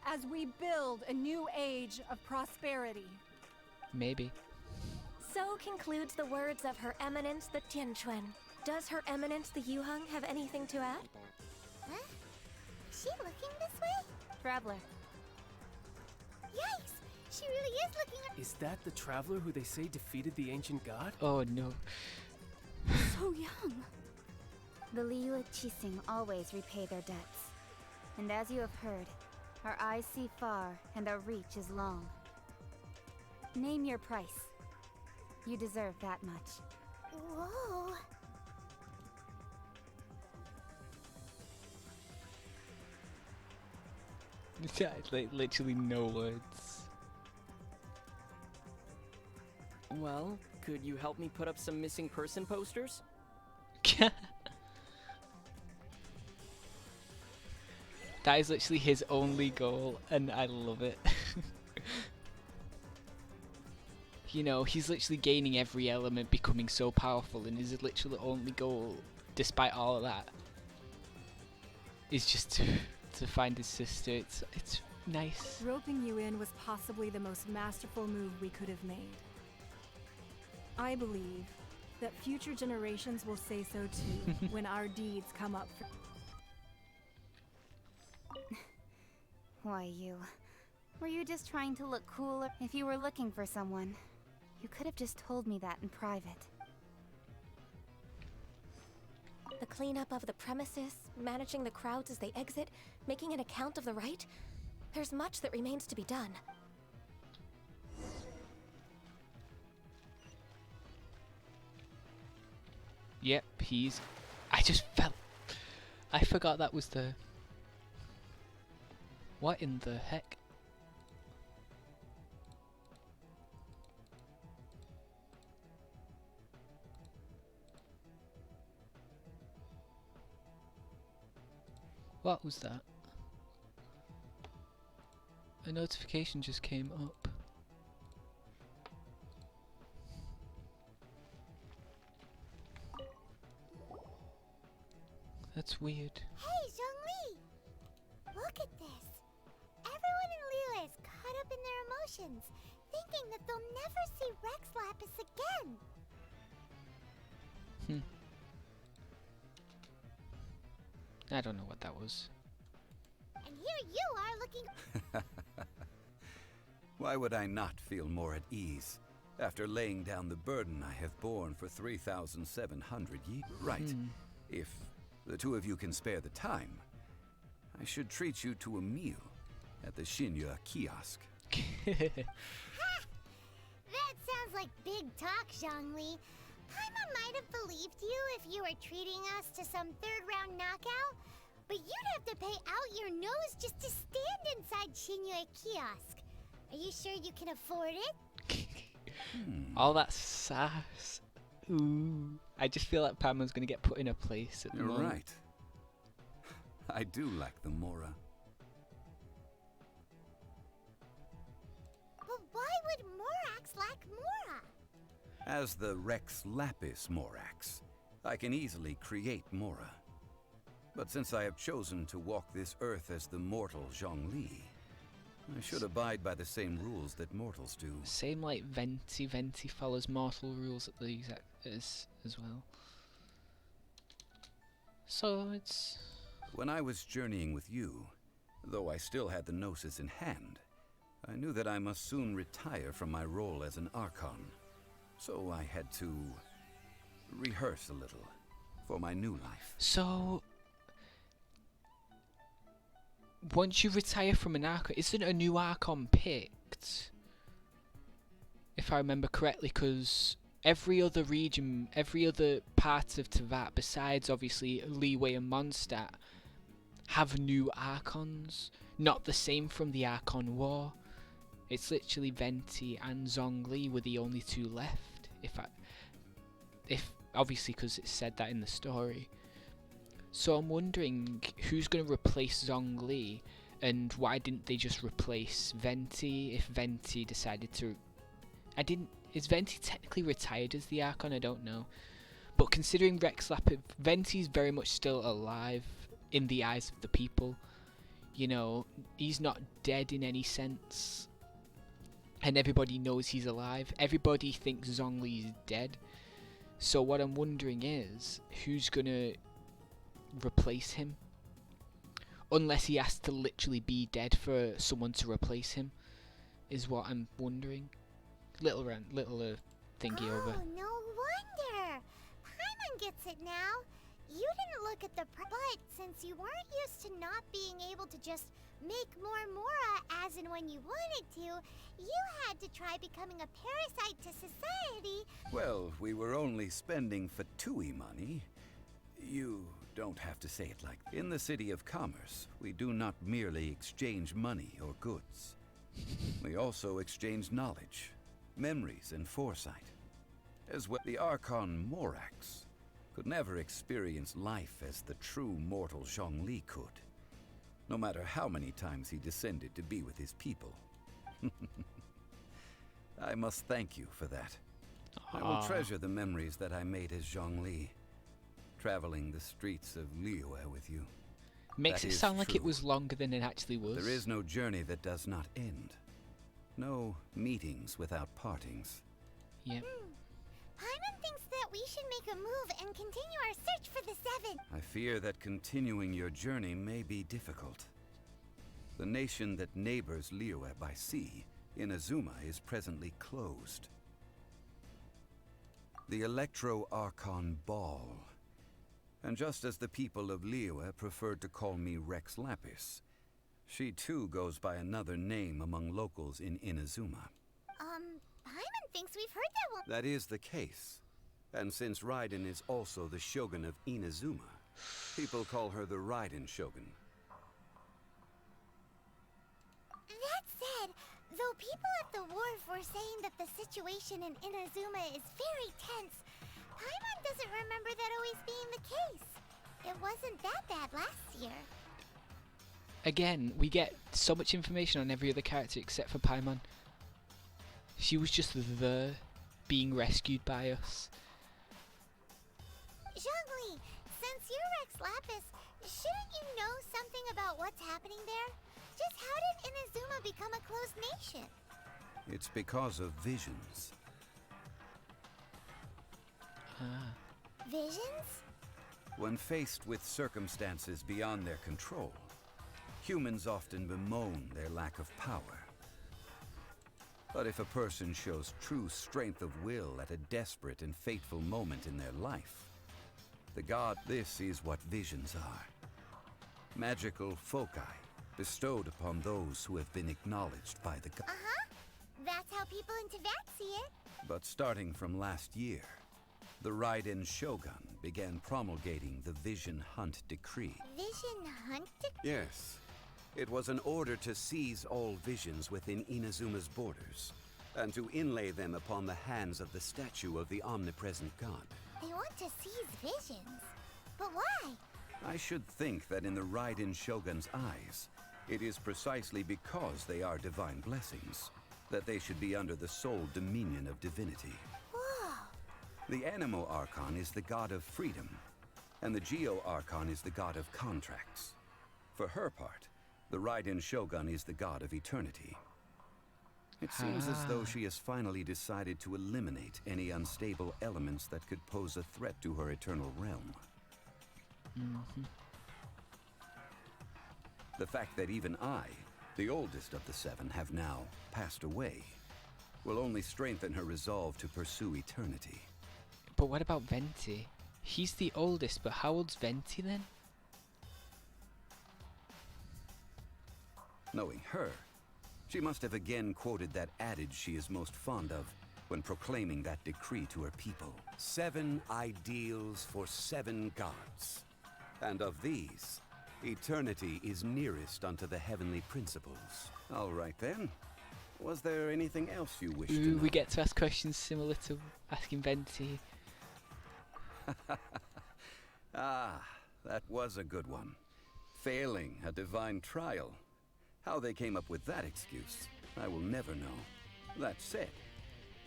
As we build a new age of prosperity? Maybe. So concludes the words of Her Eminence the Tianquan. Does Her Eminence the Yuheng have anything to add? Huh? Is she looking this way? Traveler. Yikes! She really is looking at— Is that the traveler who they say defeated the ancient god? Oh no. So young. The Liyue Qixing always repay their debts. And as you have heard, our eyes see far and our reach is long. Name your price. You deserve that much. Whoa. Like, literally no words. Well, could you help me put up some missing person posters? That is literally his only goal, and I love it. You know, he's literally gaining every element, becoming so powerful, and his literal only goal, despite all of that, is just to find his sister. It's nice. Roping you in was possibly the most masterful move we could have made. I believe that future generations will say so too when our deeds come up for... Why, you... Were you just trying to look cooler? If you were looking for someone, you could have just told me that in private. The cleanup of the premises, managing the crowds as they exit, making an account of the rite. There's much that remains to be done. Yep, I just felt... I forgot that was the... What in the heck? What was that? A notification just came up. That's weird. Hey, Zhongli! Look at this. Everyone in Liyue is caught up in their emotions, thinking that they'll never see Rex Lapis again. I don't know what that was. And here you are looking... Why would I not feel more at ease after laying down the burden I have borne for 3,700 years? Right. If the two of you can spare the time, I should treat you to a meal at the Shinya kiosk. That sounds like big talk, Zhongli. Paimon might have believed you if you were treating us to some third-round knockout, but you'd have to pay out your nose just to stand inside Shinya kiosk. Are you sure you can afford it? All that sass. Ooh. I just feel like Paimon's gonna get put in a place at the You're moment. right. I do like the Mora. But why would Morax lack Mora? As the Rex Lapis Morax, I can easily create Mora. But since I have chosen to walk this earth as the mortal Zhongli, I should abide by the same rules that mortals do. Same like Venti. Venti follows mortal rules at the exact as well. So it's... When I was journeying with you, though I still had the Gnosis in hand, I knew that I must soon retire from my role as an Archon. So I had to rehearse a little for my new life. So... Once you retire from an Archon, isn't a new Archon picked? If I remember correctly, because every other region, every other part of Teyvat, besides obviously Liyue and Mondstadt, have new Archons. Not the same from the Archon War. It's literally Venti and Zhongli were the only two left. If obviously because it said that in the story. So I'm wondering who's going to replace Zhongli, and why didn't they just replace Venti if Venti decided to... Is Venti technically retired as the Archon? I don't know. But considering Rex Lapis, Venti's very much still alive in the eyes of the people. You know, he's not dead in any sense. And everybody knows he's alive. Everybody thinks Zhongli's dead. So what I'm wondering is, who's going to replace him? Unless he has to literally be dead for someone to replace him, is what I'm wondering. Little thingy over. Oh, no wonder! Paimon gets it now. You didn't look at the but since you weren't used to not being able to just make more Mora as and when you wanted to, you had to try becoming a parasite to society. Well, we were only spending Fatui money. You don't have to say it like that. In the City of Commerce, we do not merely exchange money or goods. We also exchange knowledge, memories, and foresight. As well, the Archon Morax could never experience life as the true mortal Zhongli could, no matter how many times he descended to be with his people. I must thank you for that. I will treasure the memories that I made as Zhongli, traveling the streets of Liyue with you. Makes That it is sound like it true. was longer than it actually was. There is no journey that does not end. No meetings without partings. Yep. Paimon thinks that we should make a move and continue our search for the Seven. I fear that continuing your journey may be difficult. The nation that neighbors Liyue by sea, Inazuma, is presently closed. The Electro-Archon Ball. And just as the people of Liyue preferred to call me Rex Lapis, she too goes by another name among locals in Inazuma. Paimon thinks we've heard that one. That is the case. And since Raiden is also the Shogun of Inazuma, people call her the Raiden Shogun. That said, though people at the wharf were saying that the situation in Inazuma is very tense, Paimon doesn't remember that always being the case. It wasn't that bad last year. Again, we get so much information on every other character except for Paimon. She was just there, being rescued by us. Zhongli, since you're Rex Lapis, shouldn't you know something about what's happening there? Just how did Inazuma become a closed nation? It's because of visions. Visions? When faced with circumstances beyond their control, humans often bemoan their lack of power. But if a person shows true strength of will at a desperate and fateful moment in their life, this is what visions are. Magical foci bestowed upon those who have been acknowledged by the god. That's how people in Teyvat see it. But starting from last year, the Raiden Shogun began promulgating the Vision Hunt Decree. Vision Hunt Decree? Yes. It was an order to seize all visions within Inazuma's borders, and to inlay them upon the hands of the statue of the omnipresent god. They want to seize visions. But why? I should think that in the Raiden Shogun's eyes, it is precisely because they are divine blessings that they should be under the sole dominion of divinity. Whoa. The Animo Archon is the god of freedom, and the Geo Archon is the god of contracts. For her part, the Raiden Shogun is the god of eternity. It seems as though she has finally decided to eliminate any unstable elements that could pose a threat to her eternal realm. The fact that even I, the oldest of the seven, have now passed away, will only strengthen her resolve to pursue eternity. But what about Venti? He's the oldest, but how old's Venti then? Knowing her, she must have again quoted that adage she is most fond of when proclaiming that decree to her people. 7 ideals for 7 gods. And of these, eternity is nearest unto the heavenly principles. All right then. Was there anything else you wished to know? We get to ask questions similar to asking Venti. That was a good one. Failing a divine trial. How they came up with that excuse, I will never know. That said,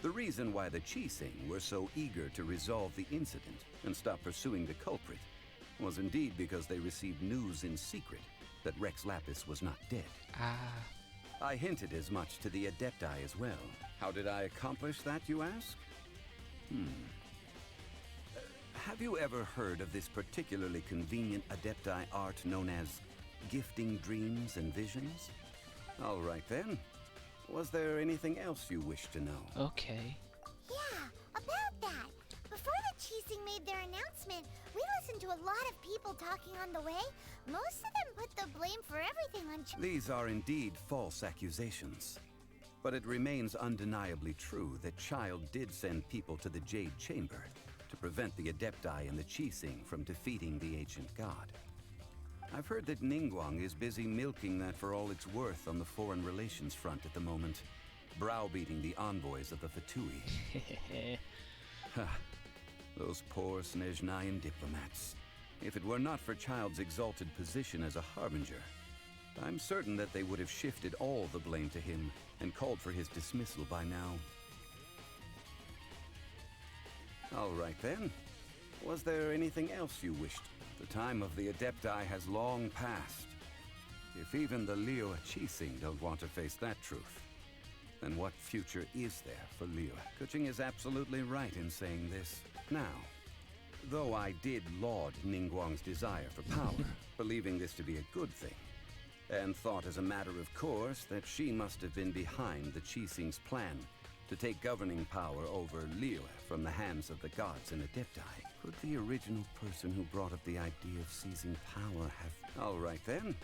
the reason why the Qixing were so eager to resolve the incident and stop pursuing the culprit was indeed because they received news in secret that Rex Lapis was not dead. I hinted as much to the Adepti as well. How did I accomplish that, you ask? Have you ever heard of this particularly convenient Adepti art known as gifting dreams and visions? All right then. Was there anything else you wish to know? Okay. Yeah, about that. Before the Qixing made their announcement, we listened to a lot of people talking on the way. Most of them put the blame for everything on These are indeed false accusations. But it remains undeniably true that Child did send people to the Jade Chamber to prevent the Adepti and the Qixing from defeating the ancient god. I've heard that Ningguang is busy milking that for all it's worth on the foreign relations front at the moment, browbeating the envoys of the Fatui. Ha! Those poor Snezhnayan diplomats. If it were not for Child's exalted position as a harbinger, I'm certain that they would have shifted all the blame to him and called for his dismissal by now. All right then. Was there anything else you wished? The time of the Adepti has long passed. If even the Liyue Qixing don't want to face that truth, then what future is there for Liyue? Kuching is absolutely right in saying this. Now, though I did laud Ningguang's desire for power, believing this to be a good thing, and thought as a matter of course that she must have been behind the Qixing's plan to take governing power over Liyue from the hands of the gods and Adepti. Could the original person who brought up the idea of seizing power have... All right then.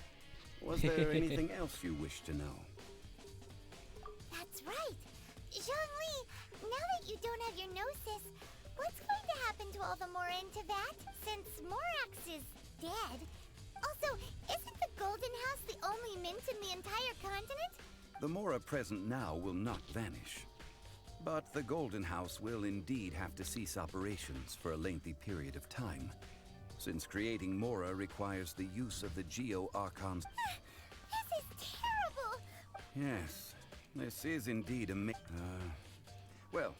Was there anything else you wish to know? That's right. Zhongli, now that you don't have your gnosis, what's going to happen to all the Mora in Teyvat, since Morax is dead? Also, isn't the Golden House the only mint in the entire continent? The Mora present now will not vanish. But the Golden House will indeed have to cease operations for a lengthy period of time, since creating Mora requires the use of the Geo-Archons. This is terrible! Yes, this is indeed a well,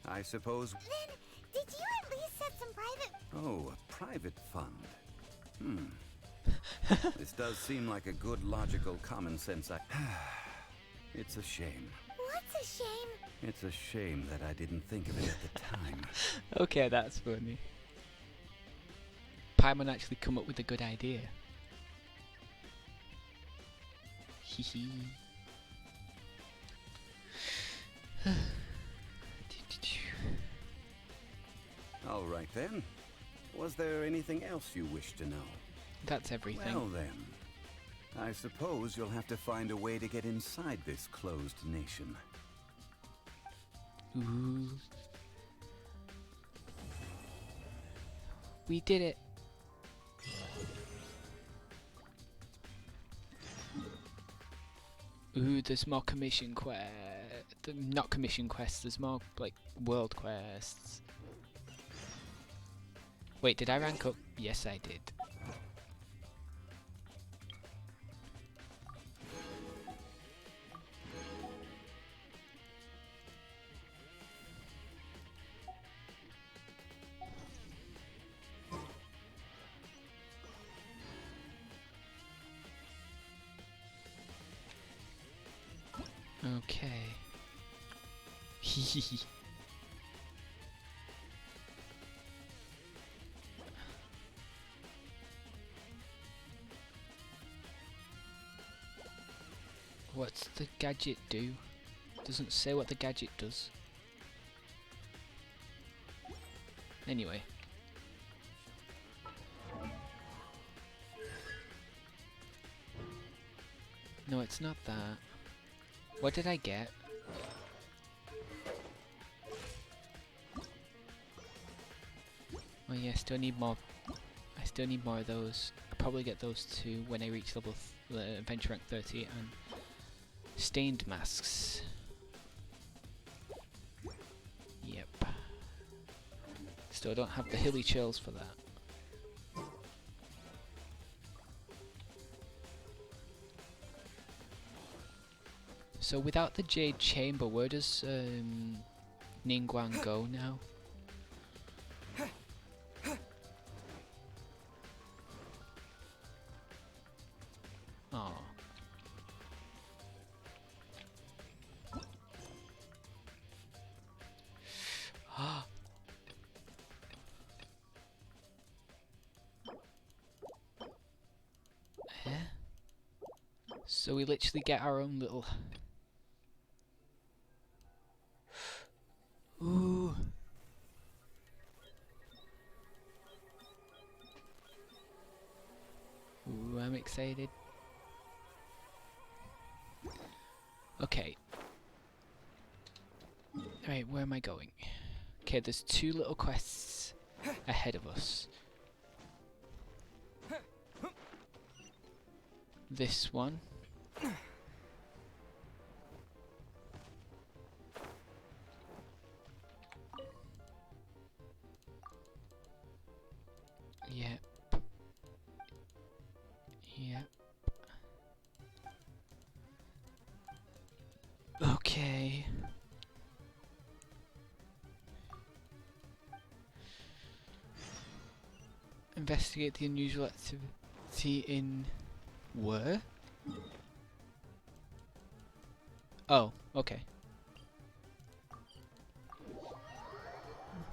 I suppose... Then, did you at least set some private... Oh, a private fund. This does seem like a good, logical, common sense It's a shame. What's a shame? It's a shame that I didn't think of it at the time. Okay, that's funny. Paimon actually come up with a good idea. Hehe. All right then. Was there anything else you wish to know? That's everything. Well then, I suppose you'll have to find a way to get inside this closed nation. Ooh. We did it. Ooh, there's more commission quests. Not commission quests, there's more, like, world quests. Wait, did I rank up? Yes, I did. Okay. What's the gadget do? Doesn't say what the gadget does. Anyway. No, it's not that. What did I get? Oh yeah, I still need more. I still need more of those. I'll probably get those too when I reach level adventure rank 30 and stained masks. Yep. Still don't have the hilly chills for that. So without the Jade Chamber, where does Ningguang go now? Oh. So we literally get our own little... Ooh. Ooh, I'm excited. Okay. Alright, where am I going? Okay, there's two little quests ahead of us. This one. Yep. Yep. Okay. Investigate the unusual activity in where? Oh, okay.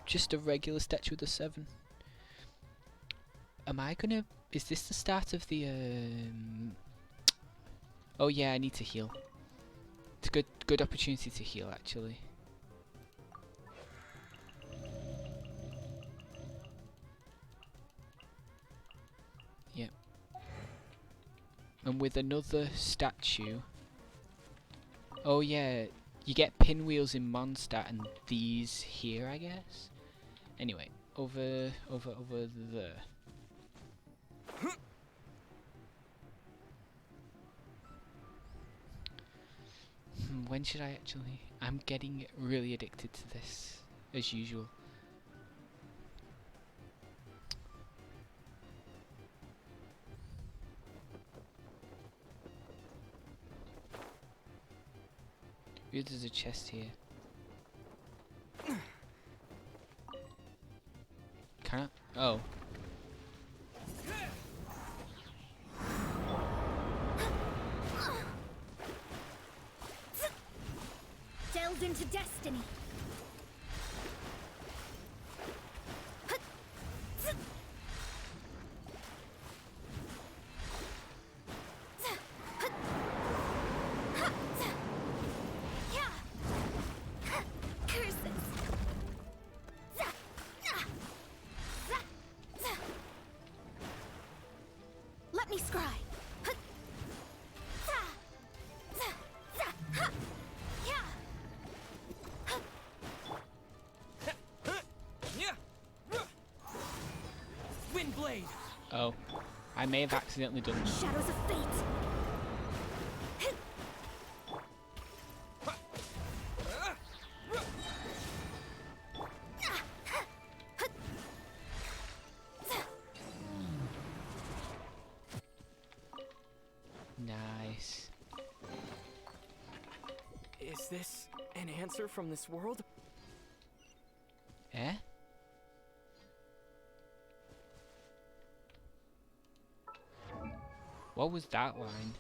Just a regular statue of the 7. Am I gonna... Is this the start of the Oh yeah, I need to heal. It's a good opportunity to heal actually. Yep. And with another statue. Oh yeah, you get pinwheels in Mondstadt and these here, I guess. Anyway, over there. When should I actually... I'm getting really addicted to this, as usual. Ooh, there's a chest here. Can I? Oh. Delved into destiny. Let me scry. Windblade. Oh. I may have accidentally done that. Shadows of fate. Nice. Is this an answer from this world? Eh? What was that line?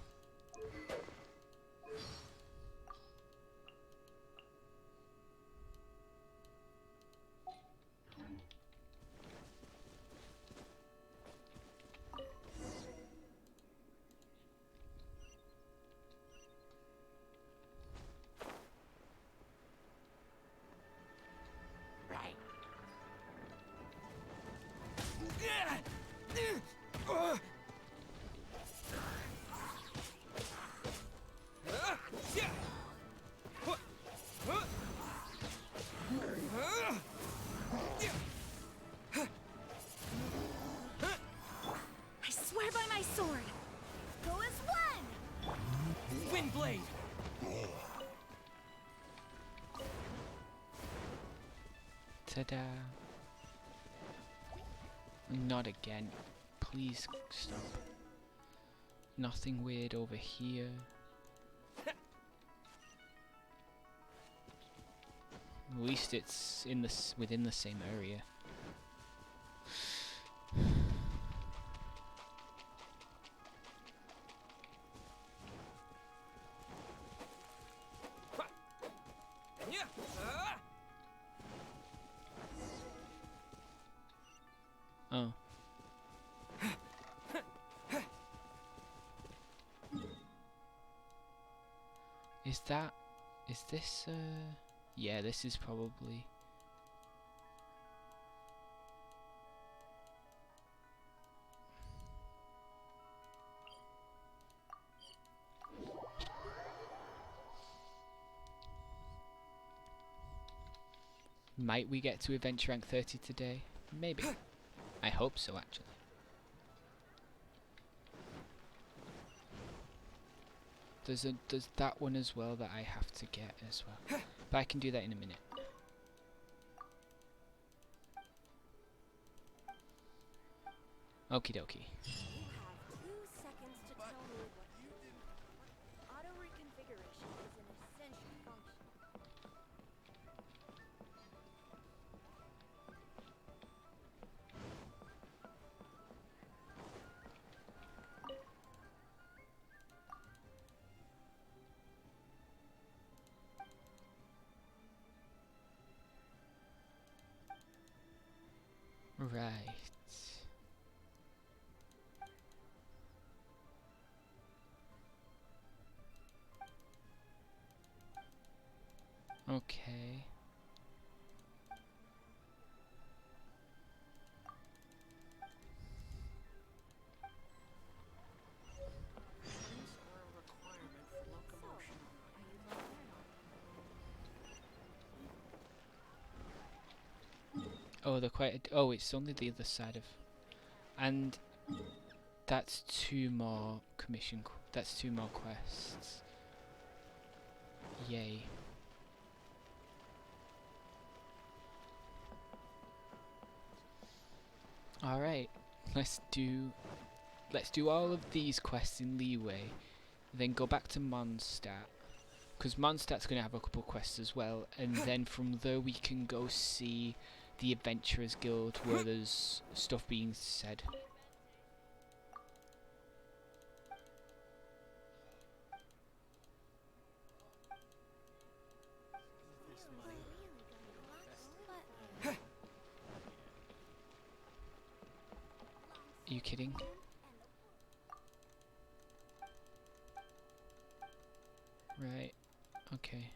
I swear by my sword. Go as one. Windblade. Ta-da. Not again. Please stop. Nothing weird over here. At least it's in within the same area. Oh. Is this yeah, this is probably might we get to adventure rank 30 today? Maybe. I hope so, actually. There's that one as well that I have to get as well. But I can do that in a minute. Okie dokie. Right. Okay. Oh, they're quite. Oh, it's only the other side of. And that's 2 more commission. That's 2 more quests. Yay. All right. Let's do all of these quests in Leeway, then go back to Mondstadt, because Mondstadt's going to have a couple quests as well, and then from there we can go see the Adventurers Guild where there's stuff being said. Are you kidding? Right. Okay.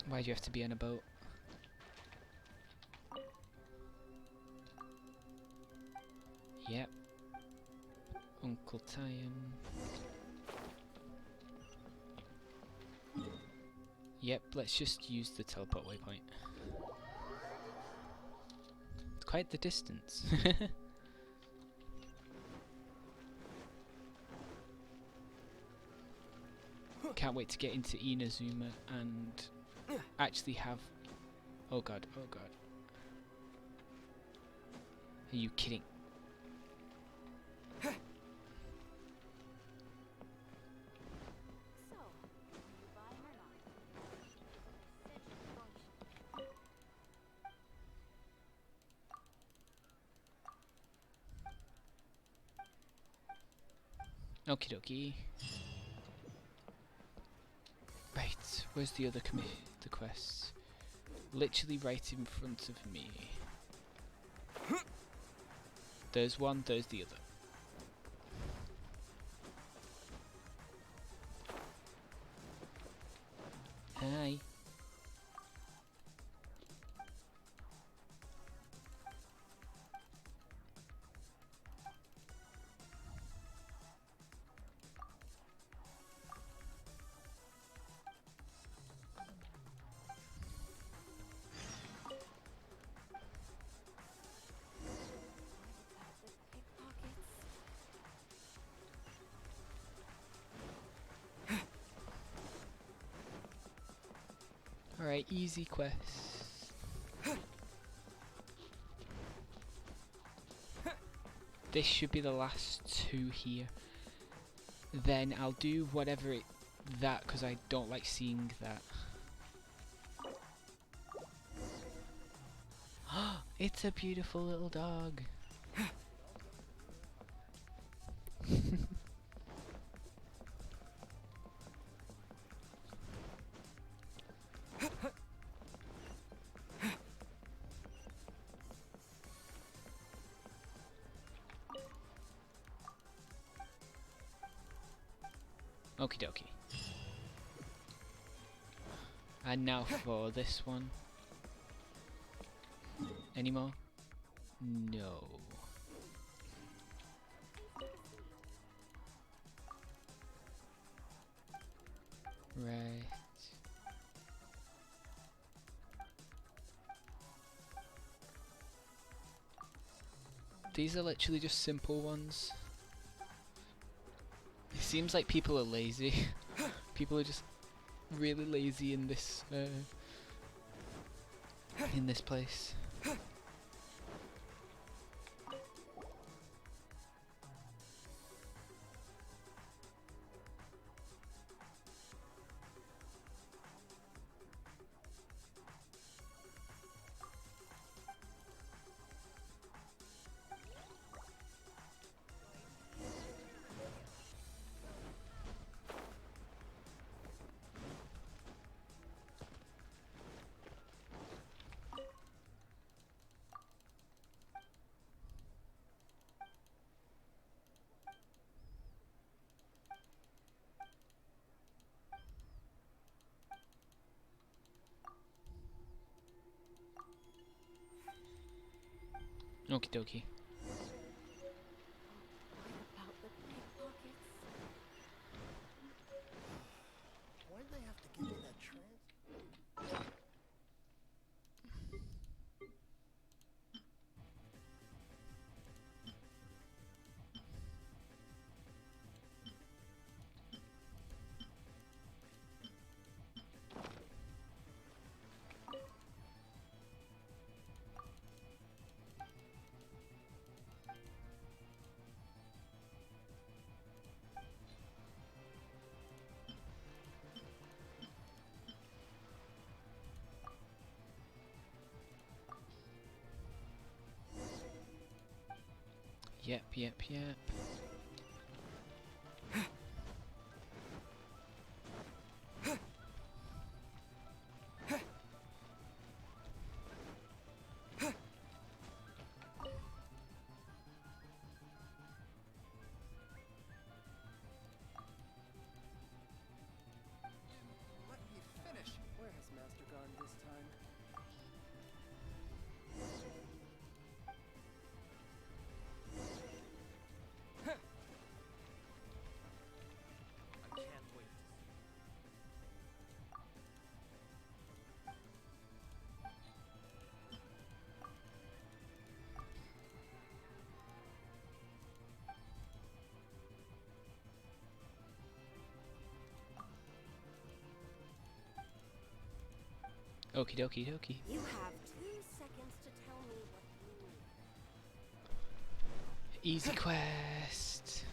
Why do you have to be on a boat? Yep. Uncle Tyan. Yep, let's just use the teleport waypoint. It's quite the distance. Can't wait to get into Inazuma and actually have... Oh god, oh god. Are you kidding? Okie dokie. Right, where's the other the quests? Literally right in front of me. There's one, there's the other. Hi. Alright, easy quest. This should be the last 2 here. Then I'll do whatever that, because I don't like seeing that. It's a beautiful little dog. Okie dokie. And now for this one. Any more? No. Right. These are literally just simple ones. It seems like people are lazy. People are just really lazy in this place. Okie dokie. Why did they have to give me that trans? Yep. Let me finish. Where has Master gone this time? I can't wait. Okie dokie dokie. You have 2 seconds to tell me what you need. Easy quest.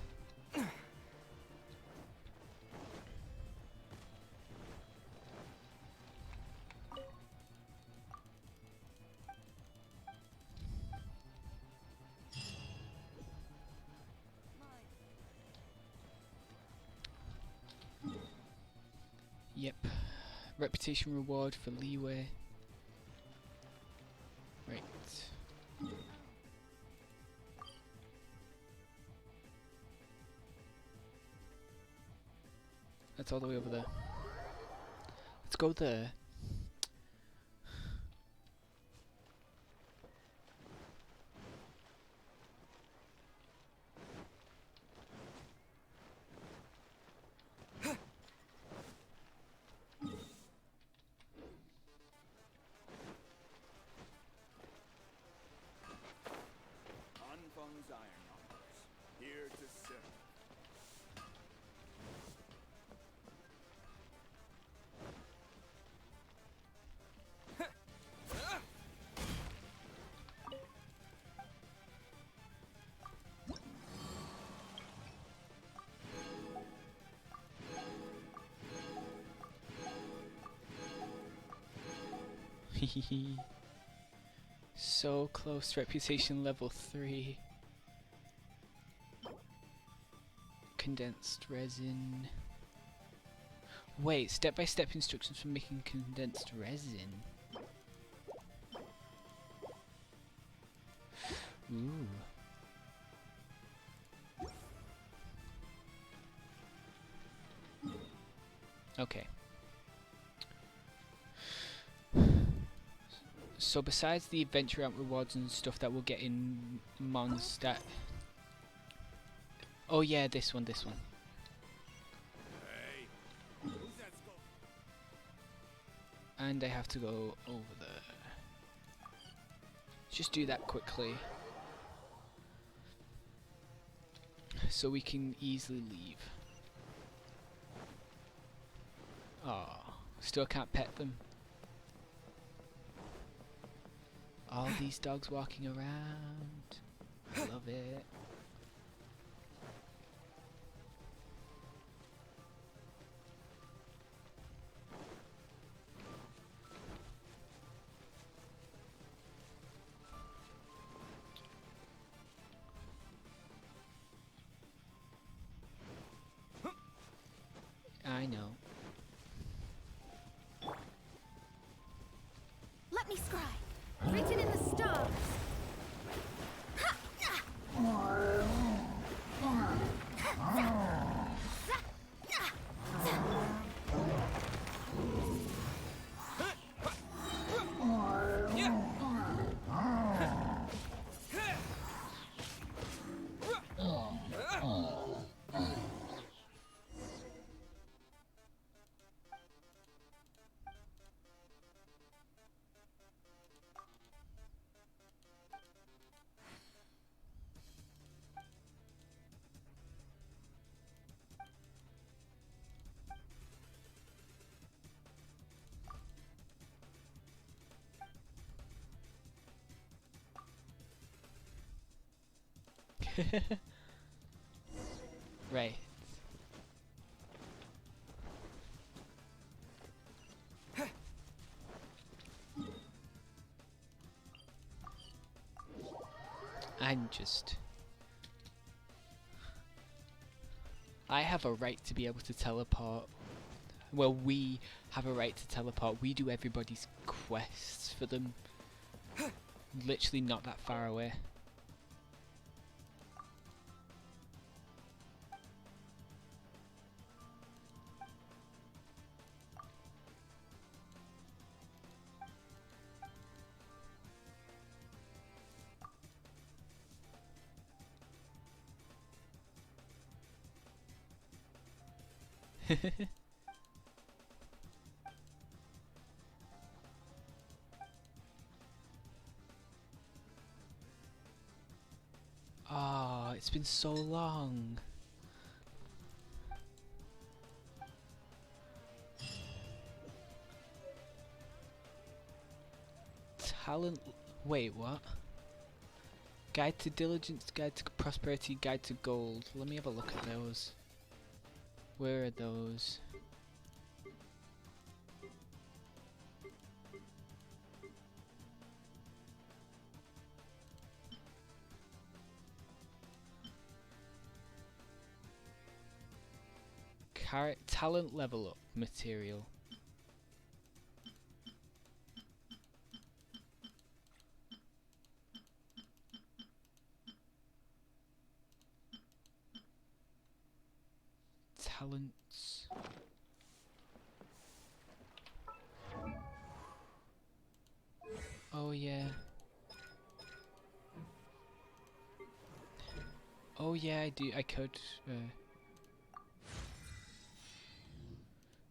Yep. Reputation reward for leeway. Right. That's all the way over there. Let's go there. Anfang's Ironmongers, here to serve. So close, reputation level 3. Condensed resin. Wait, step-by-step instructions for making condensed resin. Ooh. Okay. So besides the adventure out rewards and stuff that we'll get in Mondstadt. Oh yeah, this one. And I have to go over there. Just do that quickly. So we can easily leave. Oh, still can't pet them. All these dogs walking around. Love it. I know. Let me scry. Written in the stars. Right. I have a right to be able to teleport. Well, we have a right to teleport. We do everybody's quests for them. Literally not that far away. Oh, it's been so long. Talent. Wait, what? Guide to diligence, guide to prosperity, guide to gold. Let me have a look at those. Where are those? Talent level up material. Talents. Oh yeah. Oh yeah, I do. I could.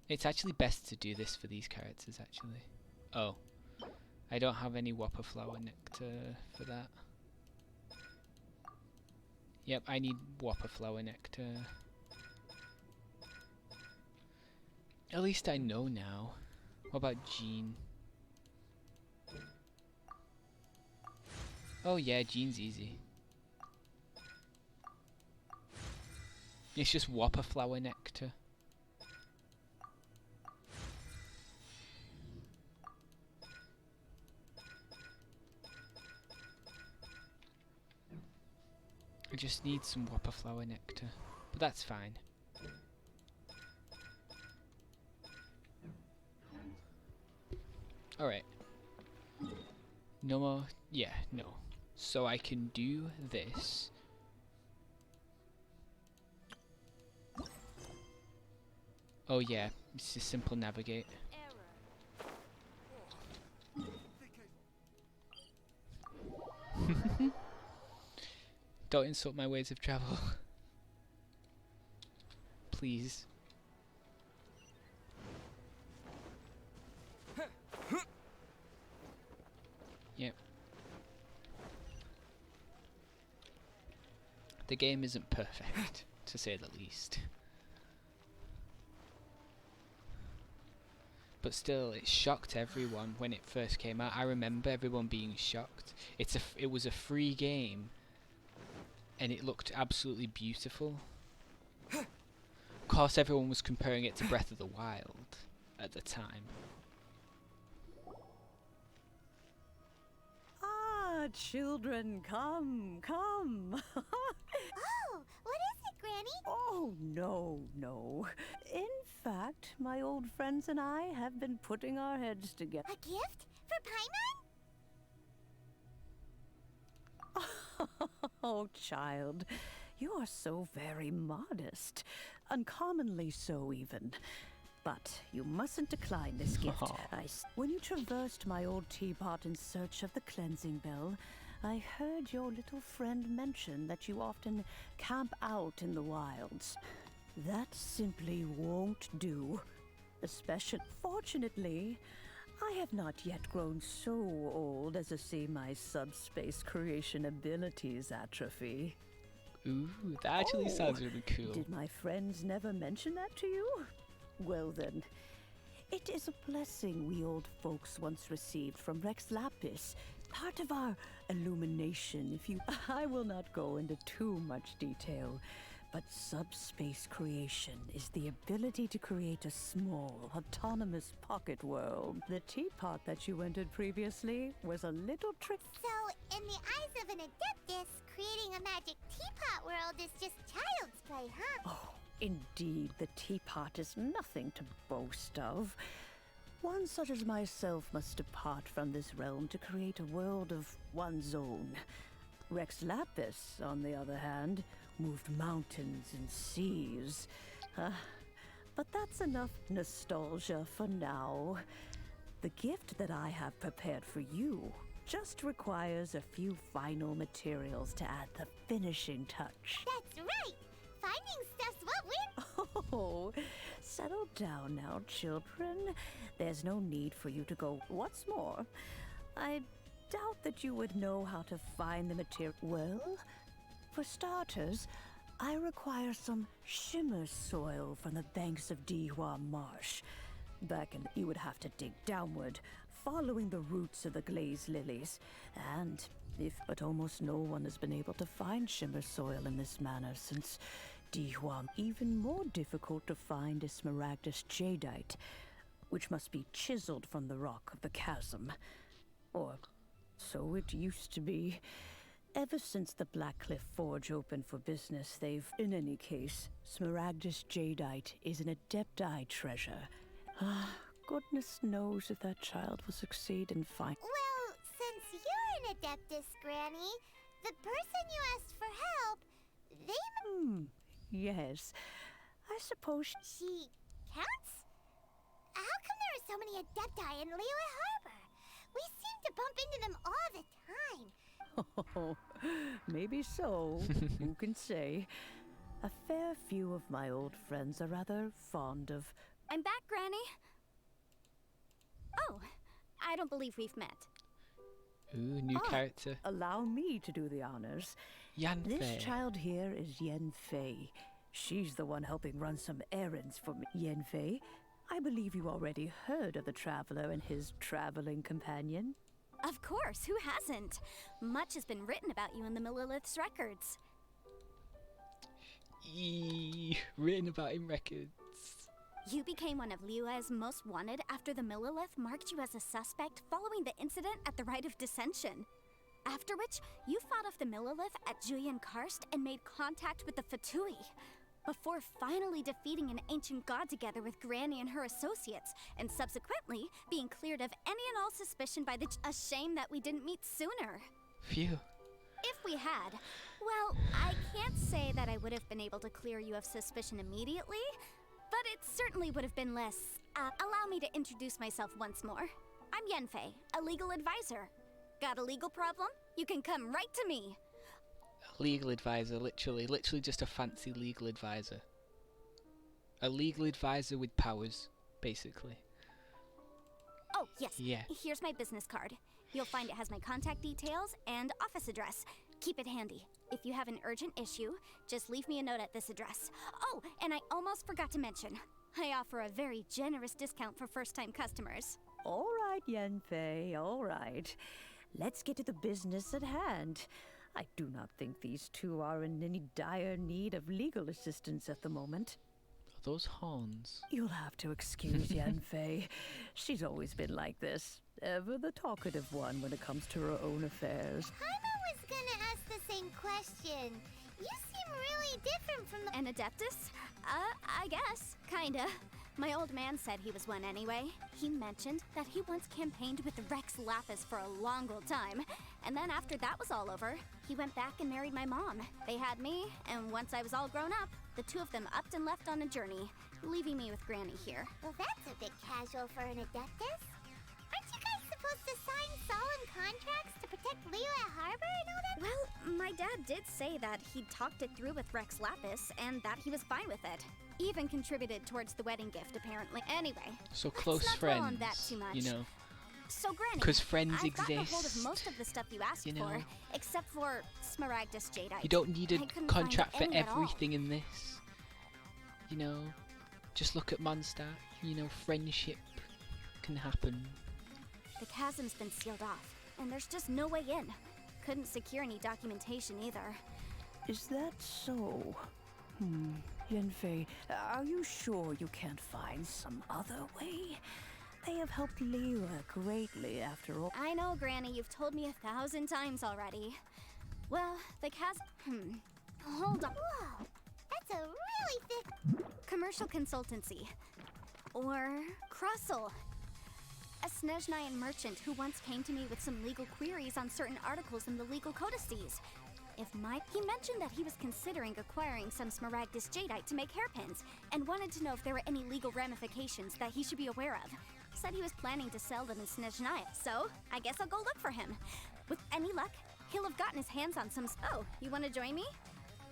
It's actually best to do this for these characters, actually. Oh. I don't have any Whopper Flower Nectar for that. Yep, I need Whopper Flower Nectar. At least I know now. What about Jean? Oh yeah, Jean's easy. It's just Whopper Flower Nectar. I just need some Whopper Flower Nectar, but that's fine. Alright. No more? Yeah, no. So I can do this. Oh yeah, it's just simple navigate. Don't insult my ways of travel. Please. Yep. The game isn't perfect, to say the least. But still, it shocked everyone when it first came out. I remember everyone being shocked. It was a free game, and it looked absolutely beautiful. Of course, everyone was comparing it to Breath of the Wild at the time. Ah, children, come, come. Oh, what is it, Granny? Oh, no, no. In fact, my old friends and I have been putting our heads together. A gift? For Paimon? Oh, child, you are so very modest. Uncommonly so, even. But you mustn't decline this gift. When you traversed my old teapot in search of the cleansing bell, I heard your little friend mention that you often camp out in the wilds. That simply won't do. Fortunately, I have not yet grown so old as to see my subspace creation abilities atrophy. Ooh, that actually sounds really cool. Did my friends never mention that to you? Well then, it is a blessing we old folks once received from Rex Lapis, part of our illumination, I will not go into too much detail, but subspace creation is the ability to create a small, autonomous pocket world. The teapot that you entered previously was a little trick. So, in the eyes of an Adeptus, creating a magic teapot world is just child's play, huh? Oh, indeed, the teapot is nothing to boast of. One such as myself must depart from this realm to create a world of one's own. Rex Lapis, on the other hand, moved mountains and seas. But that's enough nostalgia for now. The gift that I have prepared for you just requires a few final materials to add the finishing touch. That's right! Finding stuff's what we're... Oh, settle down now, children. There's no need for you to go. What's more, I doubt that you would know how to find the material. Well, for starters, I require some shimmer soil from the banks of Dihua Marsh. You would have to dig downward, following the roots of the glazed lilies. But almost no one has been able to find shimmer soil in this manner since Dihua. Even more difficult to find is smaragdus jadeite, which must be chiseled from the rock of the chasm. Or so it used to be. Ever since the Blackcliff Forge opened for business, in any case, smaragdus jadeite is an adepti treasure. Goodness knows if that child will succeed in finding. Well, since you're an Adeptus, Granny, the person you asked for help, they... Yes. I suppose she counts? How come there are so many Adepti in Liyue Harbor? We seem to bump into them all the time. Oh, maybe so. Who can say? A fair few of my old friends are rather fond of... I'm back, Granny. Oh, I don't believe we've met. Ooh, new character. Allow me to do the honors. Yanfei. This child here is Yanfei. She's the one helping run some errands for me. Yanfei, I believe you already heard of the traveler and his traveling companion. Of course, who hasn't? Much has been written about you in the Millilith's records. Written about in records. You became one of Liyue's most wanted after the Millilith marked you as a suspect following the incident at the Rite of Dissension. After which, you fought off the Millilith at Julian Karst and made contact with the Fatui, before finally defeating an ancient god together with Granny and her associates, and subsequently being cleared of any and all suspicion by the... A shame that we didn't meet sooner. Phew. If we had, well, I can't say that I would have been able to clear you of suspicion immediately, but it certainly would have been less. Allow me to introduce myself once more. I'm Yenfei, a legal advisor. Got a legal problem? You can come right to me. A legal advisor, literally just a fancy legal advisor. A legal advisor with powers, basically. Oh, yes. Yeah. Here's my business card. You'll find it has my contact details and office address. Keep it handy. If you have an urgent issue, just leave me a note at this address. Oh, and I almost forgot to mention, I offer a very generous discount for first-time customers. All right, Yenfei, all right. Let's get to the business at hand. I do not think these two are in any dire need of legal assistance at the moment. Are those horns? You'll have to excuse Yenfei. She's always been like this. Ever the talkative one when it comes to her own affairs. Paimon was gonna ask the same question. You seem really different from the— An Adeptus? I guess. Kinda. My old man said he was one anyway. He mentioned that he once campaigned with Rex Lapis for a long old time. And then after that was all over, he went back and married my mom. They had me, and once I was all grown up, the two of them upped and left on a journey, leaving me with Granny here. Well, that's a bit casual for an Adeptus. Aren't you guys supposed to sign solemn contracts to protect Liyue Harbor and all that? Well, my dad did say that he'd talked it through with Rex Lapis, and that he was fine with it. Even contributed towards the wedding gift, apparently. Anyway, So close let's not dwell friends, on that too much. you know. So, Granny, 'Cause friends I've gotten a hold of exist, most of the stuff you asked you know. for, except for Smaragdus Jadeite. You don't need a I couldn't contract find for any at all. everything in this. You know, just look at Mondstadt. You know, friendship can happen. The chasm's been sealed off, and there's just no way in. Couldn't secure any documentation either. Is that so? Yenfei, are you sure you can't find some other way? They have helped Liyue greatly after all. I know, Granny, you've told me 1,000 times already. Well, the chasm... Hold on. Whoa, that's a really thick... Commercial consultancy. Or Crossel. A Snezhnayan merchant who once came to me with some legal queries on certain articles in the legal codices. He mentioned that he was considering acquiring some Smaragdus Jadeite to make hairpins, and wanted to know if there were any legal ramifications that he should be aware of. Said he was planning to sell them in Snezhnaya, so I guess I'll go look for him. With any luck, he'll have gotten his hands on some... Oh, you want to join me?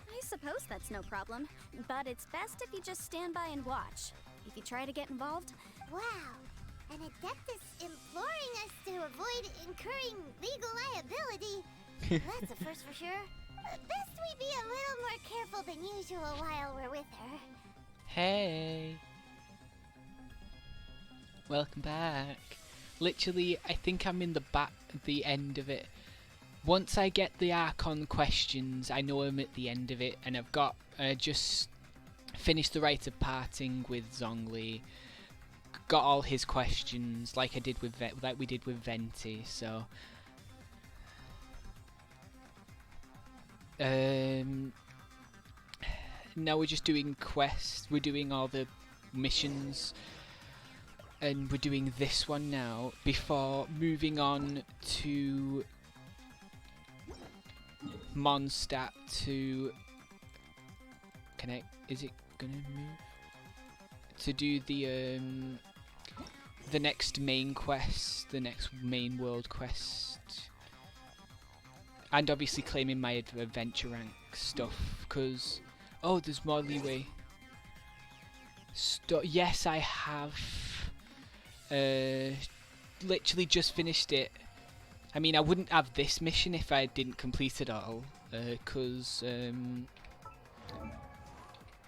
I suppose that's no problem, but it's best if you just stand by and watch. If you try to get involved... Wow, an Adeptus imploring us to avoid incurring legal liability. That's a first for sure. Best we be a little more careful than usual while we're with her. Hey. Welcome back. Literally, I think I'm in the end of it. Once I get the Archon questions, I know I'm at the end of it, and I've got just finished the rite of parting with Zhongli. Got all his questions, like we did with Venti. So, now we're just doing quests. We're doing all the missions. And we're doing this one now before moving on to Mondstadt to... Is it gonna move? To do the next main quest, the next main world quest. And obviously claiming my adventure rank stuff, because... Oh, there's more leeway. Yes, I have... literally just finished it. I mean, I wouldn't have this mission if I didn't complete it all, cause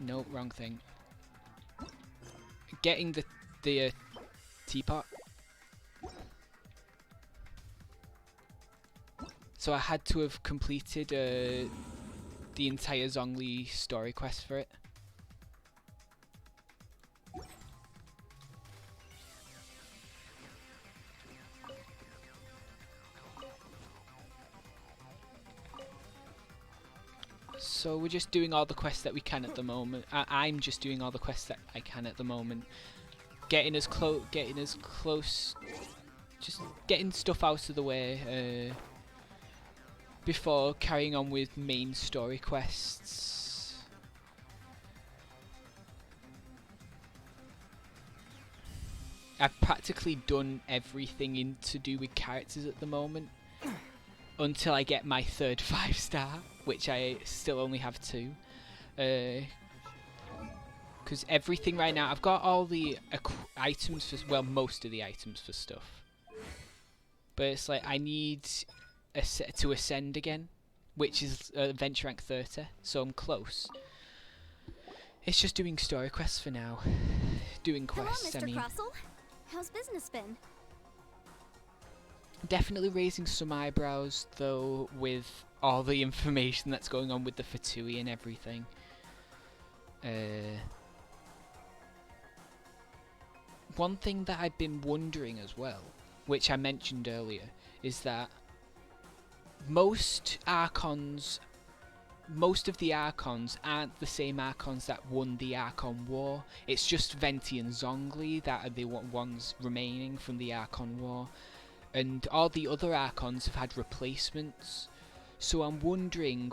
no, wrong thing. Getting the teapot. So I had to have completed the entire Zhongli story quest for it. So we're just doing all the quests that we can at the moment. I'm just doing all the quests that I can at the moment. Getting as close, just getting stuff out of the way before carrying on with main story quests. I've practically done everything to do with characters at the moment until I get my third 5-star, which I still only have 2. Because everything right now, I've got all the items for, well, most of the items for stuff. But it's like I need to ascend again, which is adventure rank 30, so I'm close. It's just doing story quests for now. Doing quests, Hello, Mr. I mean. Crossell. How's business been? Definitely raising some eyebrows, though, with all the information that's going on with the Fatui and everything. One thing that I've been wondering as well, which I mentioned earlier, is that most of the Archons aren't the same Archons that won the Archon War. It's just Venti and Zhongli that are the ones remaining from the Archon War. And all the other Archons have had replacements. So I'm wondering,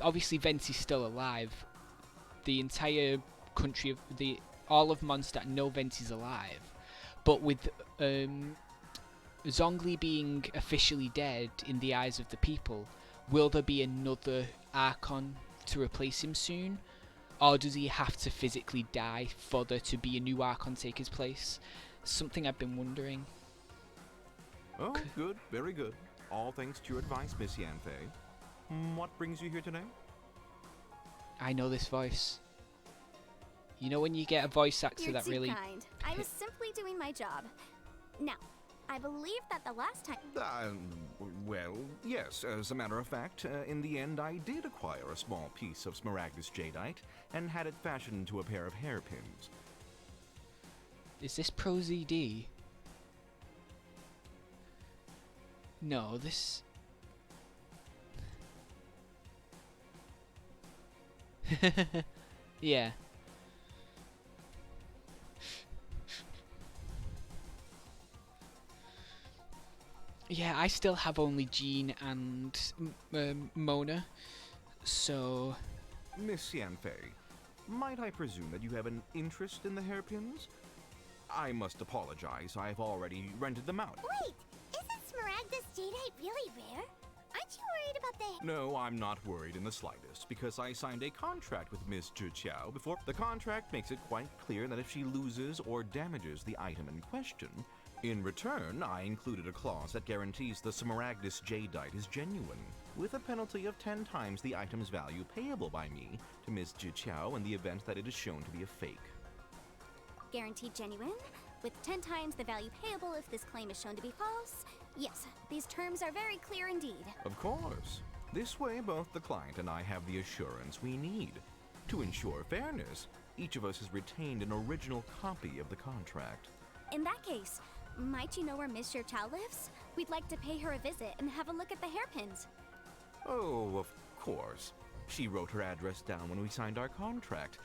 obviously Venti's still alive. The entire country of all of Mondstadt know Venti's alive. But with Zhongli being officially dead in the eyes of the people, will there be another Archon to replace him soon? Or does he have to physically die for there to be a new Archon take his place? Something I've been wondering. Oh, good, very good. All thanks to your advice, Miss Yanfei. What brings you here today? I know this voice. You know when you get a voice actor You're that too really... kind. I was simply doing my job. Now, I believe that the last time... Well, yes, as a matter of fact, in the end I did acquire a small piece of Smaragdus jadeite and had it fashioned into a pair of hairpins. Is this Pro ZD? No, this... Yeah. Yeah, I still have only Jean and Mona, so... Miss Yanfei, might I presume that you have an interest in the hairpins? I must apologize, I've already rented them out. Wait, isn't Smaragdus jadeite really rare? Aren't you worried about the... No, I'm not worried in the slightest, because I signed a contract with Miss Zhi Qiao before. The contract makes it quite clear that if she loses or damages the item in question, in return, I included a clause that guarantees the Smaragdus jadeite is genuine, with a penalty of 10 times the item's value payable by me to Miss Zhi Qiao in the event that it is shown to be a fake. Guaranteed genuine, with 10 times the value payable if this claim is shown to be false. Yes, these terms are very clear indeed. Of course. This way, both the client and I have the assurance we need. To ensure fairness, each of us has retained an original copy of the contract. In that case, might you know where Miss Zhi lives? We'd like to pay her a visit and have a look at the hairpins. Oh, of course. She wrote her address down when we signed our contract.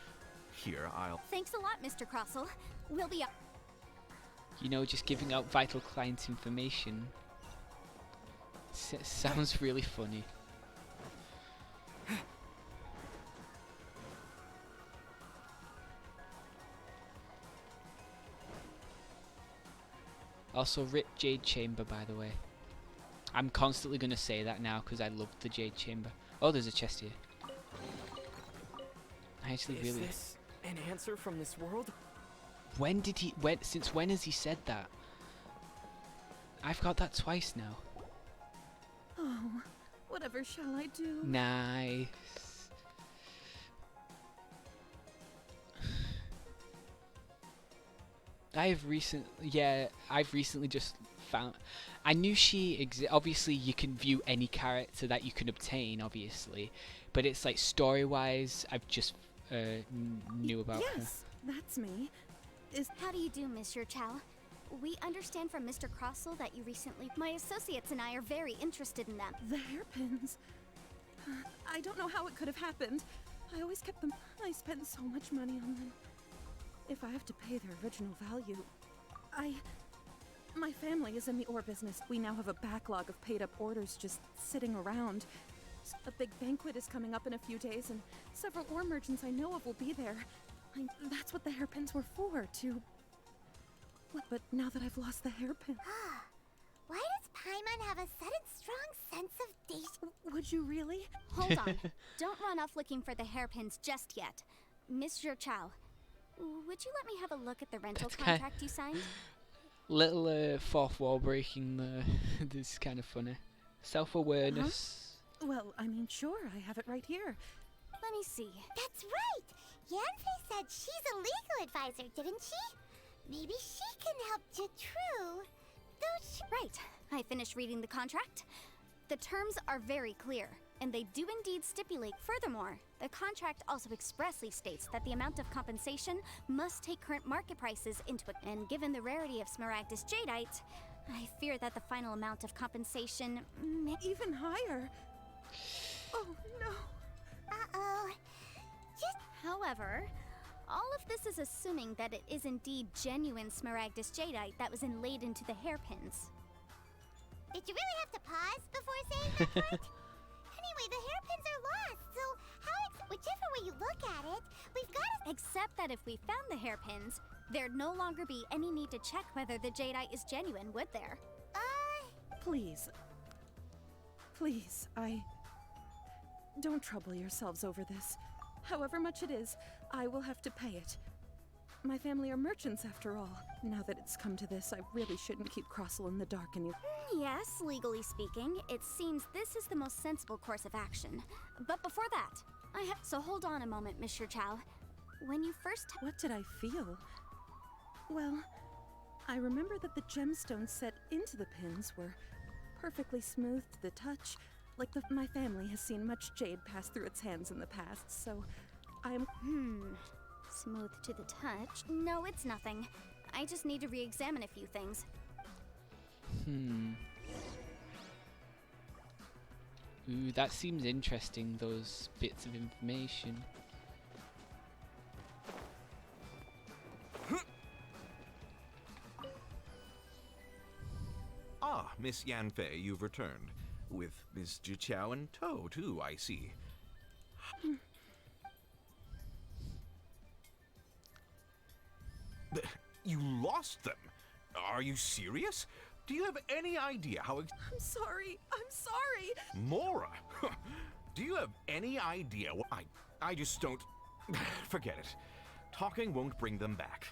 Here, I'll... Thanks a lot, Mr. Crossell. We'll be up. You know, just giving out vital client information. Sounds really funny. Also, rip Jade Chamber, by the way. I'm constantly going to say that now because I love the Jade Chamber. Oh, there's a chest here. I actually Is really... this an answer from this world? When did he... Since when has he said that? I've got that twice now. Oh, whatever shall I do? Nice. I've recently just found... I knew she obviously you can view any character that you can obtain, obviously. But it's like story-wise, I've just knew about her. Yes, that's me. How do you do, Mr. Chow? We understand from Mr. Crossell that you recently... My associates and I are very interested in them. The hairpins. I don't know how it could have happened. I always kept them. I spent so much money on them. If I have to pay their original value, My family is in the ore business. We now have a backlog of paid-up orders just sitting around. A big banquet is coming up in a few days, and several ore merchants I know of will be there. That's what the hairpins were for, to... But now that I've lost the hairpin... Why does Paimon have a sudden strong sense of danger? Would you really? Hold on. Don't run off looking for the hairpins just yet. Mr. Chow, would you let me have a look at the rental contract you signed? Little fourth wall breaking there. This is kind of funny. Self-awareness. Huh? Well, I mean, sure, I have it right here. Let me see. That's right! Yanfei said she's a legal advisor, didn't she? Maybe she can help Jatru. Right. I finished reading the contract. The terms are very clear, and they do indeed stipulate. Furthermore, the contract also expressly states that the amount of compensation must take current market prices into it. And given the rarity of Smaragdus Jadeite, I fear that the final amount of compensation may... Even higher? Oh, no. Uh-oh. However, all of this is assuming that it is indeed genuine Smaragdus Jadeite that was inlaid into the hairpins. Did you really have to pause before saying that part? Anyway, the hairpins are lost, so whichever way you look at it, we've got to... Except that if we found the hairpins, there'd no longer be any need to check whether the Jadeite is genuine, would there? Please. Please, Don't trouble yourselves over this. However much it is, I will have to pay it. My family are merchants after all. Now that it's come to this, I really shouldn't keep Crossel in the dark any... Yes, legally speaking, it seems this is the most sensible course of action. But before that, So hold on a moment, Mr. Chow. When you first... What did I feel? Well, I remember that the gemstones set into the pins were perfectly smooth to the touch. My family has seen much jade pass through its hands in the past, so I am... Smooth to the touch? No, it's nothing. I just need to re-examine a few things. Ooh, that seems interesting, those bits of information. Ah, Miss Yanfei, you've returned. With Miss Jiqiao in tow, too, I see. You lost them? Are you serious? Do you have any idea how... I'm sorry. Mora! Do you have any idea what... I just don't... Forget it. Talking won't bring them back.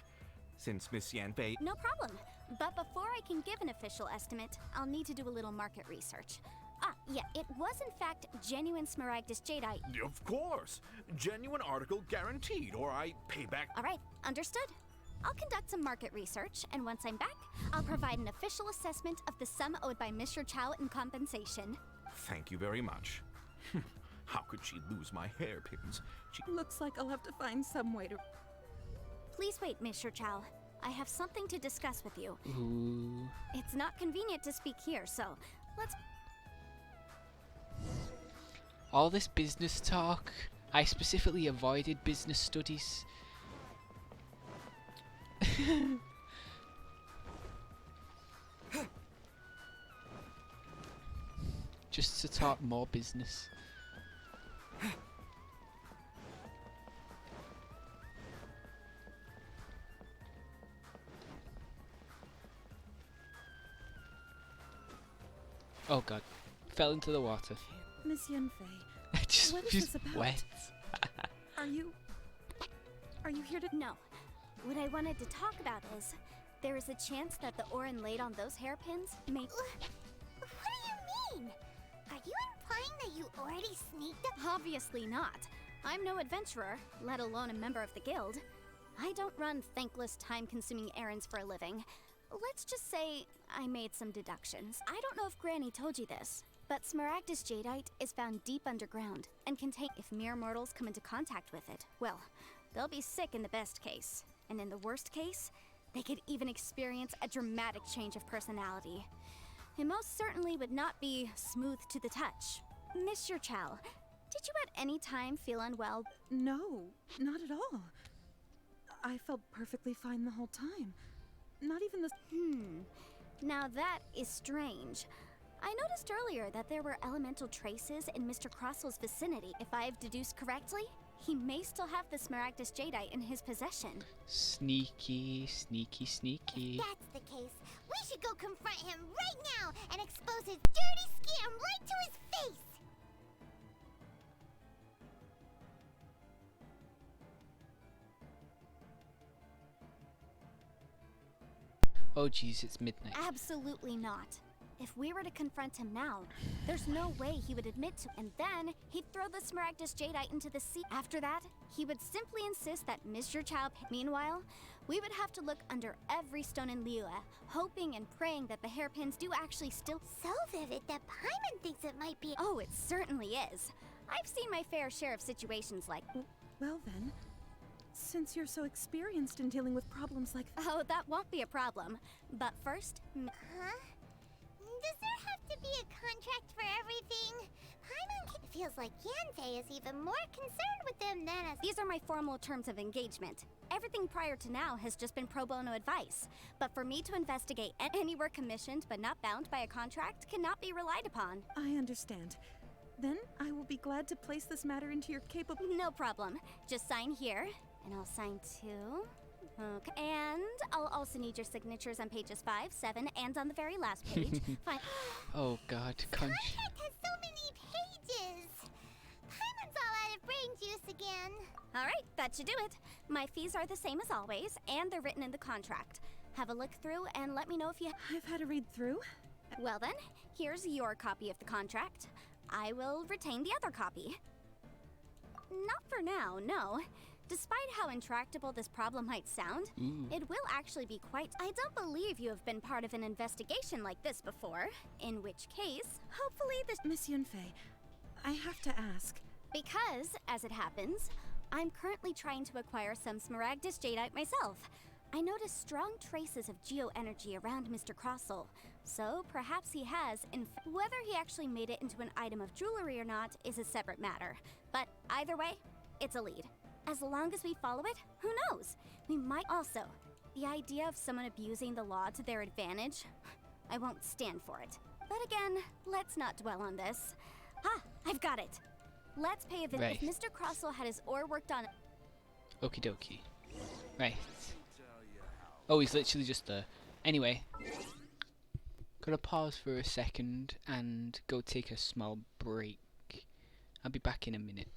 Since Miss Yanfei... No problem. But before I can give an official estimate, I'll need to do a little market research. Yeah, it was in fact genuine Smaragdus Jadeite. Of course! Genuine article guaranteed, or I pay back... Alright, understood. I'll conduct some market research, and once I'm back, I'll provide an official assessment of the sum owed by Mr. Chow in compensation. Thank you very much. How could she lose my hairpins? Looks like I'll have to find some way to... Please wait, Mr. Chow. I have something to discuss with you. Ooh. It's not convenient to speak here, so let's... All this business talk. I specifically avoided business studies. Just to talk more business. Oh god. Fell into the water. Miss Yanfei, just what is this about? Wet. Are you here to... No. What I wanted to talk about is, there is a chance that the Orin laid on those hairpins may... What do you mean? Are you implying that you already sneaked up? Obviously not. I'm no adventurer, let alone a member of the guild. I don't run thankless, time-consuming errands for a living. Let's just say I made some deductions. I don't know if Granny told you this, but Smaragdus Jadeite is found deep underground and if mere mortals come into contact with it, well, they'll be sick in the best case. And in the worst case, they could even experience a dramatic change of personality. It most certainly would not be smooth to the touch. Mr. Chow, did you at any time feel unwell? No, not at all. I felt perfectly fine the whole time. Not even the... Now that is strange. I noticed earlier that there were elemental traces in Mr. Crossel's vicinity. If I've deduced correctly, He may still have the Smaragdus Jadeite in his possession. Sneaky, sneaky, sneaky. If that's the case, we should go confront him right now and expose his dirty scam right to his face! Oh jeez, it's midnight. Absolutely not. If we were to confront him now, there's no way he would admit to, and then he'd throw the Smaragdus Jadeite into the sea. After that, he would simply insist that Mr. Chow Meanwhile, we would have to look under every stone in Liyue, hoping and praying that the hairpins do actually still— So vivid that Paimon thinks it might be— Oh, it certainly is. I've seen my fair share of situations like— Well then, since you're so experienced in dealing with problems like— Oh, that won't be a problem. But first— Huh? Does there have to be a contract for everything? Paimon feels like Yanfei is even more concerned with them than us. These are my formal terms of engagement. Everything prior to now has just been pro bono advice. But for me to investigate any work commissioned but not bound by a contract cannot be relied upon. I understand. Then I will be glad to place this matter into your capable— No problem. Just sign here, and I'll sign too. Okay. And I'll also need your signatures on pages 5, 7, and on the very last page. Fine. Oh god, Contract has so many pages! Paimon's all out of brain juice again. Alright, that should do it. My fees are the same as always, and they're written in the contract. Have a look through and let me know if you— I've had a read through. Well then, here's your copy of the contract. I will retain the other copy. Not for now, no. Despite how intractable this problem might sound, it will actually be quite— I don't believe you have been part of an investigation like this before, in which case, hopefully this— Miss Yunfei, I have to ask. Because, as it happens, I'm currently trying to acquire some Smaragdus Jadeite myself. I noticed strong traces of geo-energy around Mr. Crossel, so perhaps he has— whether he actually made it into an item of jewelry or not is a separate matter. But either way, it's a lead. As long as we follow it, who knows? We might also— the idea of someone abusing the law to their advantage, I won't stand for it. But again, let's not dwell on this. Ah, I've got it. Let's pay a visit. Right. If Mr. Crossel had his ore worked on— Okie dokie. Right. Oh, he's literally just there. Anyway, gotta pause for a second and go take a small break. I'll be back in a minute.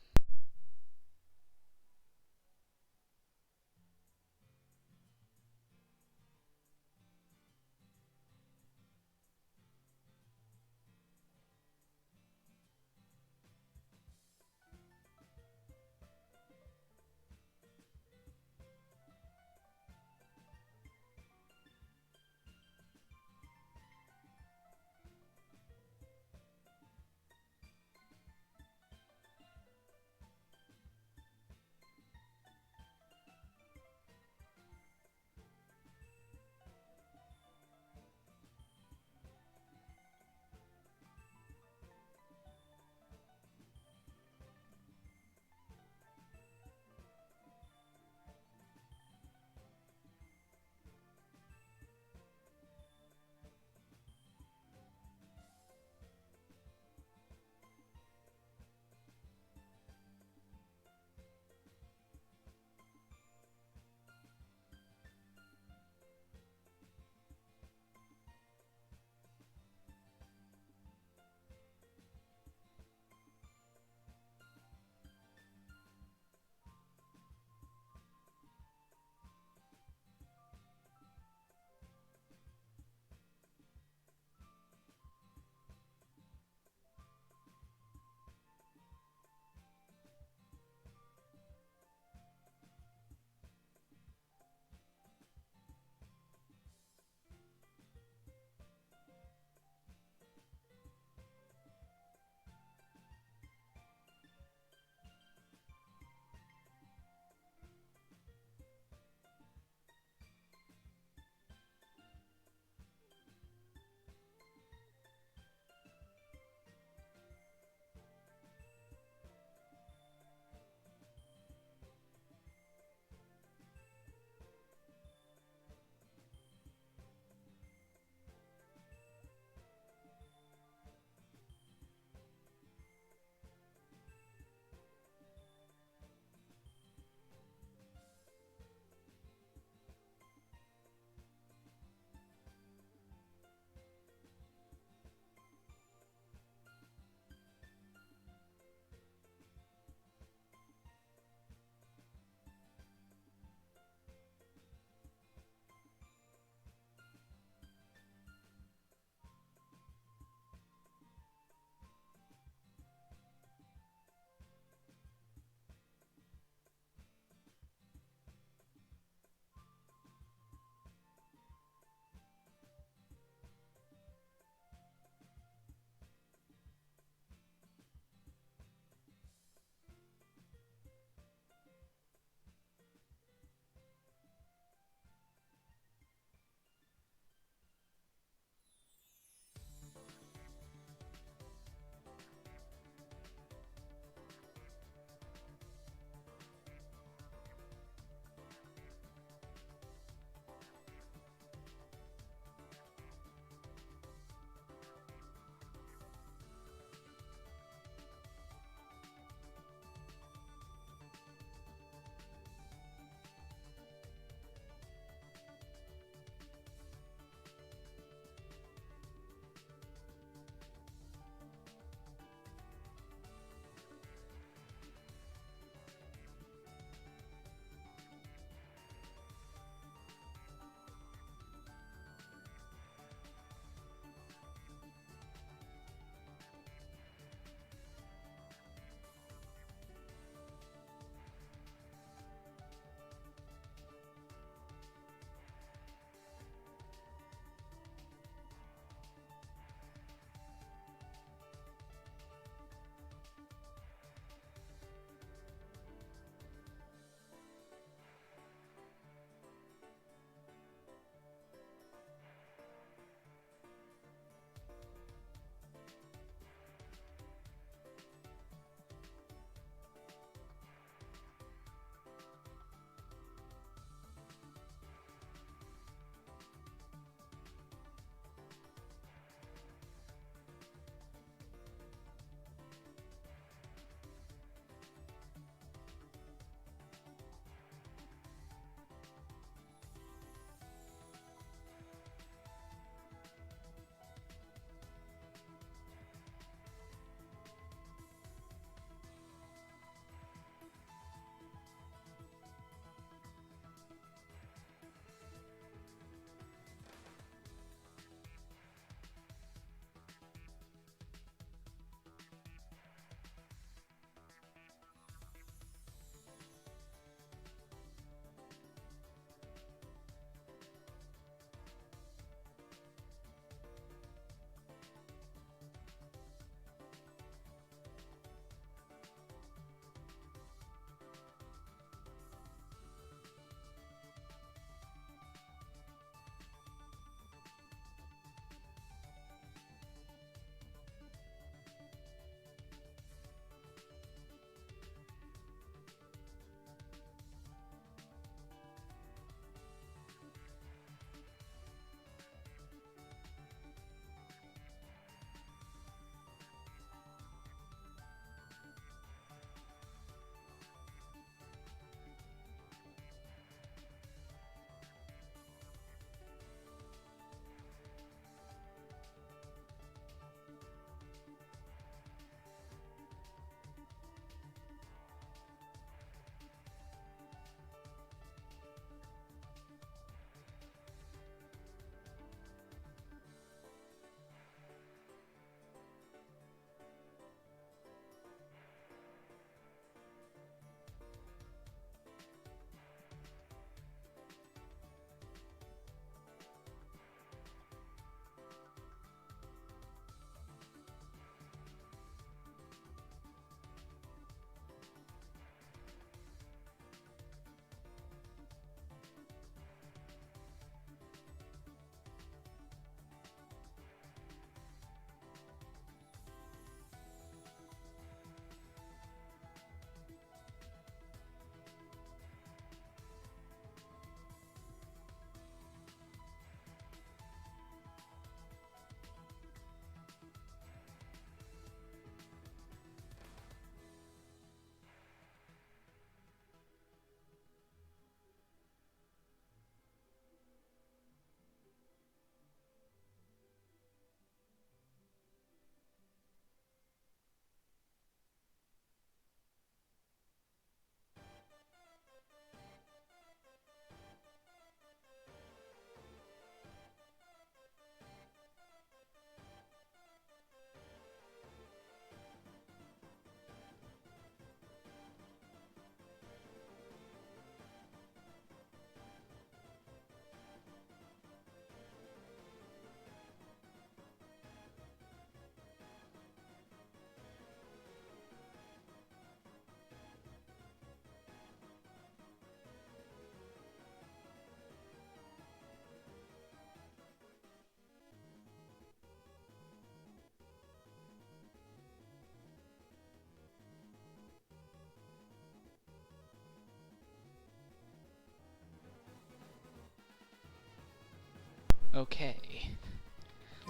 Okay.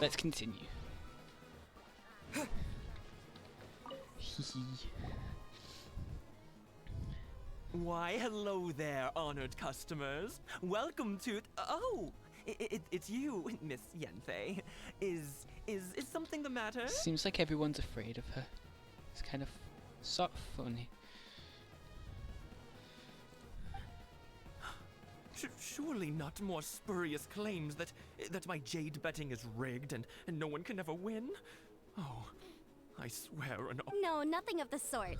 Let's continue. Why, hello there, honored customers. Welcome to. Oh, it's you, Miss Yenfei. Is something the matter? Seems like everyone's afraid of her. It's kind of sort of funny. Surely not more spurious claims that my jade betting is rigged and no one can ever win? Oh, I swear an. No, nothing of the sort.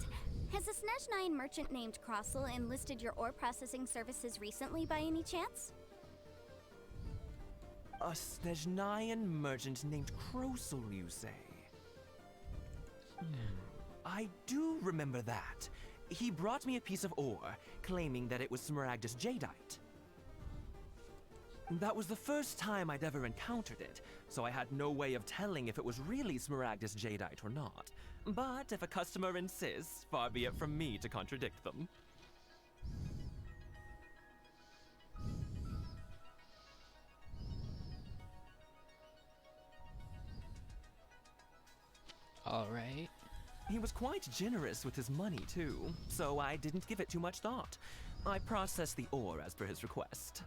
Has a Snezhnaya merchant named Crossel enlisted your ore processing services recently by any chance? A Snezhnayan merchant named Crossel, you say? I do remember that. He brought me a piece of ore, claiming that it was Smaragdus jadeite. That was the first time I'd ever encountered it, so I had no way of telling if it was really Smaragdus jadeite or not. But if a customer insists, far be it from me to contradict them. Alright. He was quite generous with his money, too, so I didn't give it too much thought. I processed the ore as per his request.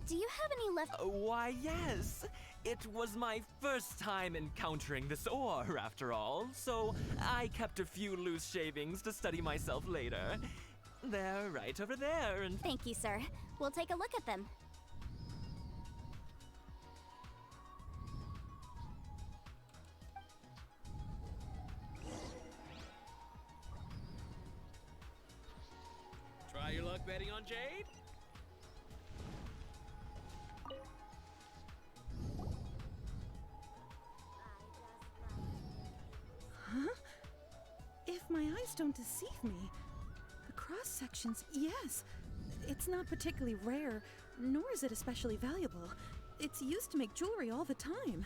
Do you have any left? Why, yes. It was my first time encountering this ore, after all, so I kept a few loose shavings to study myself later. They're right over there, and... Thank you, sir. We'll take a look at them. Try your luck betting on jade? Huh? If my eyes don't deceive me, the cross sections, yes. It's not particularly rare, nor is it especially valuable. It's used to make jewelry all the time.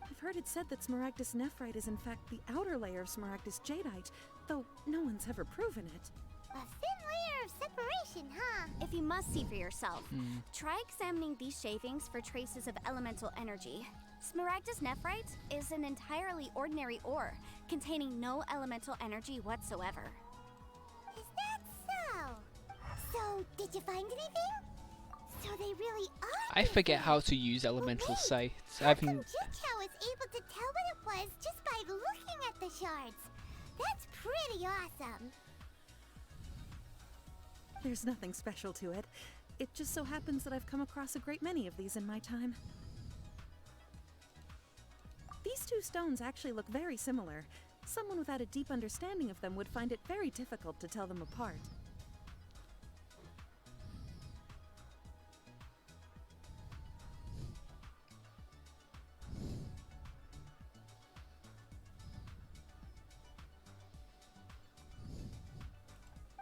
I've heard it said that Smaragdus nephrite is in fact the outer layer of Smaragdus jadeite, though no one's ever proven it. A thin layer of separation, huh? If you must see for yourself, try examining these shavings for traces of elemental energy. Smaragdus nephrite is an entirely ordinary ore, containing no elemental energy whatsoever. Is that so? So, did you find anything? So they really are. I forget how to use elemental sights. How come Juqiao was able to tell what it was just by looking at the shards? That's pretty awesome. There's nothing special to it. It just so happens that I've come across a great many of these in my time. These two stones actually look very similar. Someone without a deep understanding of them would find it very difficult to tell them apart.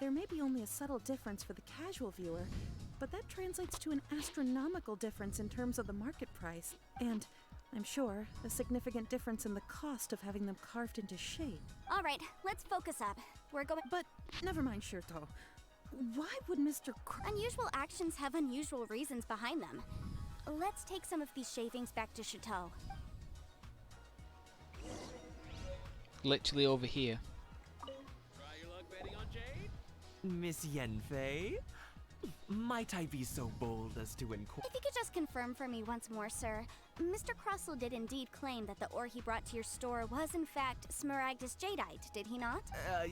There may be only a subtle difference for the casual viewer, but that translates to an astronomical difference in terms of the market price, and, I'm sure, a significant difference in the cost of having them carved into shape. All right, let's focus up. We're going. But never mind, Shirto. Why would Mr. Unusual actions have unusual reasons behind them. Let's take some of these shavings back to Chateau. Literally over here. Try your luck betting on jade? Miss Yenfei? Might I be so bold as to inquire? If you could just confirm for me once more, sir. Mr. Crossel did indeed claim that the ore he brought to your store was in fact Smaragdus jadeite, did he not?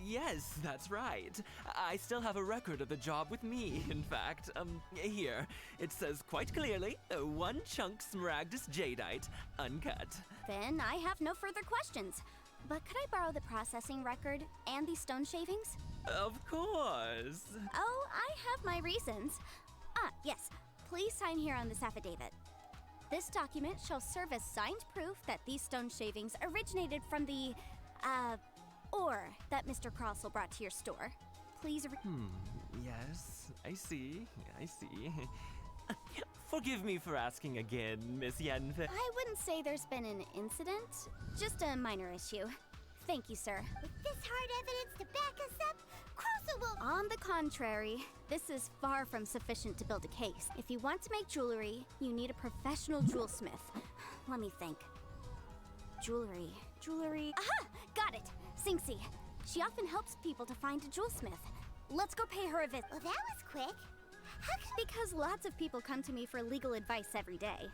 Yes, that's right. I still have a record of the job with me, in fact. Here. It says quite clearly, 1 chunk Smaragdus jadeite, uncut. Then I have no further questions. But could I borrow the processing record and these stone shavings? Of course. Oh, I have my reasons. Ah, yes. Please sign here on this affidavit. This document shall serve as signed proof that these stone shavings originated from the, ore that Mr. Crossel brought to your store. Please Yes, I see. Forgive me for asking again, Miss Yenfei. I wouldn't say there's been an incident, just a minor issue. Thank you, sir. With this hard evidence to back us up, Crusoe will— On the contrary, this is far from sufficient to build a case. If you want to make jewelry, you need a professional jewelsmith. Let me think. Jewelry. Aha! Got it! Singxi. She often helps people to find a jewelsmith. Let's go pay her a visit. Well, that was quick. Because lots of people come to me for legal advice every day.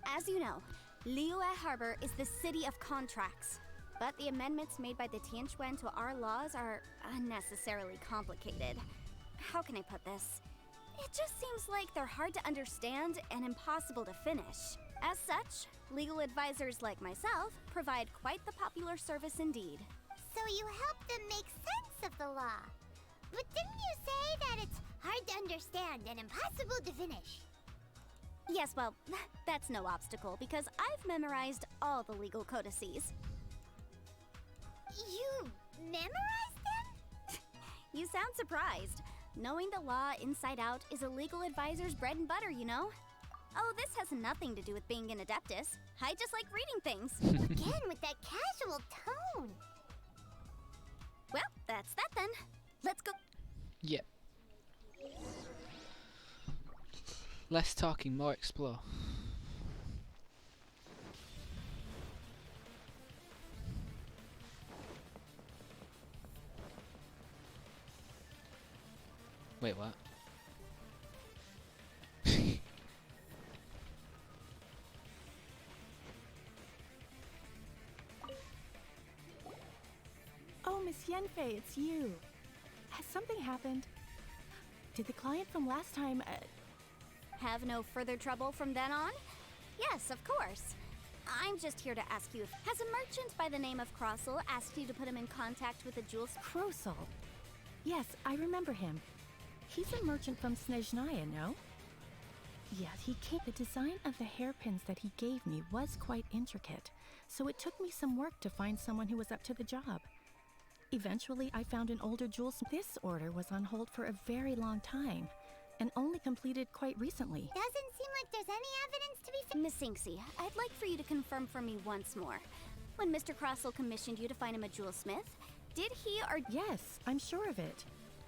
As you know, Liyue Harbor is the city of contracts. But the amendments made by the Tianquan to our laws are unnecessarily complicated. How can I put this? It just seems like they're hard to understand and impossible to finish. As such, legal advisors like myself provide quite the popular service indeed. So you help them make sense of the law. But didn't you say that it's hard to understand and impossible to finish? Yes, well, that's no obstacle because I've memorized all the legal codices. You memorized them? You sound surprised. Knowing the law inside out is a legal advisor's bread and butter, you know? Oh, this has nothing to do with being an adeptus. I just like reading things. Again, with that casual tone. Well, that's that then. Let's go. Yep. Less talking, more explore. Wait, what? Oh, Miss Yenfei, it's you. Has something happened? Did the client from last time, Have no further trouble from then on? Yes, of course. I'm just here to ask you, has a merchant by the name of Crossel asked you to put him in contact with a jewel... Crossel? Yes, I remember him. He's a merchant from Snezhnaya, no? Yes, he came. The design of the hairpins that he gave me was quite intricate, so it took me some work to find someone who was up to the job. Eventually, I found an older jewelsmith. This order was on hold for a very long time, and only completed quite recently. Doesn't seem like there's any evidence to be Miss Singxi, I'd like for you to confirm for me once more. When Mr. Crossel commissioned you to find him a jewelsmith, did he or... Yes, I'm sure of it.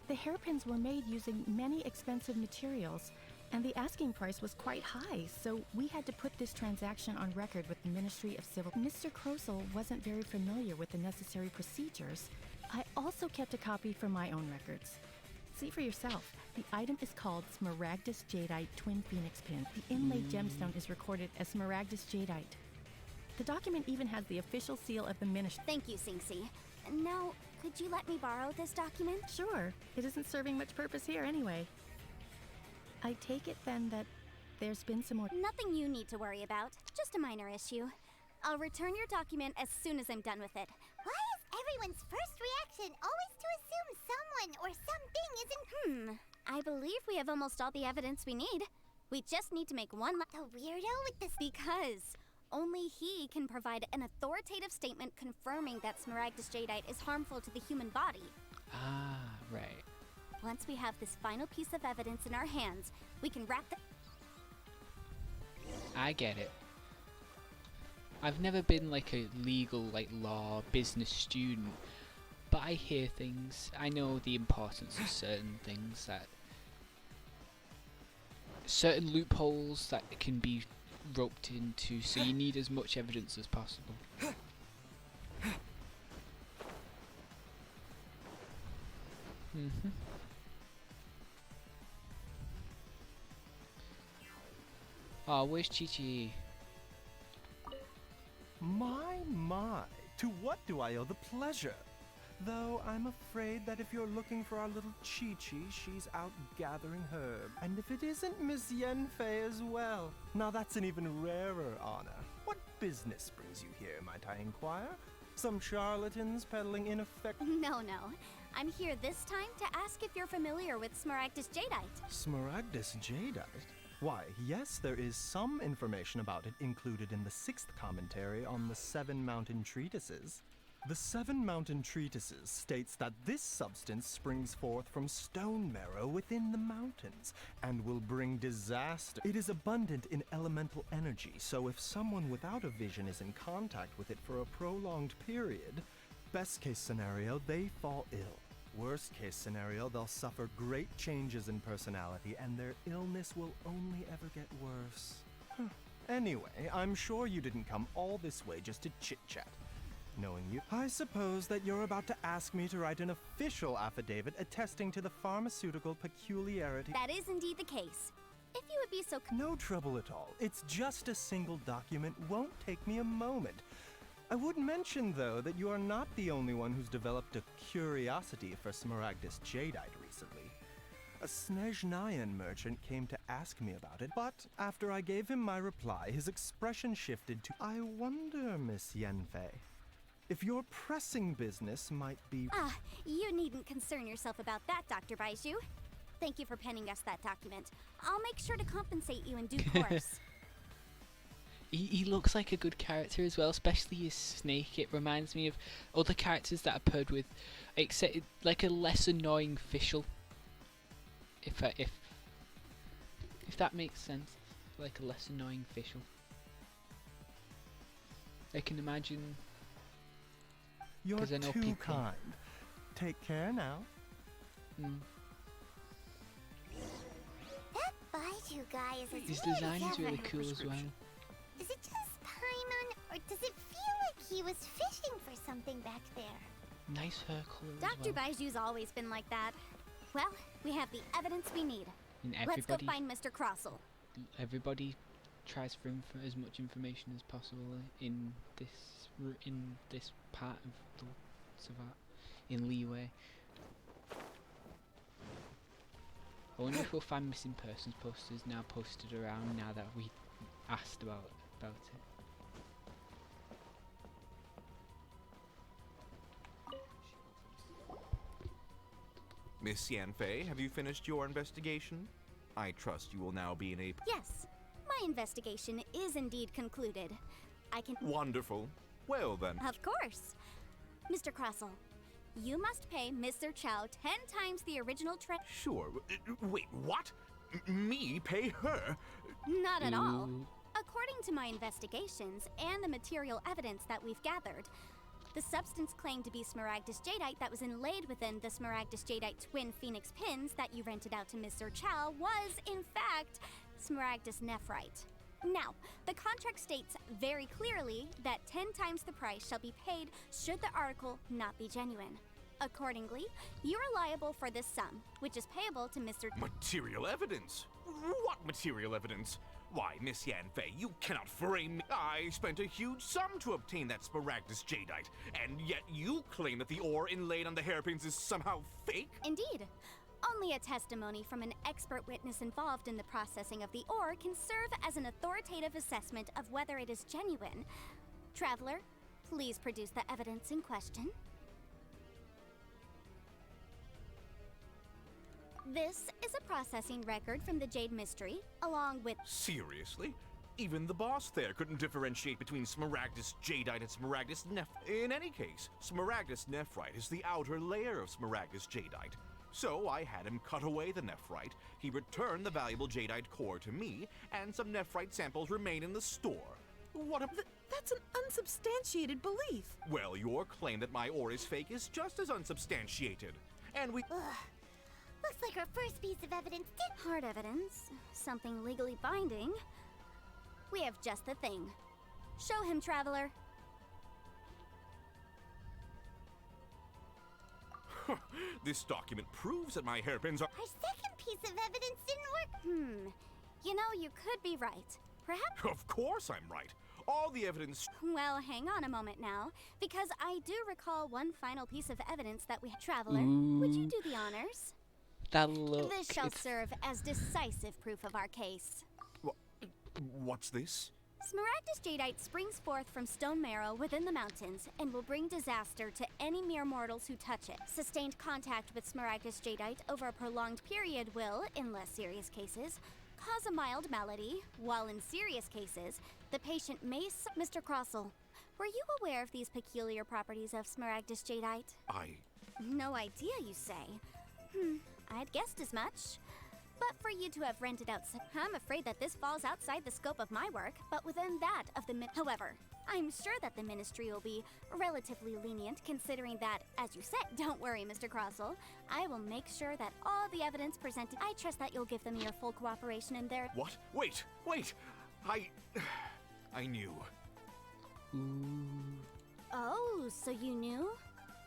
The hairpins were made using many expensive materials, and the asking price was quite high, so we had to put this transaction on record with the Ministry of Civil... Mr. Crossel wasn't very familiar with the necessary procedures. I also kept a copy for my own records. See for yourself. The item is called Smaragdus Jadeite Twin Phoenix Pin. The inlaid gemstone is recorded as Smaragdus Jadeite. The document even has the official seal of the ministry. Thank you, Singxi. Now, could you let me borrow this document? Sure. It isn't serving much purpose here anyway. I take it then that there's been some more... Nothing you need to worry about. Just a minor issue. I'll return your document as soon as I'm done with it. Why is everyone's first reaction always to assume someone or something isn't... I believe we have almost all the evidence we need. We just need to make one... The weirdo with the... Because only he can provide an authoritative statement confirming that Smaragdus Jadeite is harmful to the human body. Ah, right. Once we have this final piece of evidence in our hands, we can wrap the... I get it. I've never been like a legal, law, business student, but I hear things. I know the importance of certain things, that certain loopholes that can be roped into, so you need as much evidence as possible. Oh, where's Chi-Chi? My, to what do I owe the pleasure? Though I'm afraid that if you're looking for our little Chi-Chi, she's out gathering herb. And if it isn't Miss Yenfei as well, now that's an even rarer honor. What business brings you here, might I inquire? Some charlatans peddling ineffective... No. I'm here this time to ask if you're familiar with Smaragdus Jadeite. Smaragdus Jadeite? Why, yes, there is some information about it included in the 6th commentary on the 7 mountain treatises. The Seven Mountain Treatises states that this substance springs forth from stone marrow within the mountains and will bring disaster. It is abundant in elemental energy, so if someone without a vision is in contact with it for a prolonged period, best case scenario, they fall ill. Worst case scenario, they'll suffer great changes in personality and their illness will only ever get worse. Anyway, I'm sure you didn't come all this way just to chit-chat. Knowing you, I suppose that you're about to ask me to write an official affidavit attesting to the pharmaceutical peculiarity. That is indeed the case. If you would be so No trouble at all. It's just a single document, won't take me a moment. I would mention, though, that you are not the only one who's developed a curiosity for Smaragdus Jadeite recently. A Snezhnayan merchant came to ask me about it, but after I gave him my reply, his expression shifted to, I wonder, Miss Yenfei, if your pressing business might be... You needn't concern yourself about that, Dr. Baiju. Thank you for penning us that document. I'll make sure to compensate you in due course. He looks like a good character as well, especially his snake. It reminds me of other characters that I've paired with, except like a less annoying Fischl. If that makes sense, like a less annoying Fischl. I can imagine. You're I know too people. kind. Take care now. That Baiju guy is His really design is really clever. cool as well. Is it just Paimon, or does it feel like he was fishing for something back there? Nice hair colour as Dr. well. Baiju's always been like that. Well, we have the evidence we need. And Let's go everybody, find Mr. Crossell. everybody tries for as much information as possible in this part of the Savat, in Leeway. I wonder if we'll find missing persons posters now posted around now that we asked about it. Miss Yanfei, have you finished your investigation? I trust you will now be in a... Yes, my investigation is indeed concluded. I can... Wonderful. Well then. Of course. Mr. Crossell, you must pay Mr. Chow 10 times the original Sure. Wait, what? Me pay her? Not at all. According to my investigations and the material evidence that we've gathered, the substance claimed to be Smaragdus Jadeite that was inlaid within the Smaragdus Jadeite twin phoenix pins that you rented out to Mr. Chow was, in fact, Smaragdus Nephrite. Now, the contract states very clearly that 10 times the price shall be paid should the article not be genuine. Accordingly, you are liable for this sum, which is payable to Mr. Material evidence? What material evidence? Why, Miss Yanfei, you cannot frame me. I spent a huge sum to obtain that Smaragdus Jadeite, and yet you claim that the ore inlaid on the hairpins is somehow fake? Indeed. Only a testimony from an expert witness involved in the processing of the ore can serve as an authoritative assessment of whether it is genuine. Traveler, please produce the evidence in question. This is a processing record from the Jade Mystery, along with... Seriously? Even the boss there couldn't differentiate between Smaragdus Jadeite and Smaragdus Nephrite. In any case, Smaragdus Nephrite is the outer layer of Smaragdus Jadeite. So I had him cut away the Nephrite, he returned the valuable Jadeite core to me, and some Nephrite samples remain in the store. What a... That's an unsubstantiated belief. Well, your claim that my ore is fake is just as unsubstantiated. And we... Looks like our first piece of evidence did... Hard evidence. Something legally binding. We have just the thing. Show him, Traveler. This document proves that my hairpins are... Our second piece of evidence didn't work. You know, you could be right. Perhaps... Of course I'm right. All the evidence... Well, hang on a moment now, because I do recall one final piece of evidence that we... Traveler, would you do the honors? That look. This shall serve as decisive proof of our case. What's this? Smaragdus Jadeite springs forth from stone marrow within the mountains and will bring disaster to any mere mortals who touch it. Sustained contact with Smaragdus Jadeite over a prolonged period will, in less serious cases, cause a mild malady, while in serious cases, the patient may... Mr. Crossell, Were you aware of these peculiar properties of Smaragdus Jadeite? No idea, you say? I'd guessed as much. But for you to have rented out, I'm afraid that this falls outside the scope of my work, but within that of the However, I'm sure that the Ministry will be relatively lenient, considering that, as you said, don't worry, Mr. Crossell. I will make sure that all the evidence presented. I trust that you'll give them your full cooperation in their. What? Wait! I knew. Oh, so you knew?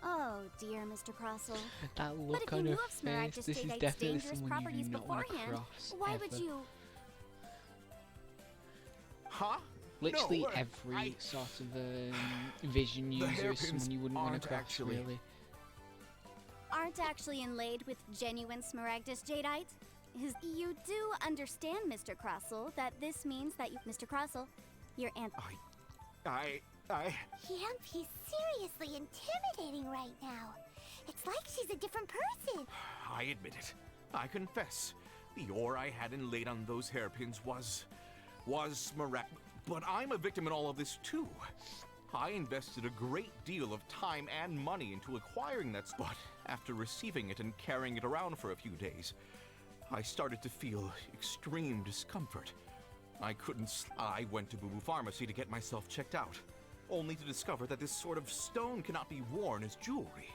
Oh dear, Mr. Crossell. That But look if you on knew her of face, Smaragdus this is Jadeite's definitely dangerous someone you properties do not want to beforehand, cross, why would ever. you? Huh? Literally No, every sort of vision user is hairpins someone you wouldn't want aren't to cross, actually- really. Aren't actually inlaid with genuine Smaragdus Jadeite? You do understand, Mr. Crossell, that this means that you, Mr. Crossell, your aunt. Yamp, he's seriously intimidating right now. It's like she's a different person. I admit it. I confess. The ore I had inlaid on those hairpins was smaragd. But I'm a victim in all of this too. I invested a great deal of time and money into acquiring that spot. After receiving it and carrying it around for a few days, I started to feel extreme discomfort. I went to Boo Boo Pharmacy to get myself checked out, only to discover that this sort of stone cannot be worn as jewelry.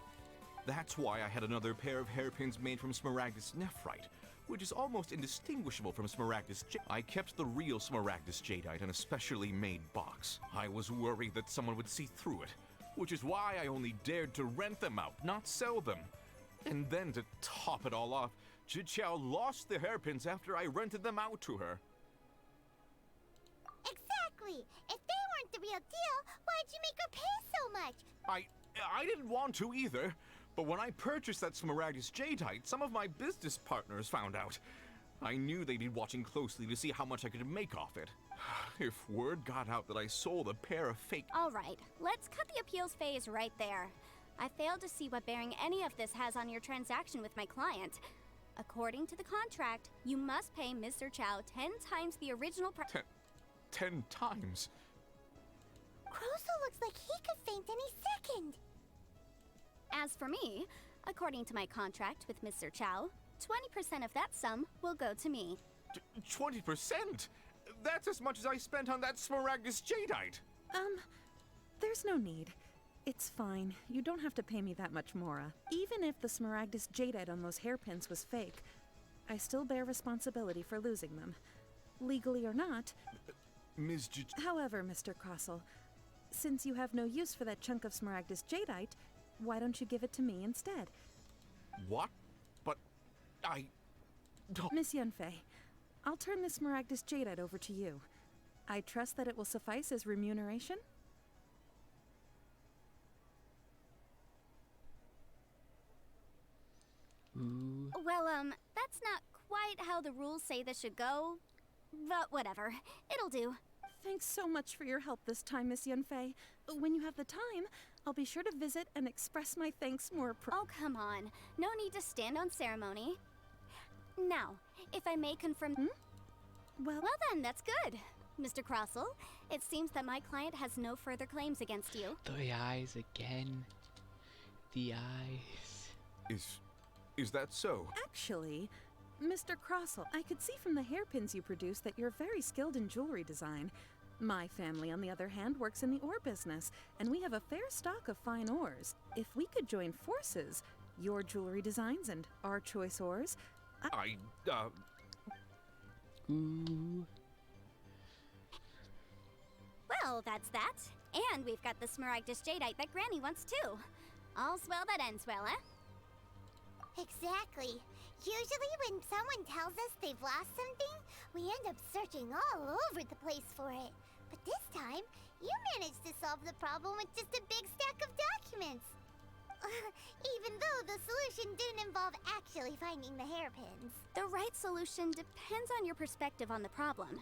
That's why I had another pair of hairpins made from Smaragdus Nephrite, which is almost indistinguishable from Smaragdus Jadeite. I kept the real Smaragdus Jadeite in a specially made box. I was worried that someone would see through it, which is why I only dared to rent them out, not sell them. And then to top it all off, Zhiqiao lost the hairpins after I rented them out to her. Exactly. If they weren't the real deal, why'd you make her pay so much? I didn't want to either, but when I purchased that Smaragdus Jadeite, some of my business partners found out. I knew they'd be watching closely to see how much I could make off it. If word got out that I sold a pair of fake— All right, let's cut the appeals phase right there. I failed to see what bearing any of this has on your transaction with my client. According to the contract, you must pay Mr. Chow 10 times the original price. 10 times? Crossell looks like he could faint any second. As for me, according to my contract with Mr. Chow, 20% of that sum will go to me. 20%? That's as much as I spent on that Smaragdus Jadeite! There's no need. It's fine. You don't have to pay me that much, Mora. Even if the Smaragdus Jadeite on those hairpins was fake, I still bear responsibility for losing them. Legally or not. Ms. However, Mr. Crossell, since you have no use for that chunk of Smaragdus Jadeite, why don't you give it to me instead? What? But I don't— Miss Yunfei, I'll turn this Smaragdus Jadeite over to you. I trust that it will suffice as remuneration? Well, that's not quite how the rules say this should go. But whatever, it'll do. Thanks so much for your help this time, Miss Yunfei. When you have the time, I'll be sure to visit and express my thanks more Oh, come on. No need to stand on ceremony. Now, if I may confirm— Well then, that's good. Mr. Crossell, it seems that my client has no further claims against you. The eyes again. The eyes. Is that so? Actually, Mr. Crossell, I could see from the hairpins you produce that you're very skilled in jewelry design. My family, on the other hand, works in the ore business, and we have a fair stock of fine ores. If we could join forces, your jewelry designs and our choice ores, Ooh. Well, that's that. And we've got the Smaragdus Jadeite that Granny wants too. All's well that ends well, eh? Exactly. Usually when someone tells us they've lost something, we end up searching all over the place for it. But this time, you managed to solve the problem with just a big stack of documents. Even though the solution didn't involve actually finding the hairpins. The right solution depends on your perspective on the problem.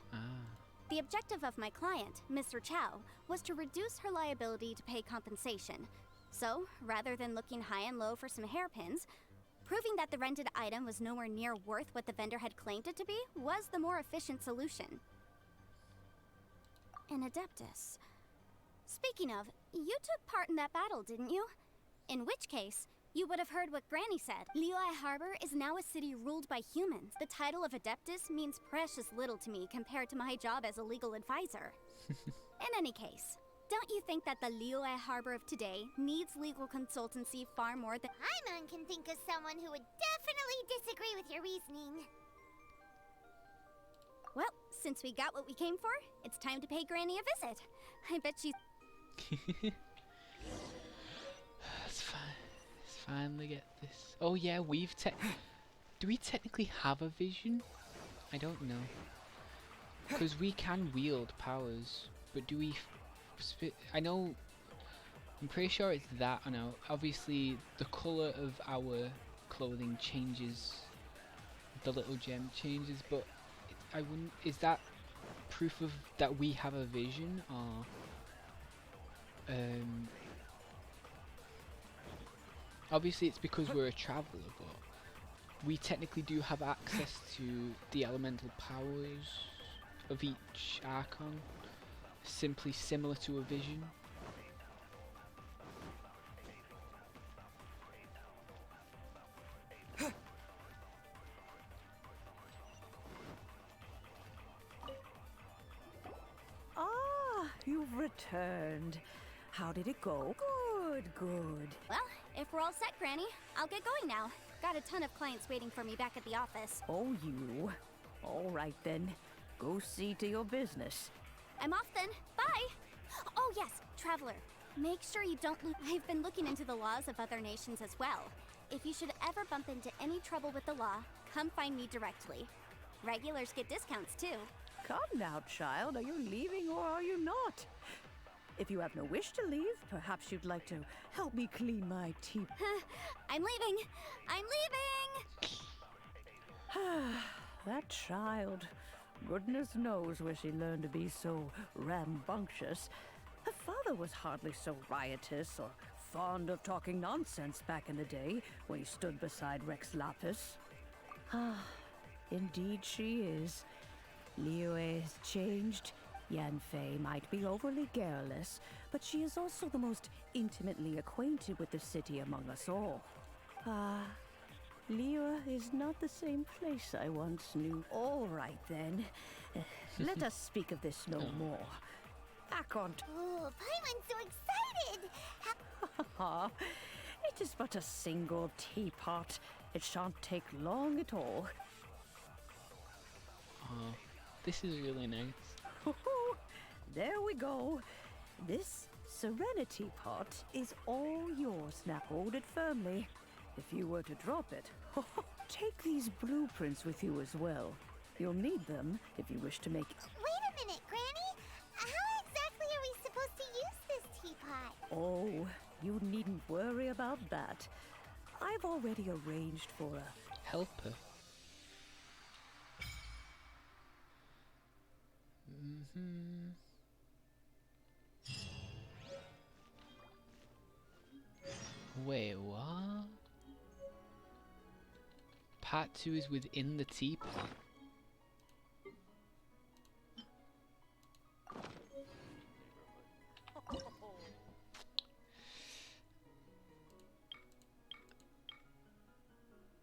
The objective of my client, Mr. Chow, was to reduce her liability to pay compensation. So, rather than looking high and low for some hairpins, proving that the rented item was nowhere near worth what the vendor had claimed it to be was the more efficient solution. An Adeptus. Speaking of, you took part in that battle, didn't you? In which case, you would have heard what Granny said. Liyue Harbor is now a city ruled by humans. The title of Adeptus means precious little to me compared to my job as a legal advisor. In any case, don't you think that the Liyue Harbor of today needs legal consultancy far more than— Paimon can think of someone who would definitely disagree with your reasoning. Well, since we got what we came for, it's time to pay Granny a visit. I bet she's— It's fine. Let's finally get this. Oh yeah, do we technically have a vision? I don't know. Because we can wield powers, but do we... I know... I'm pretty sure it's that. I know. Obviously, the colour of our clothing changes. The little gem changes, but I wouldn't... Is that proof of that we have a vision, or... Obviously it's because we're a traveller, but we technically do have access to the elemental powers of each Archon, simply similar to a vision. Ah, you've returned. How did it go? Good, good. Well, if we're all set, Granny, I'll get going now. Got a ton of clients waiting for me back at the office. Oh, you. All right then. Go see to your business. I'm off then. Bye! Oh yes, Traveler. Make sure you don't I've been looking into the laws of other nations as well. If you should ever bump into any trouble with the law, come find me directly. Regulars get discounts too. Come now, child. Are you leaving or are you not? If you have no wish to leave, perhaps you'd like to help me clean my teeth. I'm leaving! I'm leaving! That child. Goodness knows where she learned to be so rambunctious. Her father was hardly so riotous or fond of talking nonsense back in the day when he stood beside Rex Lapis. Indeed she is. Liyue has changed. Yanfei might be overly garrulous, but she is also the most intimately acquainted with the city among us all. Liyue is not the same place I once knew. All right then. Let us speak of this no more. Back on Oh, Paimon's so excited! It is but a single teapot. It shan't take long at all. Oh, this is really nice. There we go. This Serenity Pot is all yours now. Hold it firmly. If you were to drop it, take these blueprints with you as well. You'll need them if you wish to make... Wait a minute, Granny! How exactly are we supposed to use this teapot? Oh, you needn't worry about that. I've already arranged for a... helper. Wait, what? Part 2 is within the teapot.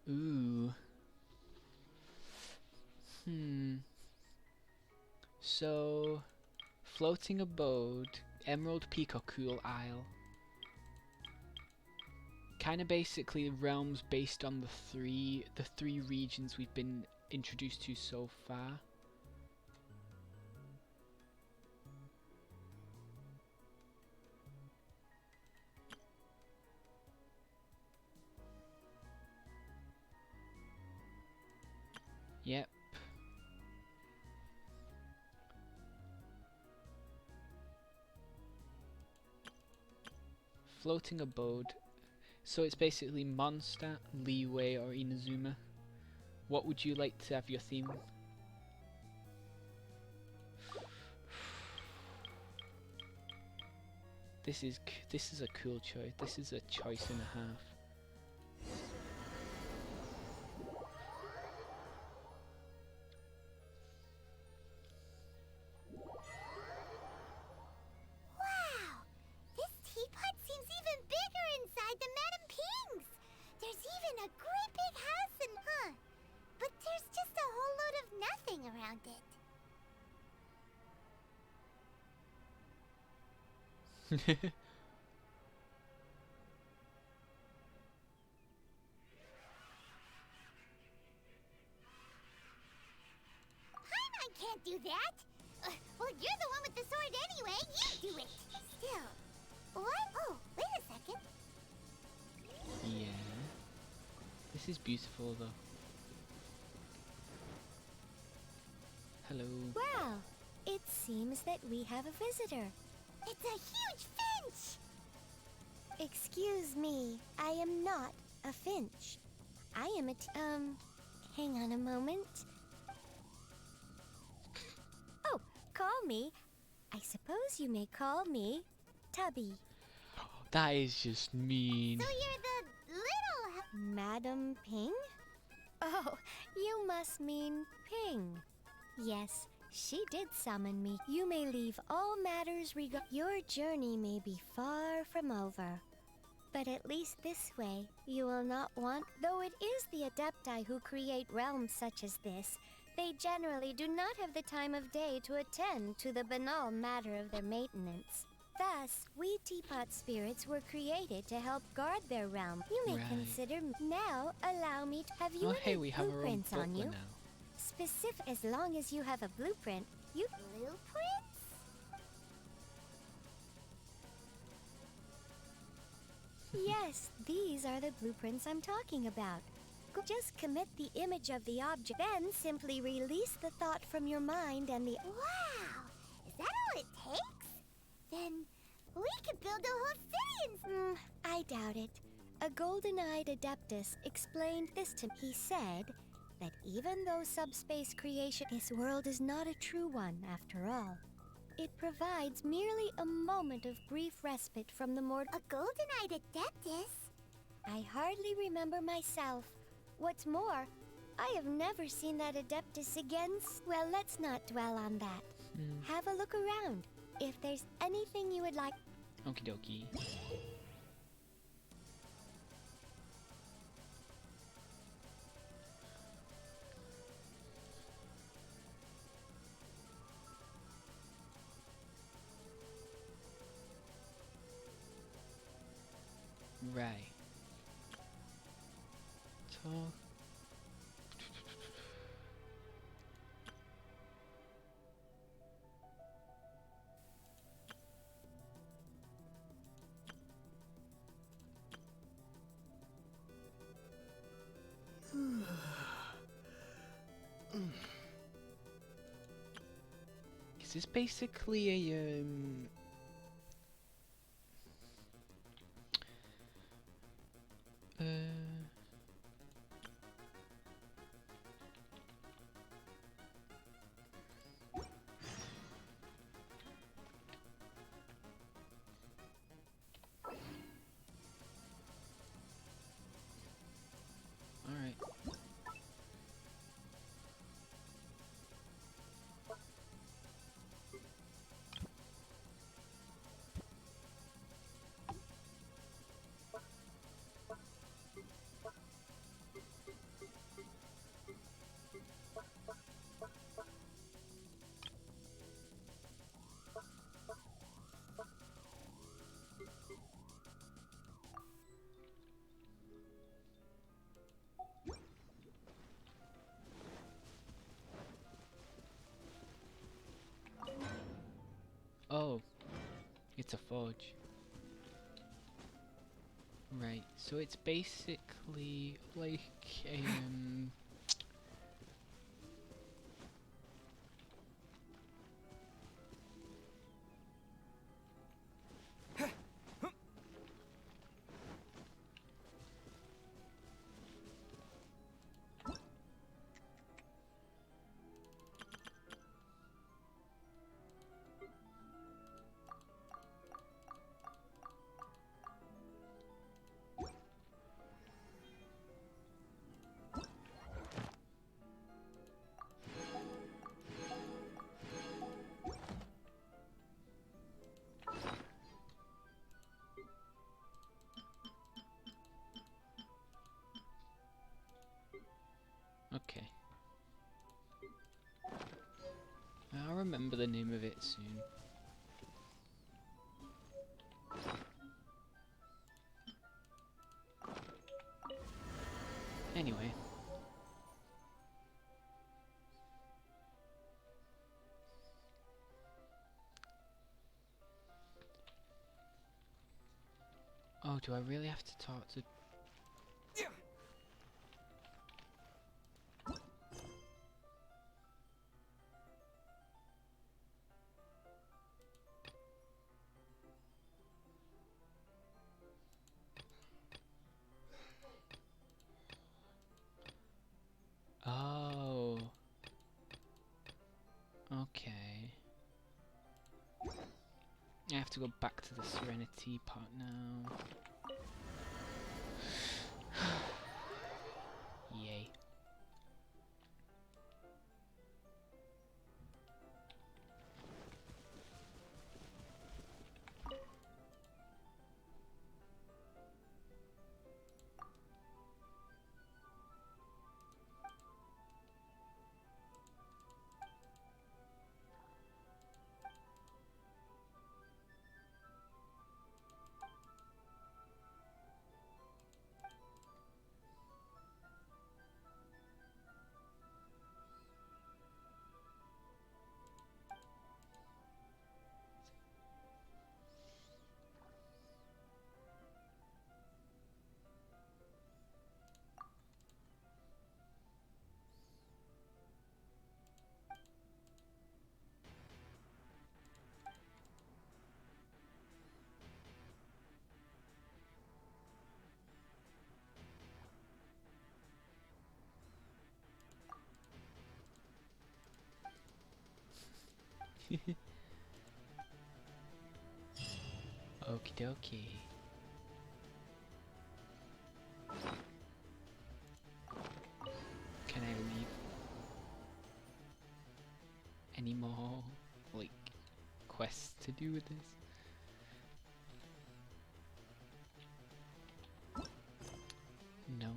Ooh. So, floating abode, Emerald Peak or Cool Isle. Kind of basically realms based on the three regions we've been introduced to so far. Yep. Floating abode. So it's basically Mondstadt, Liyue, or Inazuma. What would you like to have your theme? This is a cool choice. This is a choice and a half. Wow! a great big house and but there's just a whole load of nothing around it. Paimon can't do that. Well, you're the one with the sword anyway. You do it. Still. What? Oh, wait a second. Yeah. This is beautiful though. Hello. Well, it seems that we have a visitor. It's a huge finch! Excuse me, I am not a finch. I am hang on a moment. Oh, call me. I suppose you may call me Tubby. That is just mean. So you're the little... Madam Ping? Oh, you must mean Ping. Yes, she did summon me. You may leave all matters your journey may be far from over. But at least this way, you will not want... Though it is the Adepti who create realms such as this, they generally do not have the time of day to attend to the banal matter of their maintenance. Thus, we teapot spirits were created to help guard their realm. You may consider... Now, allow me to... Have you any we have our own blueprints on you? butler now. Specific, as long as you have a blueprint, you... Blueprints? Yes, these are the blueprints I'm talking about. Just commit the image of the object, then simply release the thought from your mind and the... Wow! Is that all it takes? Then we could build a whole city I doubt it. A golden-eyed adeptus explained this to me. He said that even though subspace creation, this world is not a true one after all. It provides merely a moment of brief respite from the mortal... A golden-eyed adeptus? I hardly remember myself. What's more, I have never seen that adeptus again. Well, let's not dwell on that. Have a look around. If there's anything you would like... Okie dokie. Right. Talk. Is this basically a Alright. Oh, it's a forge. Right, so it's basically like a remember the name of it soon. Anyway. Oh, do I really have to talk to... Oh. Okay. I have to go back to the Serenity part now. Yay. Okie dokie. Can I leave? Any more, like, quests to do with this? No?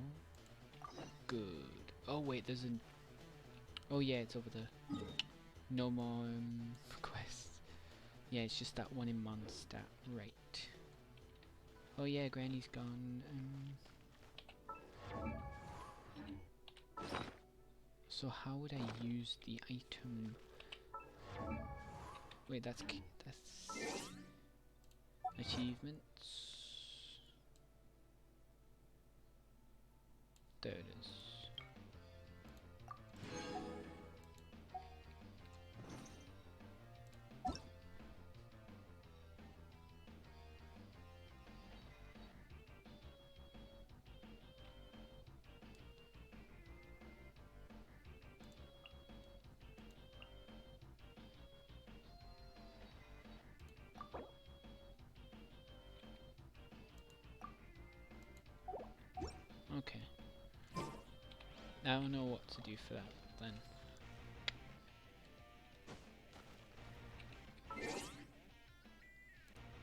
Good. Oh wait, there's an... Oh yeah, it's over there. No more quests. Yeah, it's just that one in Mondstadt. Right. Oh yeah, Granny's gone. So how would I use the item? Wait, that's achievements. There it is. Okay. I don't know what to do for that then.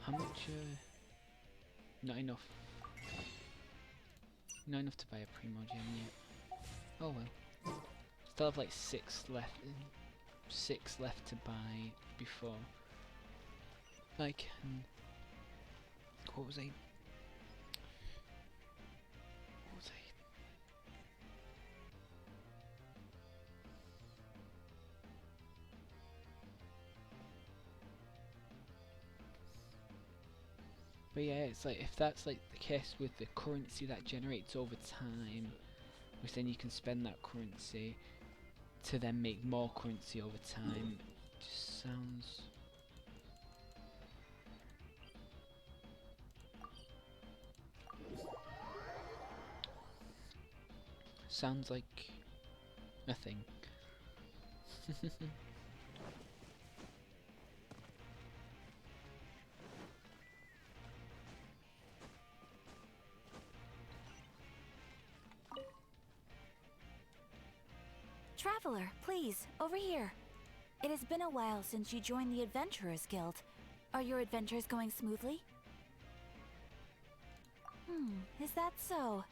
How much? Not enough. Not enough to buy a Primo Gem yet. Oh well. Still have like 6 left. 6 left to buy before I can. What was I? But yeah, it's like if that's like the case with the currency that generates over time, which then you can spend that currency to then make more currency over time, it just sounds like a thing. Traveler, please, over here. It has been a while since you joined the Adventurers Guild. Are your adventures going smoothly? Is that so?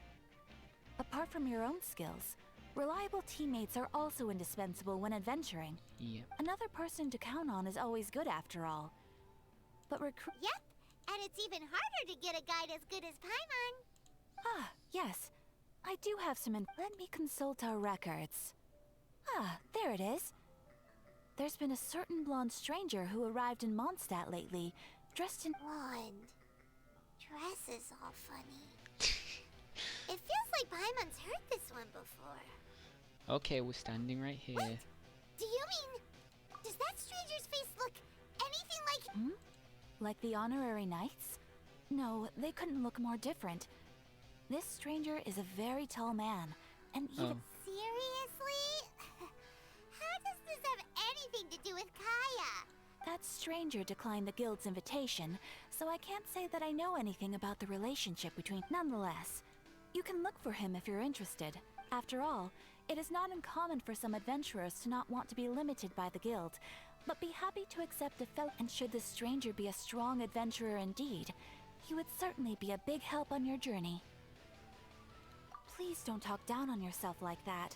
Apart from your own skills, Reliable teammates are also indispensable when adventuring. Yep. Another person to count on is always good after all. But Yep, and it's even harder to get a guide as good as Paimon. Ah, yes. I do have some Let me consult our records. Ah, there it is. There's been a certain blonde stranger who arrived in Mondstadt lately, dressed in... Blonde. Dress is all funny. It feels like Paimon's heard this one before. Okay, we're standing right here. Wait, do you mean... Does that stranger's face look anything like... Hmm? Like the honorary knights? No, they couldn't look more different. This stranger is a very tall man, and even... Seriously? How does this have anything to do with Kaya? That stranger declined the guild's invitation, so I can't say that I know anything about the relationship between... Nonetheless, you can look for him if you're interested. After all, it is not uncommon for some adventurers to not want to be limited by the guild, but be happy to accept a fellow. And should this stranger be a strong adventurer indeed, he would certainly be a big help on your journey. Please don't talk down on yourself like that.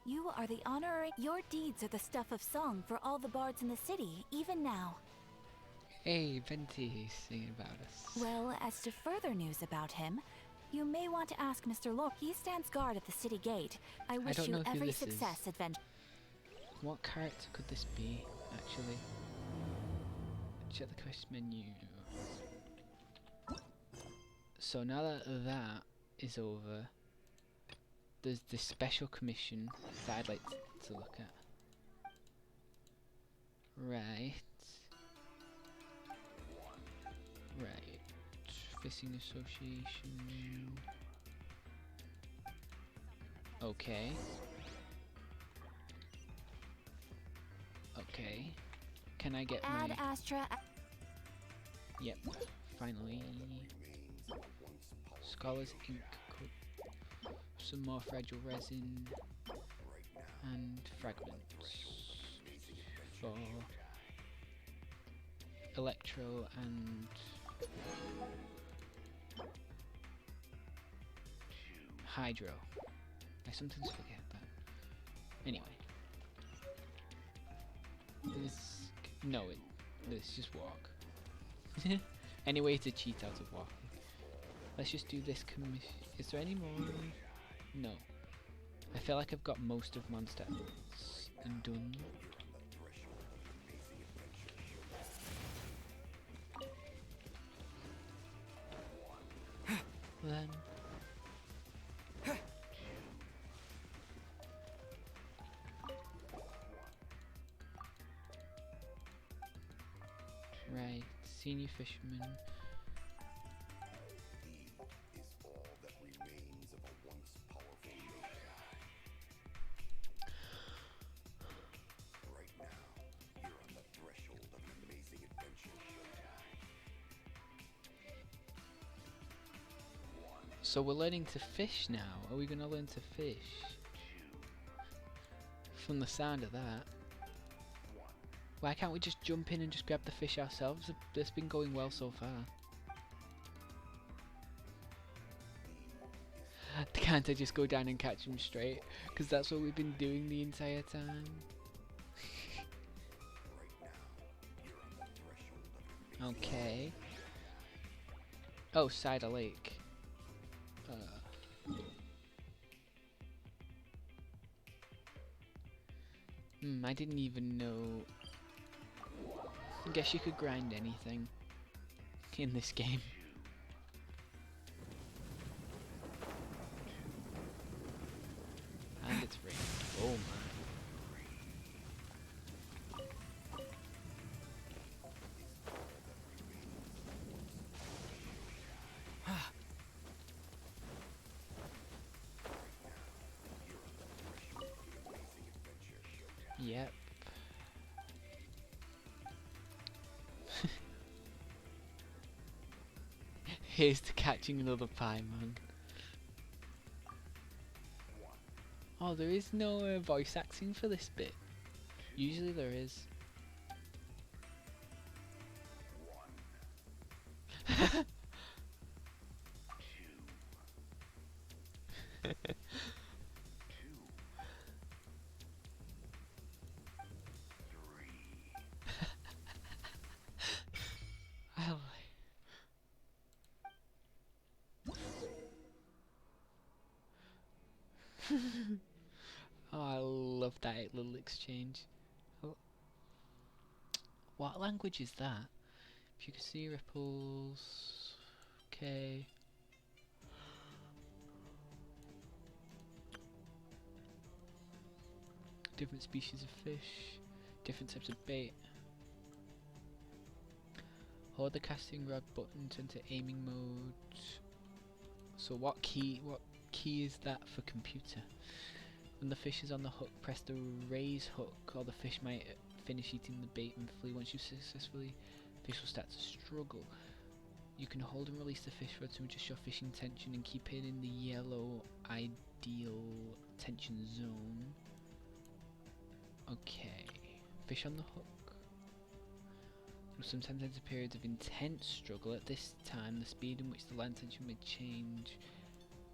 You are the honorary... Your deeds are the stuff of song for all the bards in the city, even now. Hey, Venti's singing about us. Well, as to further news about him, you may want to ask Mr. Lore. He stands guard at the city gate. I wish don't you know who every this is. success, adventure. What character could this be, actually? Check the quest menu. So now that that is over, there's this special commission that I'd like to look at. Right. Right. Fishing Association. Okay. Okay. Can I get Add my... Astra... Yep. Finally. Scholar's Ink. Some more fragile resin. And fragments. For... Electro and... Hydro. I sometimes forget that. Anyway. Let's just walk. Any way to cheat out of walking. Let's just do this commission. Is there any more? No. I feel like I've got most of Mondstadt and done. Then. Right, senior fisherman. So we're learning to fish now. Are we going to learn to fish? From the sound of that. Why can't we just jump in and just grab the fish ourselves? It's been going well so far. Can't I just go down and catch them straight? Because that's what we've been doing the entire time. Okay. Oh, Cider Lake. I didn't even know. I guess you could grind anything in this game. And it's free. Oh my. Yep. Here's to catching another Paimon. Oh, there is no voice acting for this bit. Usually there is. Oh, I love that little exchange. Oh. What language is that? If you can see ripples. Okay. Different species of fish. Different types of bait. Hold the casting rod button to enter aiming mode. So what key is that for computer? When the fish is on the hook, press the raise hook, or the fish might finish eating the bait and flee. Once you successfully, fish will start to struggle. You can hold and release the fish rod to adjust your fishing tension and keep it in the yellow ideal tension zone. Okay, fish on the hook. Sometimes enter periods of intense struggle. At this time, the speed in which the line tension may change.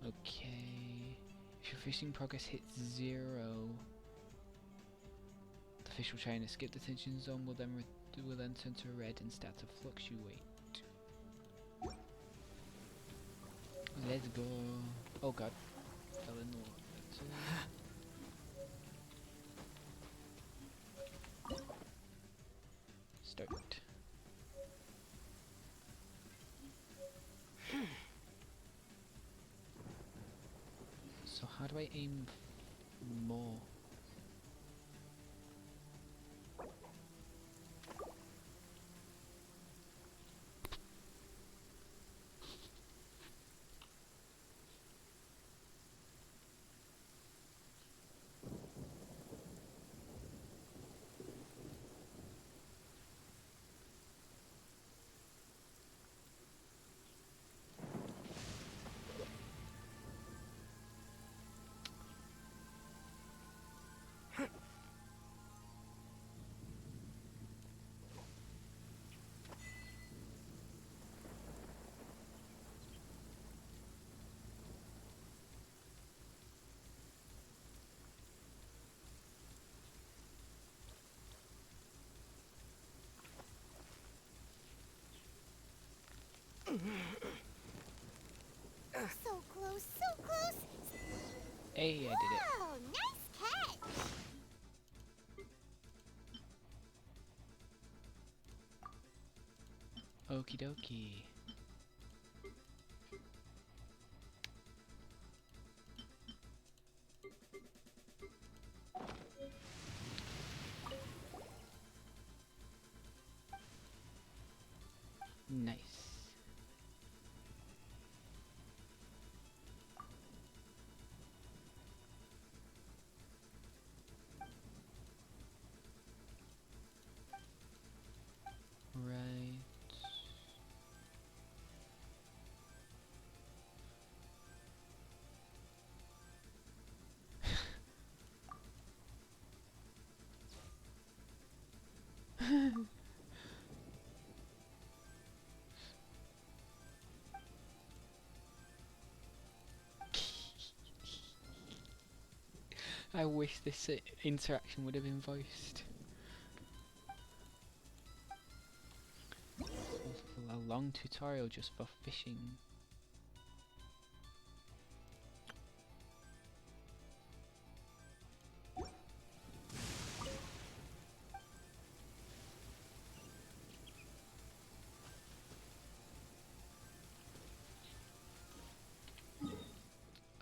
Okay. If your fishing progress hits 0, the fish will try and escape the tension zone. Will then turn to red and start to fluctuate. Let's go. Oh god, fell in the water. Start. So how do I aim more? So close, so close. Hey, I did it. Oh, nice catch. Okie dokie. Nice. Right. I wish this interaction would have been voiced. A long tutorial just for fishing.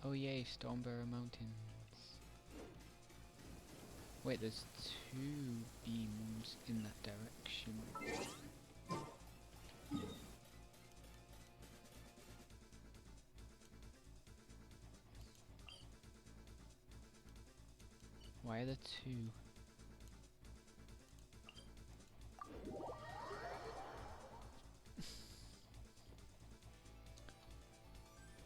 Oh yay, Stormbearer Mountains. Wait, there's 2 beams in that direction. Why are there 2?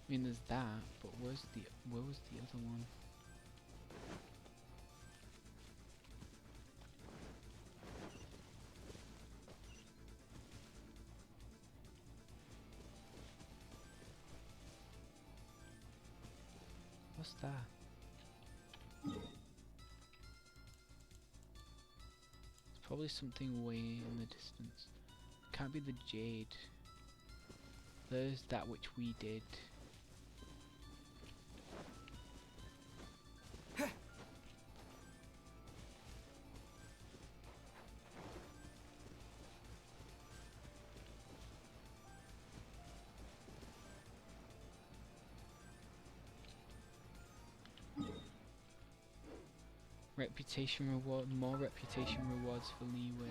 I mean, there's that, but where was the other one? What's that? It's probably something way in the distance. Can't be the jade. There's that which we did. Reputation reward, more reputation rewards for Leeway.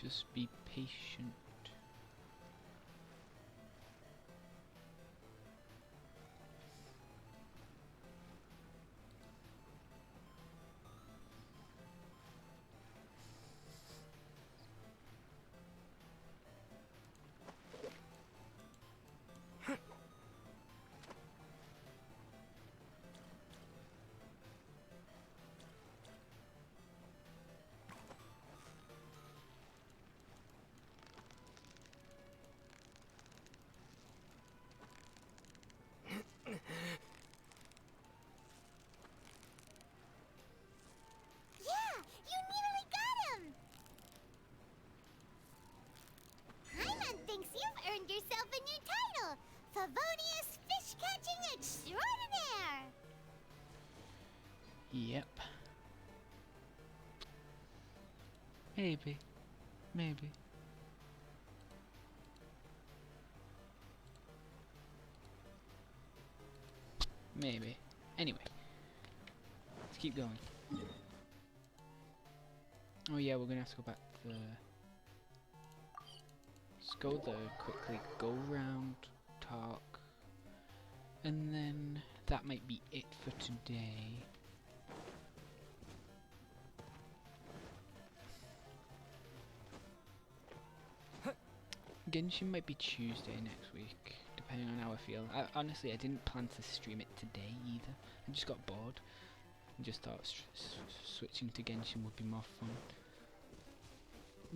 Just be patient. Yeah, you nearly got him! Paimon thinks you've earned yourself a new title, Favonius Fish-Catching Extraordinaire! Yep. Maybe. Maybe. Maybe. Anyway. Let's keep going. Oh yeah, we're gonna have to go back to the... Let's go there quickly, go round, talk, and then that might be it for today. Genshin might be Tuesday next week, depending on how I feel. Honestly, I didn't plan to stream it today either. I just got bored and just thought switching to Genshin would be more fun.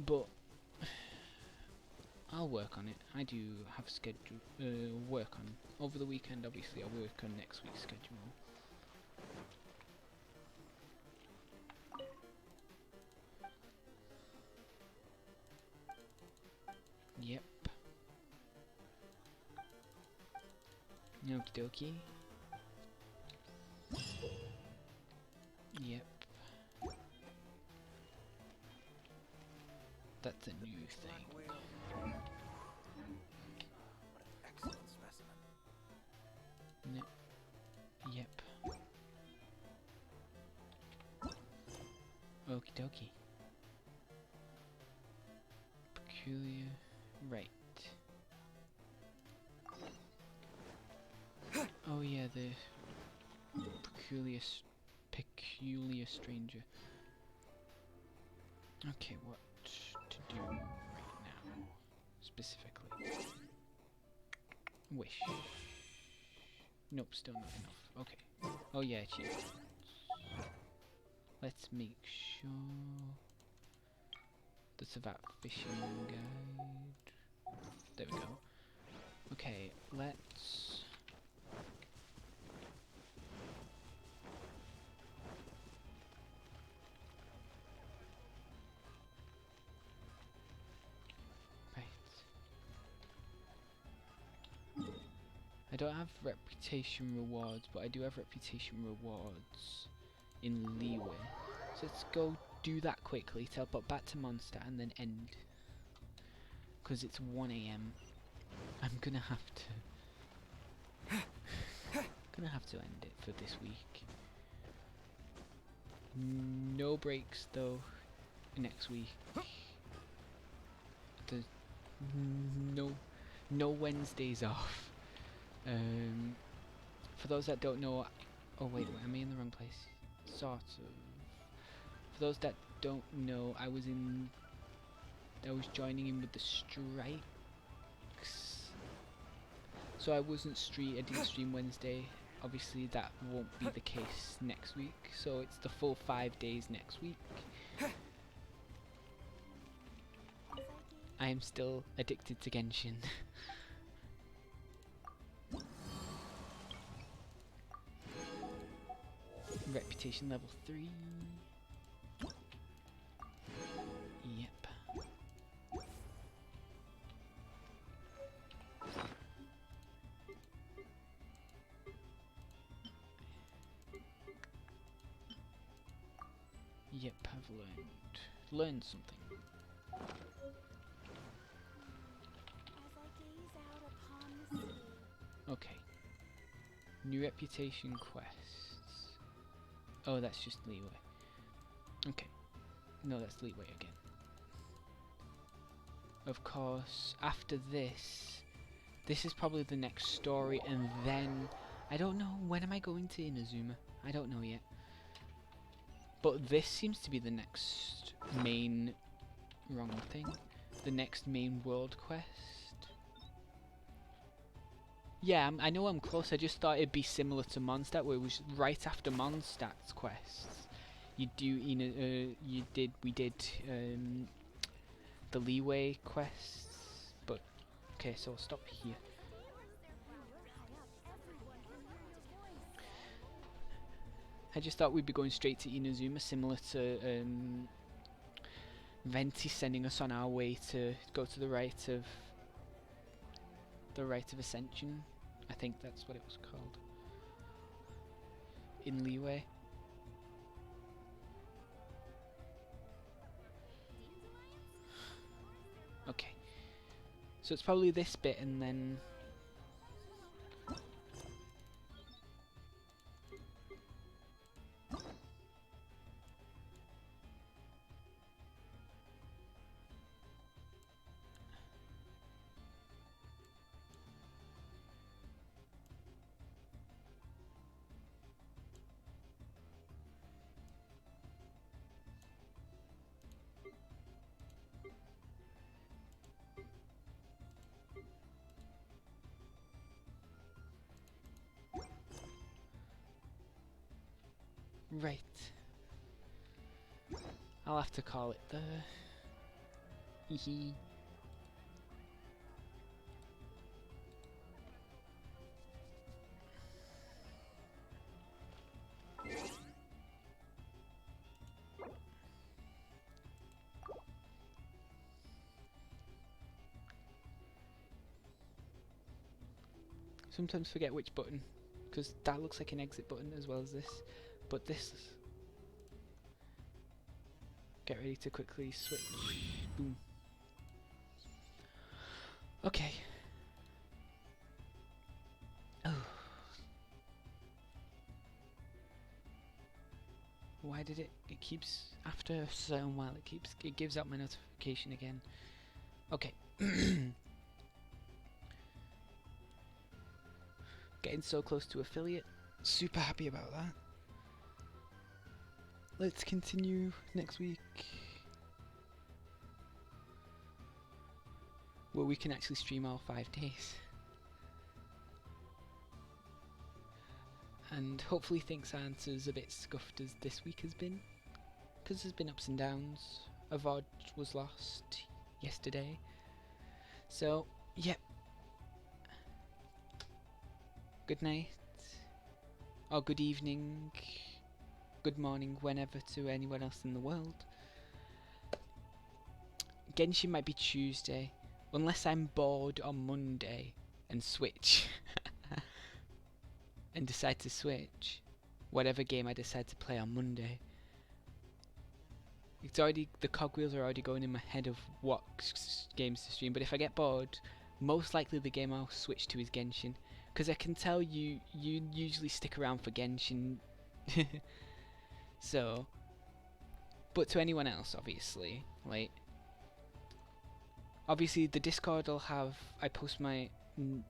But I'll work on it. I do have schedule work on over the weekend. Obviously, I'll work on next week's schedule. Yep. Okie dokie. Yep. That's a new thing. Excellent specimen. Yep. Yep. Okie dokie. Peculiar. Right. Oh yeah, the peculiar stranger. Okay, what to do right now, specifically? Wish. Nope, still not enough. Okay. Oh yeah, achievements. Let's make sure that's about fishing guide. There we go. Okay, let's... Right. I don't have reputation rewards, but I do have reputation rewards in Leeway. So let's go do that quickly, teleport back to Monster, and then end. Because it's 1 AM. I'm gonna have to end it for this week. No breaks though next week. There's no Wednesdays off. For those that don't know, oh wait, am I in the wrong place? Sort of. For those that don't know, I was joining in with the strikes, so I didn't stream Wednesday. Obviously that won't be the case next week, so it's the full 5 days next week. I am still addicted to Genshin. Reputation level 3. Yep. Yep, I've learned something. Okay. New reputation quests. Oh, that's just leeway. Okay. No, that's leeway again. Of course, after this is probably the next story, and then I don't know, when am I going to Inazuma? I don't know yet. But this seems to be the next main the next main world quest. Yeah, I know I'm close. I just thought it'd be similar to Mondstadt, where it was right after Mondstadt's quests. We did the leeway quests, but okay, so I'll stop here. I just thought we'd be going straight to Inazuma, similar to Venti sending us on our way to go to the Rite of Ascension. I think that's what it was called in Leeway. Okay, so it's probably this bit, and then right. I'll have to call it the hee. Sometimes forget which button, because that looks like an exit button as well as this, but this. Get ready to quickly switch. Boom. Okay. Oh. Why did it keeps, after a certain while, it gives out my notification again. Okay. Getting so close to affiliate. Super happy about that. Let's continue next week, where we can actually stream all 5 days. And hopefully things aren't as a bit scuffed as this week has been, because there's been ups and downs. A Vod was lost yesterday. So, yep. Good night. Or good evening. Good morning, whenever, to anyone else in the world. Genshin might be Tuesday, unless I'm bored on Monday and switch. And decide to switch whatever game I decide to play on Monday. It's already, the cogwheels are already going in my head of what games to stream, but if I get bored, most likely the game I'll switch to is Genshin, because I can tell you usually stick around for Genshin. So, but to anyone else, obviously, like, obviously the Discord will have, I post my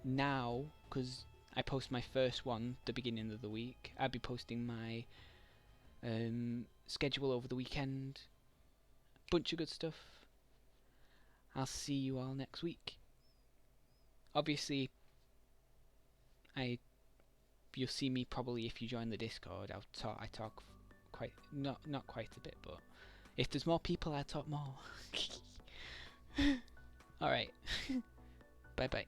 now, because I post my first one the beginning of the week. I'll be posting my schedule over the weekend. Bunch of good stuff. I'll see you all next week. Obviously, you'll see me probably if you join the Discord. I talk quite not quite a bit, but if there's more people, I talk more. All right. Bye bye.